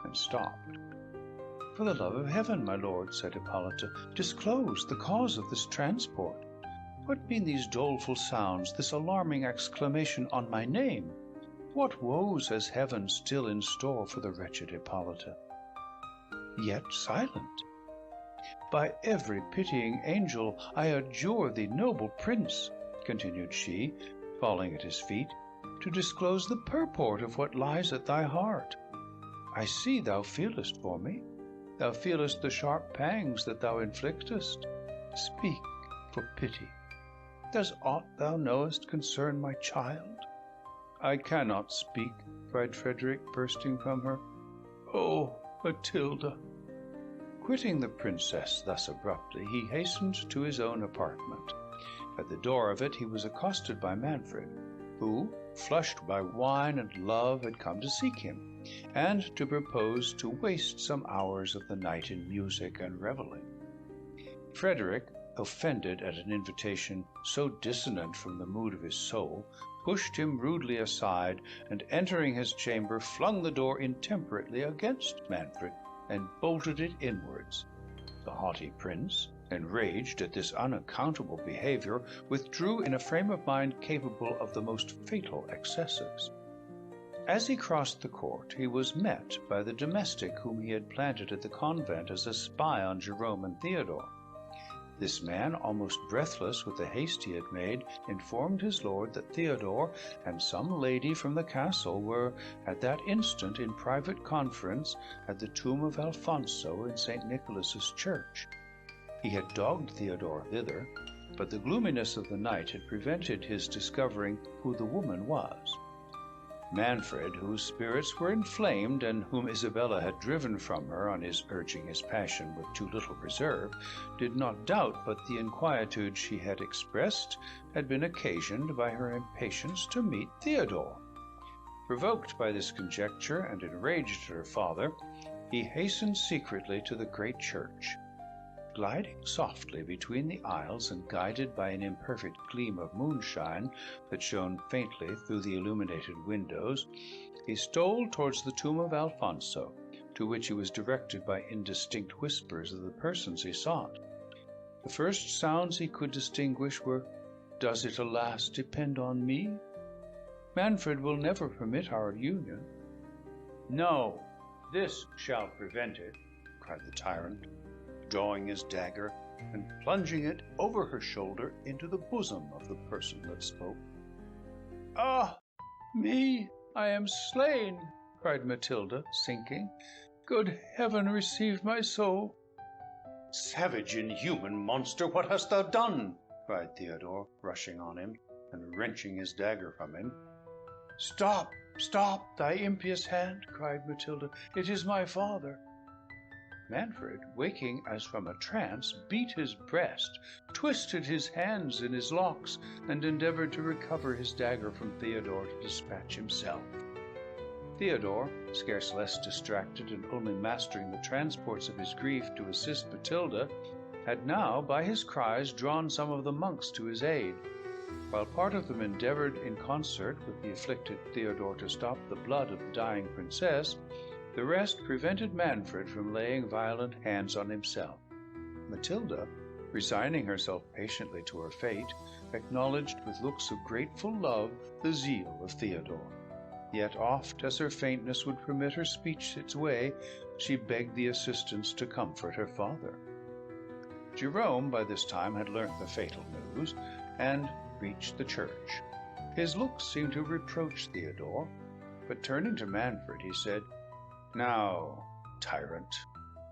and stopped. "For the love of heaven, my lord," said Hippolyta, "disclose the cause of this transport. What mean these doleful sounds, this alarming exclamation on my name? What woes has heaven still in store for the wretched Hippolyta? Yet silent. By every pitying angel, I adjure thee, noble prince," continued she, falling at his feet, "to disclose the purport of what lies at thy heart. I see thou feelest for me. Thou feelest the sharp pangs that thou inflictest. Speak, for pity. Does aught thou knowest concern my child?" "I cannot speak," cried Frederick, bursting from her. "Oh, Matilda!" Quitting the princess thus abruptly, he hastened to his own apartment. At the door of it he was accosted by Manfred, who, flushed by wine and love, had come to seek him, and to propose to waste some hours of the night in music and revelling. Frederick, offended at an invitation so dissonant from the mood of his soul, pushed him rudely aside, and entering his chamber, flung the door intemperately against Manfred, and bolted it inwards. The haughty prince, enraged at this unaccountable behavior, withdrew in a frame of mind capable of the most fatal excesses. As he crossed the court, he was met by the domestic whom he had planted at the convent as a spy on Jerome and Theodore. This man, almost breathless with the haste he had made, informed his lord that Theodore and some lady from the castle were at that instant in private conference at the tomb of Alfonso in St. Nicholas's church. He had dogged Theodore thither, but the gloominess of the night had prevented his discovering who the woman was. Manfred, whose spirits were inflamed, and whom Isabella had driven from her on his urging his passion with too little reserve, did not doubt but the inquietude she had expressed had been occasioned by her impatience to meet Theodore. Provoked by this conjecture, and enraged at her father, he hastened secretly to the great church. Gliding softly between the aisles, and guided by an imperfect gleam of moonshine that shone faintly through the illuminated windows, he stole towards the tomb of Alfonso, to which he was directed by indistinct whispers of the persons he sought. The first sounds he could distinguish were, "Does it, alas, depend on me? Manfred will never permit our union." "No, this shall prevent it," cried the tyrant, drawing his dagger and plunging it over her shoulder into the bosom of the person that spoke. "Ah, me! I am slain!" cried Matilda, sinking. "Good heaven, receive my soul!" "Savage, inhuman monster, what hast thou done?" cried Theodore, rushing on him, and wrenching his dagger from him. Stop, thy impious hand!" cried Matilda. "It is my father." Manfred, waking as from a trance, beat his breast, twisted his hands in his locks, and endeavored to recover his dagger from Theodore to dispatch himself. Theodore, scarce less distracted and only mastering the transports of his grief to assist Matilda, had now, by his cries, drawn some of the monks to his aid. While part of them endeavored in concert with the afflicted Theodore to stop the blood of the dying princess, the rest prevented Manfred from laying violent hands on himself. Matilda, resigning herself patiently to her fate, acknowledged with looks of grateful love the zeal of Theodore. Yet oft, as her faintness would permit her speech its way, she begged the assistants to comfort her father. Jerome by this time had learnt the fatal news, and reached the church. His looks seemed to reproach Theodore, but turning to Manfred, he said, "Now, tyrant,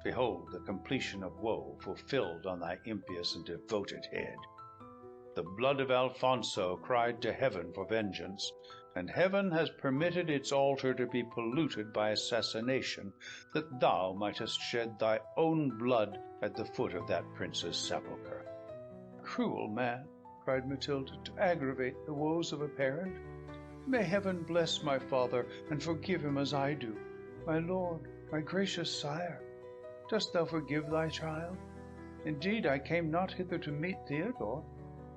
behold the completion of woe fulfilled on thy impious and devoted head. The blood of Alfonso cried to heaven for vengeance, and heaven has permitted its altar to be polluted by assassination, that thou mightest shed thy own blood at the foot of that prince's sepulchre." "Cruel man," cried Matilda, "to aggravate the woes of a parent. May heaven bless my father, and forgive him as I do. My lord, my gracious sire, dost thou forgive thy child? Indeed, I came not hither to meet Theodore.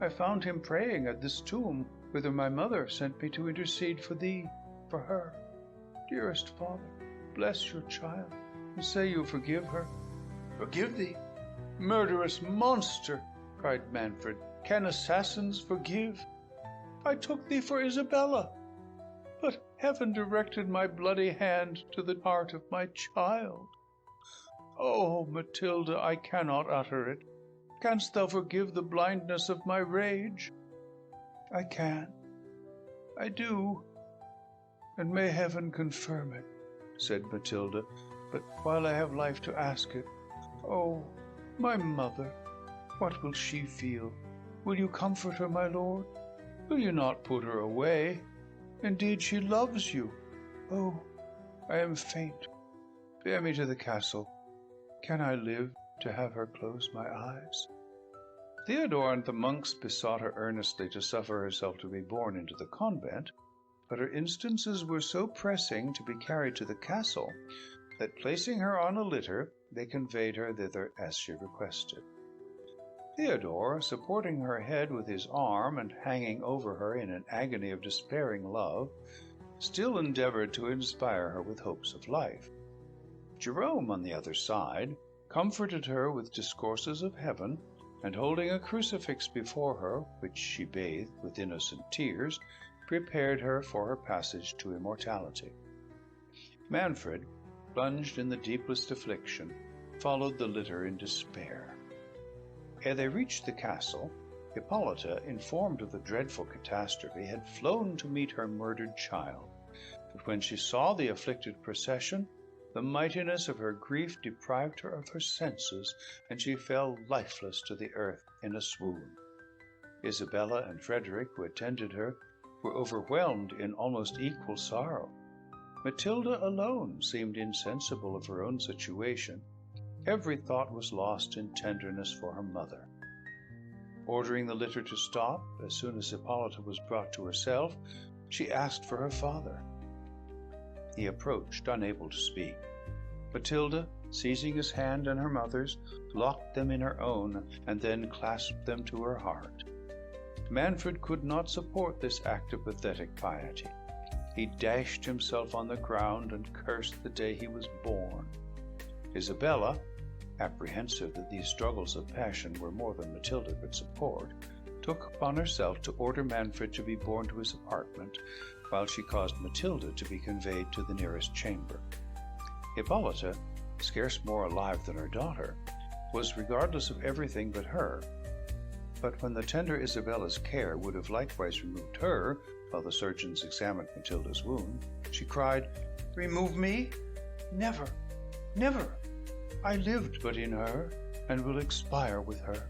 I found him praying at this tomb, whither my mother sent me to intercede for thee, for her. Dearest father, bless your child, and say you forgive her." "Forgive thee? Murderous monster!" cried Manfred. "Can assassins forgive? I took thee for Isabella, but heaven directed my bloody hand to the heart of my child. Oh, Matilda, I cannot utter it. Canst thou forgive the blindness of my rage?" "I can. I do. And may heaven confirm it," said Matilda. "But while I have life to ask it, oh, my mother, what will she feel? Will you comfort her, my lord? Will you not put her away? Indeed, she loves you. Oh, I am faint. Bear me to the castle. Can I live to have her close my eyes?" Theodore and the monks besought her earnestly to suffer herself to be borne into the convent, but her instances were so pressing to be carried to the castle, that placing her on a litter, they conveyed her thither as she requested. Theodore, supporting her head with his arm and hanging over her in an agony of despairing love, still endeavored to inspire her with hopes of life. Jerome, on the other side, comforted her with discourses of heaven, and holding a crucifix before her, which she bathed with innocent tears, prepared her for her passage to immortality. Manfred, plunged in the deepest affliction, followed the litter in despair. Ere they reached the castle, Hippolyta, informed of the dreadful catastrophe, had flown to meet her murdered child. But when she saw the afflicted procession, the mightiness of her grief deprived her of her senses, and she fell lifeless to the earth in a swoon. Isabella and Frederick, who attended her, were overwhelmed in almost equal sorrow. Matilda alone seemed insensible of her own situation. Every thought was lost in tenderness for her mother. Ordering the litter to stop, as soon as Hippolyta was brought to herself, she asked for her father. He approached, unable to speak. Matilda, seizing his hand and her mother's, locked them in her own, and then clasped them to her heart. Manfred could not support this act of pathetic piety. He dashed himself on the ground and cursed the day he was born. Isabella, apprehensive that these struggles of passion were more than Matilda could support, took upon herself to order Manfred to be borne to his apartment, while she caused Matilda to be conveyed to the nearest chamber. Hippolyta, scarce more alive than her daughter, was regardless of everything but her. But when the tender Isabella's care would have likewise removed her, while the surgeons examined Matilda's wound, she cried, "Remove me? Never, never! I lived but in her, and will expire with her."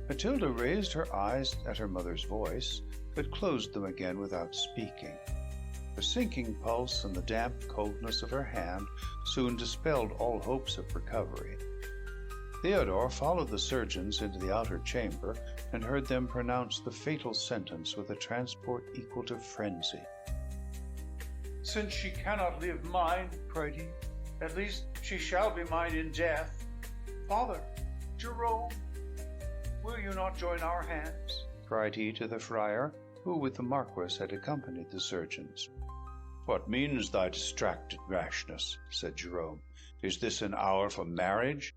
Matilda raised her eyes at her mother's voice, but closed them again without speaking. Her sinking pulse and the damp coldness of her hand soon dispelled all hopes of recovery. Theodore followed the surgeons into the outer chamber and heard them pronounce the fatal sentence with a transport equal to frenzy. "Since she cannot live mine," cried he, "at least she shall be mine in death. Father, Jerome, will you not join our hands?" cried he to the friar, who with the Marquis had accompanied the surgeons. "What means thy distracted rashness?" said Jerome. "Is this an hour for marriage?"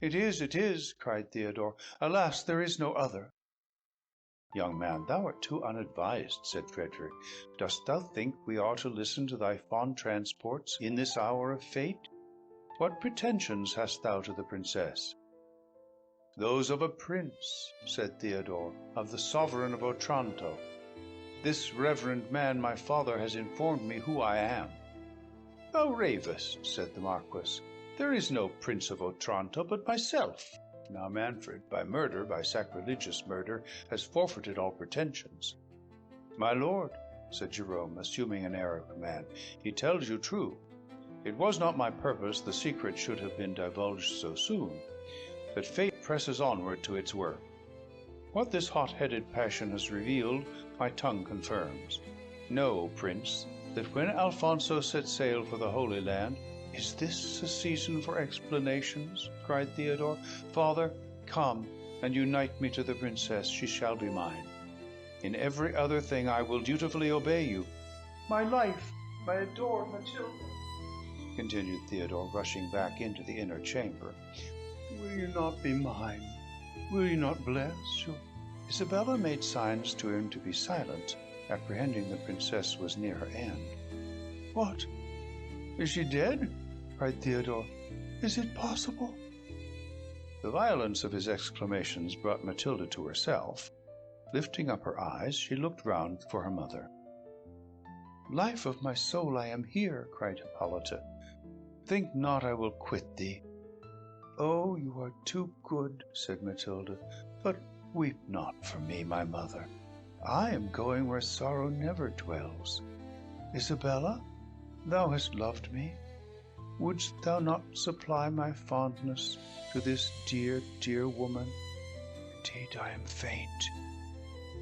It is, cried Theodore. Alas, there is no other. "Young man, thou art too unadvised," said Frederick. "Dost thou think we are to listen to thy fond transports in this hour of fate? What pretensions hast thou to the princess?" "Those of a prince," said Theodore, "of the sovereign of Otranto. This reverend man, my father, has informed me who I am." "Thou ravest," said the Marquis. "There is no Prince of Otranto but myself." Now Manfred, by murder, by sacrilegious murder, has forfeited all pretensions. "My lord," said Jerome, assuming an air of command, "he tells you true. It was not my purpose the secret should have been divulged so soon, but fate presses onward to its work. What this hot-headed passion has revealed, my tongue confirms. Know, Prince, that when Alfonso set sail for the Holy Land—" "Is this a season for explanations?" cried Theodore. "Father, come and unite me to the princess. She shall be mine. In every other thing I will dutifully obey you." "My life, my adored Matilda," continued Theodore, rushing back into the inner chamber. "Will you not be mine? Will you not bless your—" Isabella made signs to him to be silent, apprehending the princess was near her end. "What? Is she dead?" cried Theodore. "Is it possible?" The violence of his exclamations brought Matilda to herself. Lifting up her eyes, she looked round for her mother. "Life of my soul, I am here," cried Hippolyta. "Think not I will quit thee." "Oh, you are too good," said Matilda. "But weep not for me, my mother. I am going where sorrow never dwells. Isabella, thou hast loved me. Wouldst thou not supply my fondness to this dear, dear woman? Indeed, I am faint."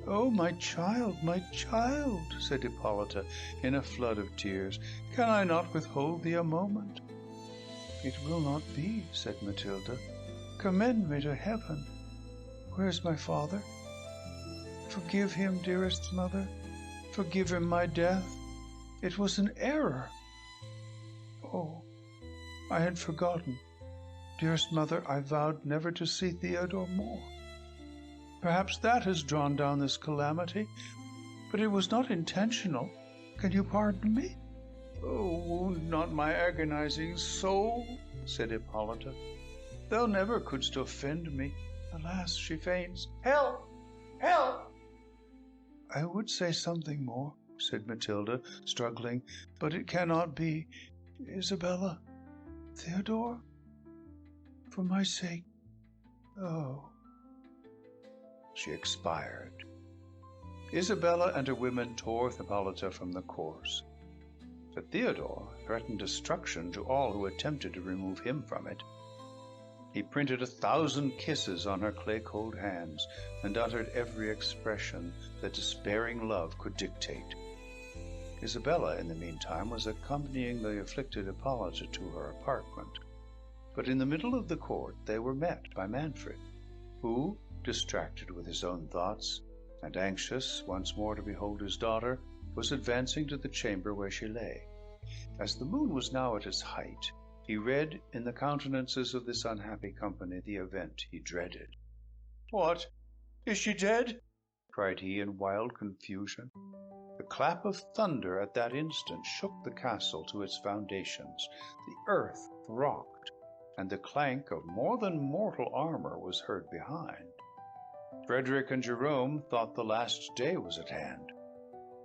"Oh, my child, said Hippolyta in a flood of tears. "Can I not withhold thee a moment?" "It will not be," said Matilda. "Commend me to heaven. Where is my father? Forgive him, dearest mother. Forgive him my death. It was an error. Oh, I had forgotten. Dearest mother, I vowed never to see Theodore more. Perhaps that has drawn down this calamity, but it was not intentional. Can you pardon me?" "Oh, wound not my agonizing soul," said Hippolyta. "Thou never couldst offend me. Alas, she faints. Help! Help!" "I would say something more," said Matilda, struggling, "but it cannot be. Isabella, Theodore, for my sake, oh." She expired. Isabella and her women tore Hippolyta from the corse. But Theodore threatened destruction to all who attempted to remove him from it. He printed 1,000 kisses on her clay-cold hands, and uttered every expression that despairing love could dictate. Isabella, in the meantime, was accompanying the afflicted Hippolyta to her apartment. But in the middle of the court they were met by Manfred, who, distracted with his own thoughts, and anxious once more to behold his daughter, was advancing to the chamber where she lay. As the moon was now at its height, he read in the countenances of this unhappy company the event he dreaded. "What? Is she dead?" cried he in wild confusion. The clap of thunder at that instant shook the castle to its foundations. The earth rocked, and the clank of more than mortal armor was heard behind. Frederick and Jerome thought the last day was at hand.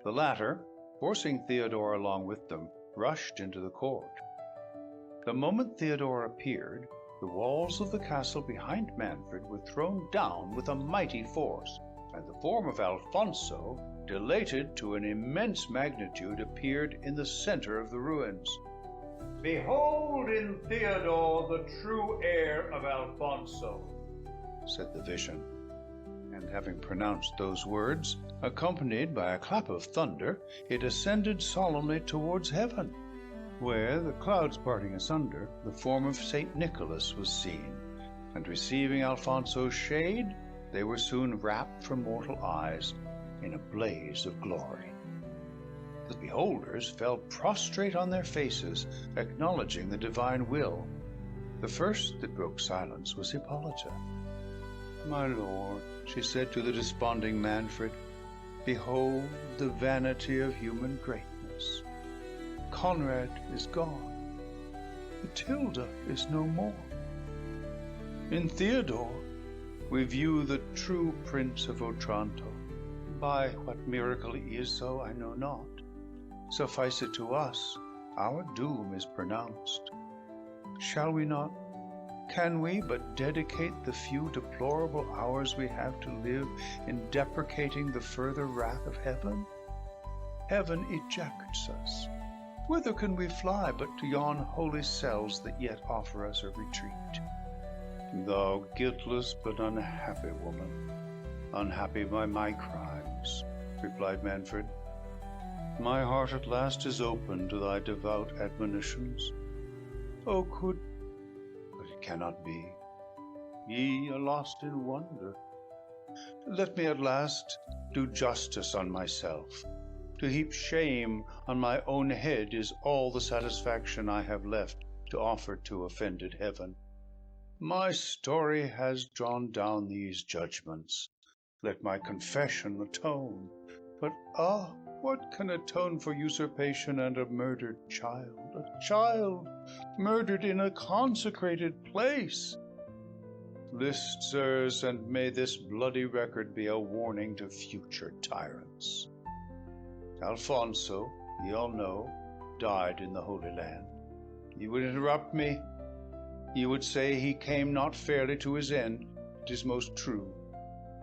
The latter, forcing Theodore along with them, rushed into the court. The moment Theodore appeared, the walls of the castle behind Manfred were thrown down with a mighty force, and the form of Alfonso, dilated to an immense magnitude, appeared in the center of the ruins. "Behold in Theodore the true heir of Alfonso," said the vision. And having pronounced those words, accompanied by a clap of thunder, it ascended solemnly towards heaven, where, the clouds parting asunder, the form of St. Nicholas was seen, and receiving Alfonso's shade, they were soon wrapped from mortal eyes in a blaze of glory. The beholders fell prostrate on their faces, acknowledging the divine will. The first that broke silence was Hippolyta. "My lord," she said to the desponding Manfred, "behold the vanity of human greatness. Conrad is gone. Matilda is no more. In Theodore we view the true Prince of Otranto. By what miracle he is so, I know not. Suffice it to us, our doom is pronounced. Shall we not, can we but dedicate the few deplorable hours we have to live in deprecating the further wrath of heaven? Heaven ejects us. Whither can we fly but to yon holy cells that yet offer us a retreat? Thou guiltless but unhappy woman, unhappy by my crimes," replied Manfred. "My heart at last is open to thy devout admonitions. Oh, but it cannot be. Ye are lost in wonder. Let me at last do justice on myself. To heap shame on my own head is all the satisfaction I have left to offer to offended heaven. My story has drawn down these judgments. Let my confession atone. But what can atone for usurpation and a murdered child? A child murdered in a consecrated place. List, sirs, and may this bloody record be a warning to future tyrants. Alfonso, ye all know, died in the Holy Land. You would interrupt me. You would say he came not fairly to his end. It is most true.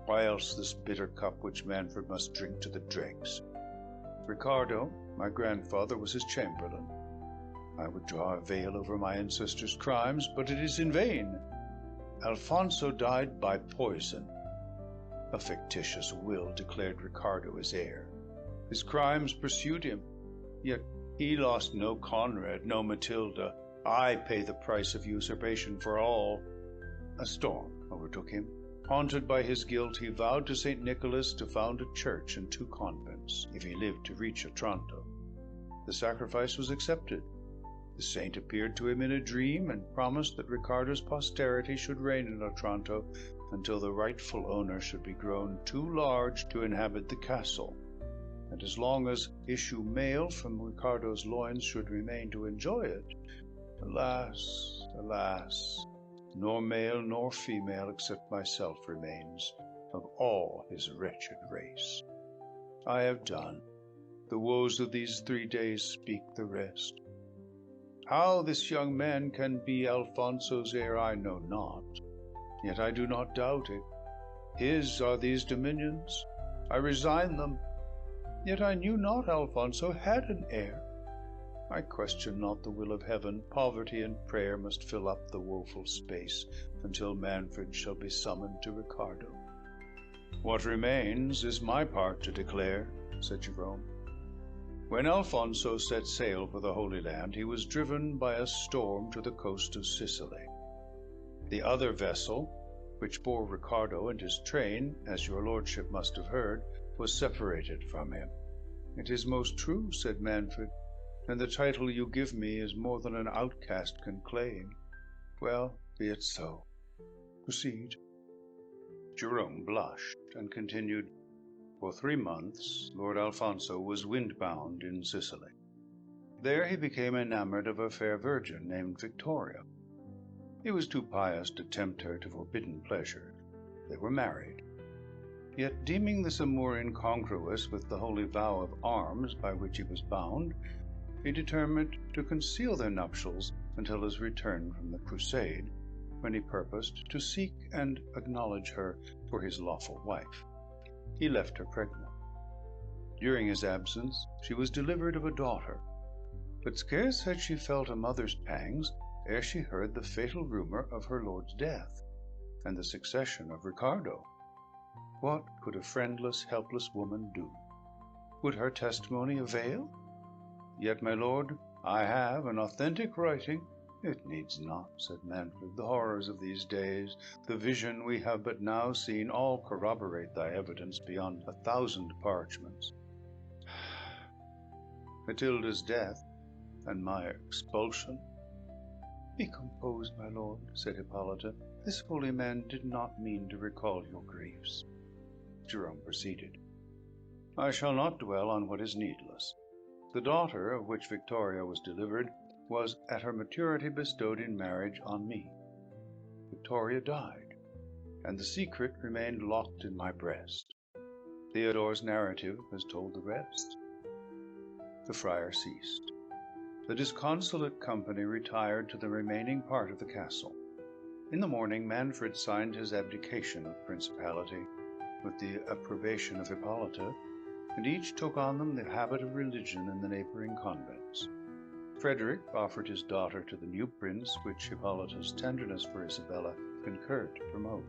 Why else this bitter cup which Manfred must drink to the dregs? Ricardo, my grandfather, was his chamberlain. I would draw a veil over my ancestors' crimes, but it is in vain. Alfonso died by poison. A fictitious will declared Ricardo his heir. His crimes pursued him, yet he lost no Conrad, no Matilda. I pay the price of usurpation for all. A storm overtook him. Haunted by his guilt, he vowed to St. Nicholas to found a church and 2 convents, if he lived to reach Otranto. The sacrifice was accepted. The saint appeared to him in a dream and promised that Ricardo's posterity should reign in Otranto until the rightful owner should be grown too large to inhabit the castle, and as long as issue male from Ricardo's loins should remain to enjoy it. Alas, alas, nor male nor female except myself remains of all his wretched race. I have done. The woes of these 3 days speak the rest. How this young man can be Alfonso's heir I know not, yet I do not doubt it. His are these dominions. I resign them, yet I knew not Alfonso had an heir. I question not the will of heaven. Poverty and prayer must fill up the woeful space until Manfred shall be summoned to Ricardo. What remains is my part to declare, said Jerome. When Alfonso set sail for the Holy Land, he was driven by a storm to the coast of Sicily. The other vessel, which bore Ricardo and his train, as your lordship must have heard, was separated from him. It is most true, said Manfred, and the title you give me is more than an outcast can claim. Well, be it so. Proceed. Jerome blushed and continued, For 3 months Lord Alfonso was windbound in Sicily. There he became enamored of a fair virgin named Victoria. He was too pious to tempt her to forbidden pleasure. They were married. Yet, deeming this amour incongruous with the holy vow of arms by which he was bound, he determined to conceal their nuptials until his return from the crusade, when he purposed to seek and acknowledge her for his lawful wife. He left her pregnant. During his absence she was delivered of a daughter, but scarce had she felt a mother's pangs ere she heard the fatal rumour of her lord's death, and the succession of Ricardo. What could a friendless, helpless woman do? Would her testimony avail? Yet, my lord, I have an authentic writing. It needs not, said Manfred. The horrors of these days, the vision we have but now seen, all corroborate thy evidence beyond 1,000 parchments. Matilda's death, and my expulsion. Be composed, my lord, said Hippolyta. This holy man did not mean to recall your griefs. Jerome proceeded. I shall not dwell on what is needless. The daughter of which Victoria was delivered was at her maturity bestowed in marriage on me. Victoria died, and the secret remained locked in my breast. Theodore's narrative has told the rest. The friar ceased. The disconsolate company retired to the remaining part of the castle. In the morning Manfred signed his abdication of principality, with the approbation of Hippolyta, and each took on them the habit of religion in the neighbouring convents. Frederick offered his daughter to the new prince, which Hippolyta's tenderness for Isabella concurred to promote.